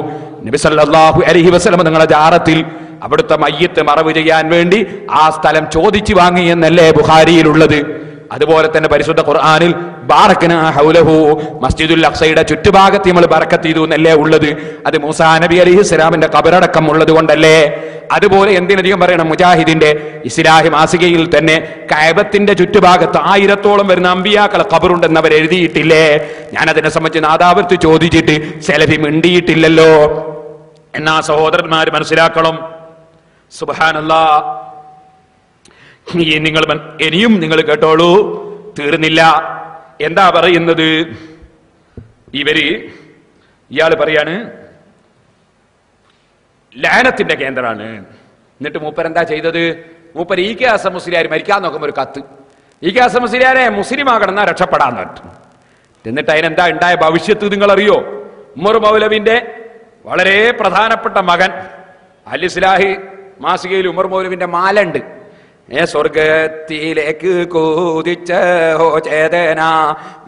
Speaker 1: നബി സല്ലല്ലാഹു അലൈഹി വസല്ലം തങ്ങളുടെ ജാറത്തിൽ അവിടുത്തെ മയ്യത്ത് മറവ് ചെയ്യാൻ വേണ്ടി ആ സ്ഥലം ചോദിച്ചു വാങ്ങി എന്നല്ലേ ബുഖാരിയിലുള്ളത്. അതുപോലെ തന്നെ പരിശുദ്ധ ഖുർആനിൽ ബാറക്നാ ഹൗലഹു, മസ്ജിദുൽ അഖ്സയുടെ ചുറ്റുഭാഗത്ത് നമ്മൾ ബറക്കത്ത് ചെയ്തു എന്നല്ലേ ഉള്ളത്. അത് മൂസാ നബി അലൈഹിസ്സലാമിന്റെ ഖബറടക്കം ഉള്ളത് കൊണ്ടല്ലേ. അതുപോലെ എന്തിനധികം പറയണം, മുജാഹിദിന്റെ ഇസ്ലാഹി മാസികയിൽ തന്നെ കഅബത്തിന്റെ ചുറ്റുഭാഗത്ത് 1000-ഓളം വരുന്ന അമ്പിയാക്കളെ ഖബറുണ്ടെന്ന് അവർ എഴുതിയിട്ടില്ലേ? ഞാൻ അതിനെ സംബന്ധിച്ച് നാദാവർത്തി ചോദിച്ചിട്ട് സെലഫി മിണ്ടിയിട്ടില്ലല്ലോ. എന്നാ സഹോദരന്മാർ മനസ്സിലാക്കണം. സുബ്ഹാനല്ലാഹ്. ഇനിയും നിങ്ങൾ കേട്ടോളൂ, തീർന്നില്ല. എന്താ പറയുന്നത്? ഇയാള് പറയാണ് ലാനത്തിന്റെ കേന്ദ്രമാണ്. എന്നിട്ട് മൂപ്പരെന്താ ചെയ്തത്? മൂപ്പർ ഇ കെ ഹസൻ മുസ്ലിയാർ മരിക്കാൻ നോക്കുമ്പോൾ ഒരു കത്ത്, ഇ കെ ഹസൻ മുസ്ലിയാരെ മുസ്ലിം ആകണമെന്നാ രക്ഷപ്പെടാന്ന് പറഞ്ഞു. എന്നിട്ട് അതിനെന്താ ഉണ്ടായ ഭവിഷ്യത്ത് നിങ്ങൾ അറിയോ? ഉമർ മൗലവിന്റെ വളരെ പ്രധാനപ്പെട്ട മകൻ അൽ ഇസ്ലാഹി മാസികയിൽ ഉമർ മൗലവിന്റെ മാലുണ്ട്. സ്വർഗത്തിലേക്ക് കൂതിച്ച ചേതന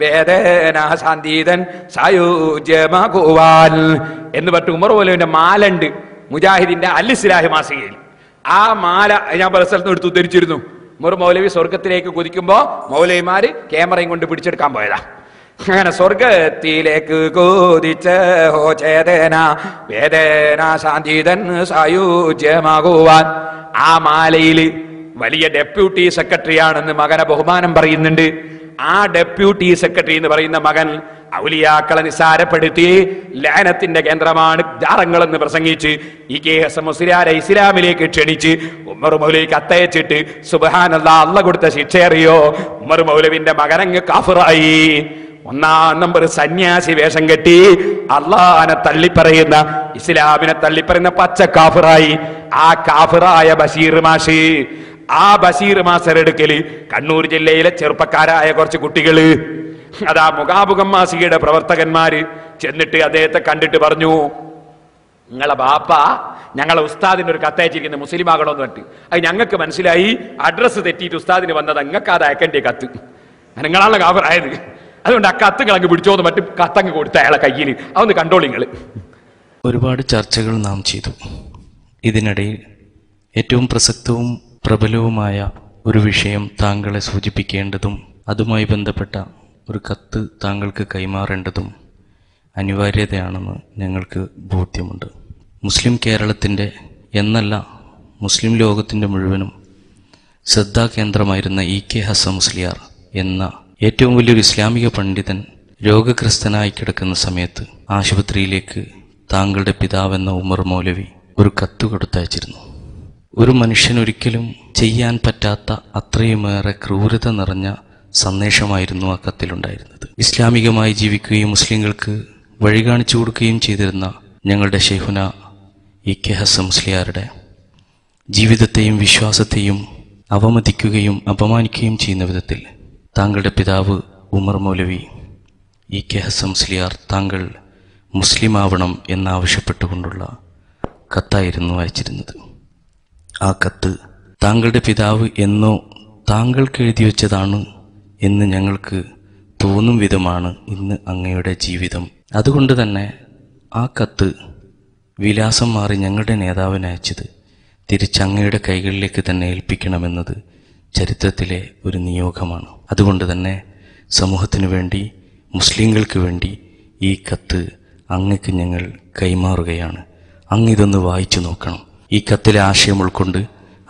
Speaker 1: വേദന സാന്തിതൻ സായുജ്യമാകുവാൻ എന്ന് പറഞ്ഞിട്ട് ഉമർ മൗലവിന്റെ മാലുണ്ട് മുജാഹിദിന്റെ അൽ ഇസ്ലാഹി മാസികയിൽ. ആ മാല ഞാൻ പല സ്ഥലത്തും എടുത്ത് ഉദ്ധരിച്ചിരുന്നു. ഉമർ മൗലവി സ്വർഗത്തിലേക്ക് കുതിക്കുമ്പോ മൗലവിമാര് ക്യാമറയും കൊണ്ട് പിടിച്ചെടുക്കാൻ പോയതാ. അങ്ങനെ സ്വർഗത്തിലേക്ക് കൂതിച്ച ചേതന വേദന ശാന്തിതൻ സായുജ്യമാകുവാൻ. ആ മാലയില് വലിയ ഡെപ്യൂട്ടി സെക്രട്ടറിയാണെന്ന് മകനെ ബഹുമാനം പറയുന്നുണ്ട്. ആ ഡെപ്യൂട്ടി സെക്രട്ടറി എന്ന് പറയുന്ന മകൻ ഔലിയാക്കളെ നിസാരപ്പെടുത്തി ലാനത്തിന്റെ കേന്ദ്രമാണ് ജാറങ്ങളെന്ന് പ്രസംഗിച്ച് ഇ കെ ഹസൻ മുസ്ലിയാരെ ഇസ്ലാമിലേക്ക് ക്ഷണിച്ച് ഉമർ മൗലവിക്ക് അത്തയച്ചിട്ട് സുബ്ഹാനല്ലാഹ്, അള്ളാഹ് കൊടുത്ത ശിക്ഷ അറിയോ? ഉമർ മൗലവിന്റെ മകനങ്ങ് കാഫിറായി. 1-ാം നമ്പർ സന്യാസി വേഷം കെട്ടി അള്ളാഹിനെ തള്ളിപ്പറയുന്ന, ഇസ്ലാമിനെ തള്ളിപ്പറയുന്ന പച്ച കാഫിറായി. ആ കാഫിറായ ബഷീർ മാഷ്, ആ ബഷീർ മാസ്റ്ററെടുക്കല് കണ്ണൂർ ജില്ലയിലെ ചെറുപ്പക്കാരായ കുറച്ച് കുട്ടികള്, അതാ മുഖാമുഖം മാസികയുടെ പ്രവർത്തകന്മാര് ചെന്നിട്ട് അദ്ദേഹത്തെ കണ്ടിട്ട് പറഞ്ഞു, നിങ്ങളെ ബാപ്പ ഞങ്ങളെ ഉസ്താദിന് ഒരു കത്തയച്ചിരിക്കുന്നത് മുസ്ലിം ആകണമെന്ന് പറഞ്ഞിട്ട്. അത് ഞങ്ങൾക്ക് മനസ്സിലായി, അഡ്രസ്സ് തെറ്റിയിട്ട് ഉസ്താദിന് വന്നത്, നിങ്ങൾക്ക് അത് അയക്കേണ്ട കത്ത്, നിങ്ങളാണല്ലോ കാഫിറായത്, അതുകൊണ്ട് ആ കത്ത് അങ്ങ് പിടിച്ചോന്ന് മറ്റും കത്തങ്ങ് കൊടുത്ത അയാളെ കയ്യിൽ. അതൊന്ന് കണ്ടോളിങ്ങൾ.
Speaker 12: ഒരുപാട് ചർച്ചകൾ നാം ചെയ്തു. ഇതിനിടയിൽ ഏറ്റവും പ്രസക്തവും പ്രബലവുമായ ഒരു വിഷയം താങ്കളെ സൂചിപ്പിക്കേണ്ടതും അതുമായി ബന്ധപ്പെട്ട ഒരു കത്ത് താങ്കൾക്ക് കൈമാറേണ്ടതും അനിവാര്യതയാണെന്ന് ഞങ്ങൾക്ക് ബോധ്യമുണ്ട്. മുസ്ലിം കേരളത്തിൻ്റെ എന്നല്ല മുസ്ലിം ലോകത്തിൻ്റെ മുഴുവനും ശ്രദ്ധാകേന്ദ്രമായിരുന്ന ഇ കെ ഹസൻ മുസ്ലിയാർ എന്ന ഏറ്റവും വലിയൊരു ഇസ്ലാമിക പണ്ഡിതൻ രോഗഗ്രസ്തനായി കിടക്കുന്ന സമയത്ത് ആശുപത്രിയിലേക്ക് താങ്കളുടെ പിതാവെന്ന ഉമർ മൗലവി ഒരു കത്ത് കൊടുത്തയച്ചിരുന്നു. ഒരു മനുഷ്യനൊരിക്കലും ചെയ്യാൻ പറ്റാത്ത അത്രയുമേറെ ക്രൂരത നിറഞ്ഞ സന്ദേശമായിരുന്നു ആ കത്തിലുണ്ടായിരുന്നത്. ഇസ്ലാമികമായി ജീവിക്കുകയും മുസ്ലിങ്ങൾക്ക് വഴി കാണിച്ചു കൊടുക്കുകയും ചെയ്തിരുന്ന ഞങ്ങളുടെ ഷെയ്ഖുന ഇ കെ ഹസൻ മുസ്ലിയാരുടെ ജീവിതത്തെയും വിശ്വാസത്തെയും അവമതിക്കുകയും അപമാനിക്കുകയും ചെയ്യുന്ന വിധത്തിൽ താങ്കളുടെ പിതാവ് ഉമർ മൗലവി ഇ കെ ഹസൻ മുസ്ലിയാർ താങ്കൾ മുസ്ലിമാവണം എന്നാവശ്യപ്പെട്ടുകൊണ്ടുള്ള കത്തായിരുന്നു അയച്ചിരുന്നത്. ആ കത്ത് താങ്കളുടെ പിതാവ് എന്നോ താങ്കൾക്ക് എഴുതി വച്ചതാണ് എന്ന് ഞങ്ങൾക്ക് തോന്നും വിധമാണ് ഇന്ന് അങ്ങയുടെ ജീവിതം. അതുകൊണ്ട് തന്നെ ആ കത്ത് വിലാസം മാറി ഞങ്ങളുടെ നേതാവിന് അയച്ചത് തിരിച്ചങ്ങയുടെ കൈകളിലേക്ക് തന്നെ ഏൽപ്പിക്കണമെന്നത് ചരിത്രത്തിലെ ഒരു നിയോഗമാണ്. അതുകൊണ്ട് തന്നെ സമൂഹത്തിനു വേണ്ടി, മുസ്ലിങ്ങൾക്ക് വേണ്ടി ഈ കത്ത് അങ്ങക്ക് ഞങ്ങൾ കൈമാറുകയാണ്. അങ്ങിതൊന്ന് വായിച്ചു നോക്കണം. ഈ കത്തിലെ ആശയം ഉൾക്കൊണ്ട്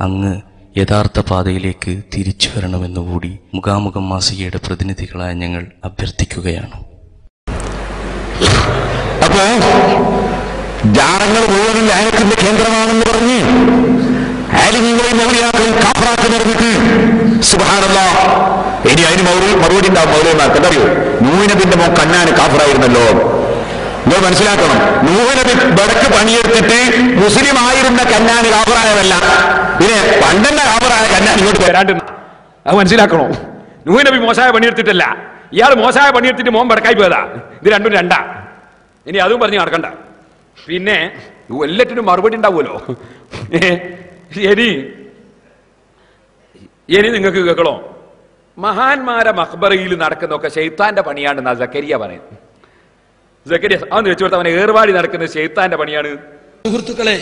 Speaker 12: അങ്ങ് യഥാർത്ഥ പാതയിലേക്ക് തിരിച്ചു വരണമെന്നുകൂടി മുഖാമുഖം മാസികയുടെ പ്രതിനിധികളായ ഞങ്ങൾ അഭ്യർത്ഥിക്കുകയാണ്.
Speaker 8: അപ്പോ ജാറങ്ങൾ മുഴുവനും ലാനത്തിന്റെ കേന്ദ്രമാണെന്ന് പറഞ്ഞ് ആലിമീങ്ങളെയും മൗലിയാക്കളെയും കാഫറാക്കി നിർമ്മിട്ട് സുബ്ഹാനല്ലാഹ്. ഇനി അതിന് മറുപടി ഉണ്ടാവും. മൗലവിമാർക്ക് എന്തറിയോ? നൂഹ് നബിന്റെ മോൻ കന്നാന് കാഫറായിരുന്നല്ലോ. നിങ്ങൾ മനസ്സിലാക്കണം, നൂഹ് നബി വടക്ക് പണിയെടുത്തിട്ട് മുസ്ലിം ആയിരുന്ന കന്നാന് കാഫറായതല്ല, പിന്നെ പണ്ടെന്നെ കാഫറായ കന്നാൻ ഇങ്ങോട്ട് വരാണ്ട്.
Speaker 1: അത് മനസ്സിലാക്കണോ? നൂഹ് നബി മോശമായ പണിയെടുത്തിട്ടല്ല, ഇയാൾ മോശമായ പണിയെടുത്തിട്ട് മോൻ വടക്കായി പോയതാ. ഇത് രണ്ടും രണ്ടാ. ഇനി അതും പറഞ്ഞ് നടക്കണ്ട. പിന്നെ എല്ലാറ്റിനും മറുപടി ഉണ്ടാവുമല്ലോ. ഇനി നിങ്ങൾക്ക് കേൾക്കണോ? മഹാന്മാരെ മഖ്ബറയിൽ നടക്കുന്നൊക്കെ ശൈത്താന്റെ പണിയാണെന്നാ സക്കരിയ പറയുന്നത്. സക്കരിയ അതൊന്ന് വെച്ചു കൊടുത്ത അവനെ ഏർവാടി നടക്കുന്നത് ശൈത്താന്റെ പണിയാണ്.
Speaker 13: സുഹൃത്തുക്കളെ,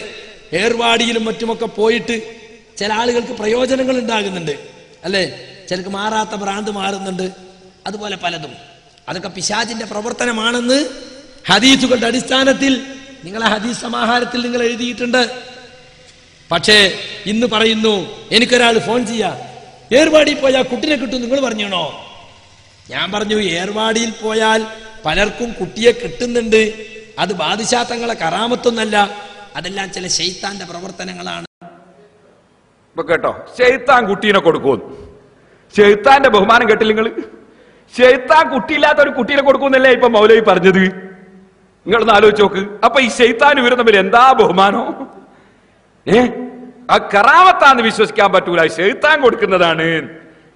Speaker 13: ഏർവാടിയിലും മറ്റുമൊക്കെ പോയിട്ട് ചില ആളുകൾക്ക് പ്രയോജനങ്ങൾ ഉണ്ടാകുന്നുണ്ട് അല്ലേ? ചിലർക്ക് മാറാത്ത ഭ്രാന്ത് മാറുന്നുണ്ട്, അതുപോലെ പലതും. അതൊക്കെ പിശാചിന്റെ പ്രവർത്തനമാണെന്ന് ഹദീസുകളുടെ അടിസ്ഥാനത്തിൽ നിങ്ങളെ ഹദീസ് സമാഹാരത്തിൽ നിങ്ങൾ എഴുതിയിട്ടുണ്ട്. പക്ഷേ ഇന്ന് പറയുന്നു എനിക്കൊരാൾ ഫോൺ ചെയ്യാ, ഏർവാടി പോയാൽ കുട്ടിനെ കിട്ടും, നിങ്ങൾ പറഞ്ഞോ? ഞാൻ പറഞ്ഞു ഏർവാടിയിൽ പോയാൽ പലർക്കും കുട്ടിയെ കിട്ടുന്നുണ്ട്, അത് ബാദിശാ തങ്ങളെ കറാമത്തൊന്നല്ല, അതെല്ലാം ചില ശൈത്താന്റെ പ്രവർത്തനങ്ങളാണ്.
Speaker 1: കേട്ടോ, ശൈത്താൻ കുട്ടീനെ കൊടുക്കും. ശൈത്താന്റെ ബഹുമാനം കേട്ടില്ല നിങ്ങൾ? ശൈത്താൻ കുട്ടിയില്ലാത്ത ഒരു കുട്ടീനെ കൊടുക്കുന്നല്ലേ ഇപ്പൊ മൗലവി പറഞ്ഞത്? നിങ്ങളൊന്ന് ആലോചിച്ച് നോക്ക്. അപ്പൊ ഈ ശൈത്താൻ ഇവരും തമ്മിൽ എന്താ ബഹുമാനോ? ആ കറാമത്താന്ന് വിശ്വസിക്കാൻ പറ്റൂല, ശൈത്താൻ കൊടുക്കുന്നതാണ്.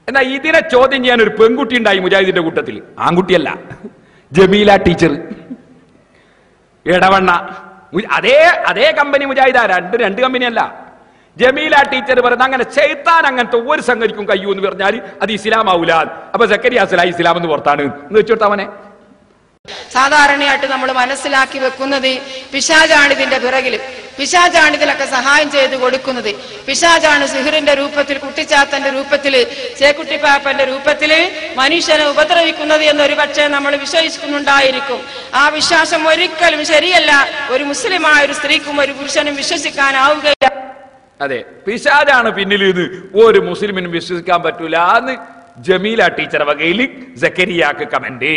Speaker 1: എന്നാ ഇതിനെ ചോദ്യം ചെയ്യാൻ ഒരു പെൺകുട്ടി ഉണ്ടായി മുജാഹിദിന്റെ കൂട്ടത്തിൽ. ആൺകുട്ടിയല്ല, ജമീല ടീച്ചർ, ഇടവണ്ണ. അതേ കമ്പനി മുജാഹിദ, രണ്ട് കമ്പനിയല്ല. ജമീല ടീച്ചർ പറയുന്നത് അങ്ങനെ ശൈത്താൻ അങ്ങനത്തെ ഒരു സംഗതിക്കും കഴിയൂ എന്ന് പറഞ്ഞാൽ അത് ഇസ്ലാം ആവൂല. അപ്പൊ സക്കരിയ ഇസ്ലാം എന്ന് പുറത്താണ് എന്ന് വെച്ചോട്ടവനെ.
Speaker 14: സാധാരണയായിട്ട് നമ്മൾ മനസ്സിലാക്കി വെക്കുന്നത് പിശാചാണ് ഇതിന്റെ പിറകിൽ, പിശാചാണ് ഇതിലൊക്കെ സഹായം ചെയ്ത് കൊടുക്കുന്നത്. പിശാചാണ് സിഹിറിന്റെ രൂപത്തിൽ, കുട്ടിച്ചാത്തന്റെ രൂപത്തിൽ, ചേക്കുട്ടിപ്പാപ്പന്റെ രൂപത്തിൽ മനുഷ്യനെ ഉപദ്രവിക്കുന്നത് എന്നൊരു പക്ഷേ നമ്മൾ വിശ്വസിക്കുന്നുണ്ടായിരിക്കും. ആ വിശ്വാസം ഒരിക്കലും ശരിയല്ല. ഒരു മുസ്ലിമായ ഒരു സ്ത്രീക്കും ഒരു പുരുഷനും വിശ്വസിക്കാനാവുകയില്ല.
Speaker 1: അതെ, പിശാചാണ് പിന്നിൽ ഇത് ഒരു മുസ്ലിമിനും വിശ്വസിക്കാൻ പറ്റൂല എന്ന് ജമീല ടീച്ചർ വകയിൽ സക്കരിയാക്ക് കമന്റ്.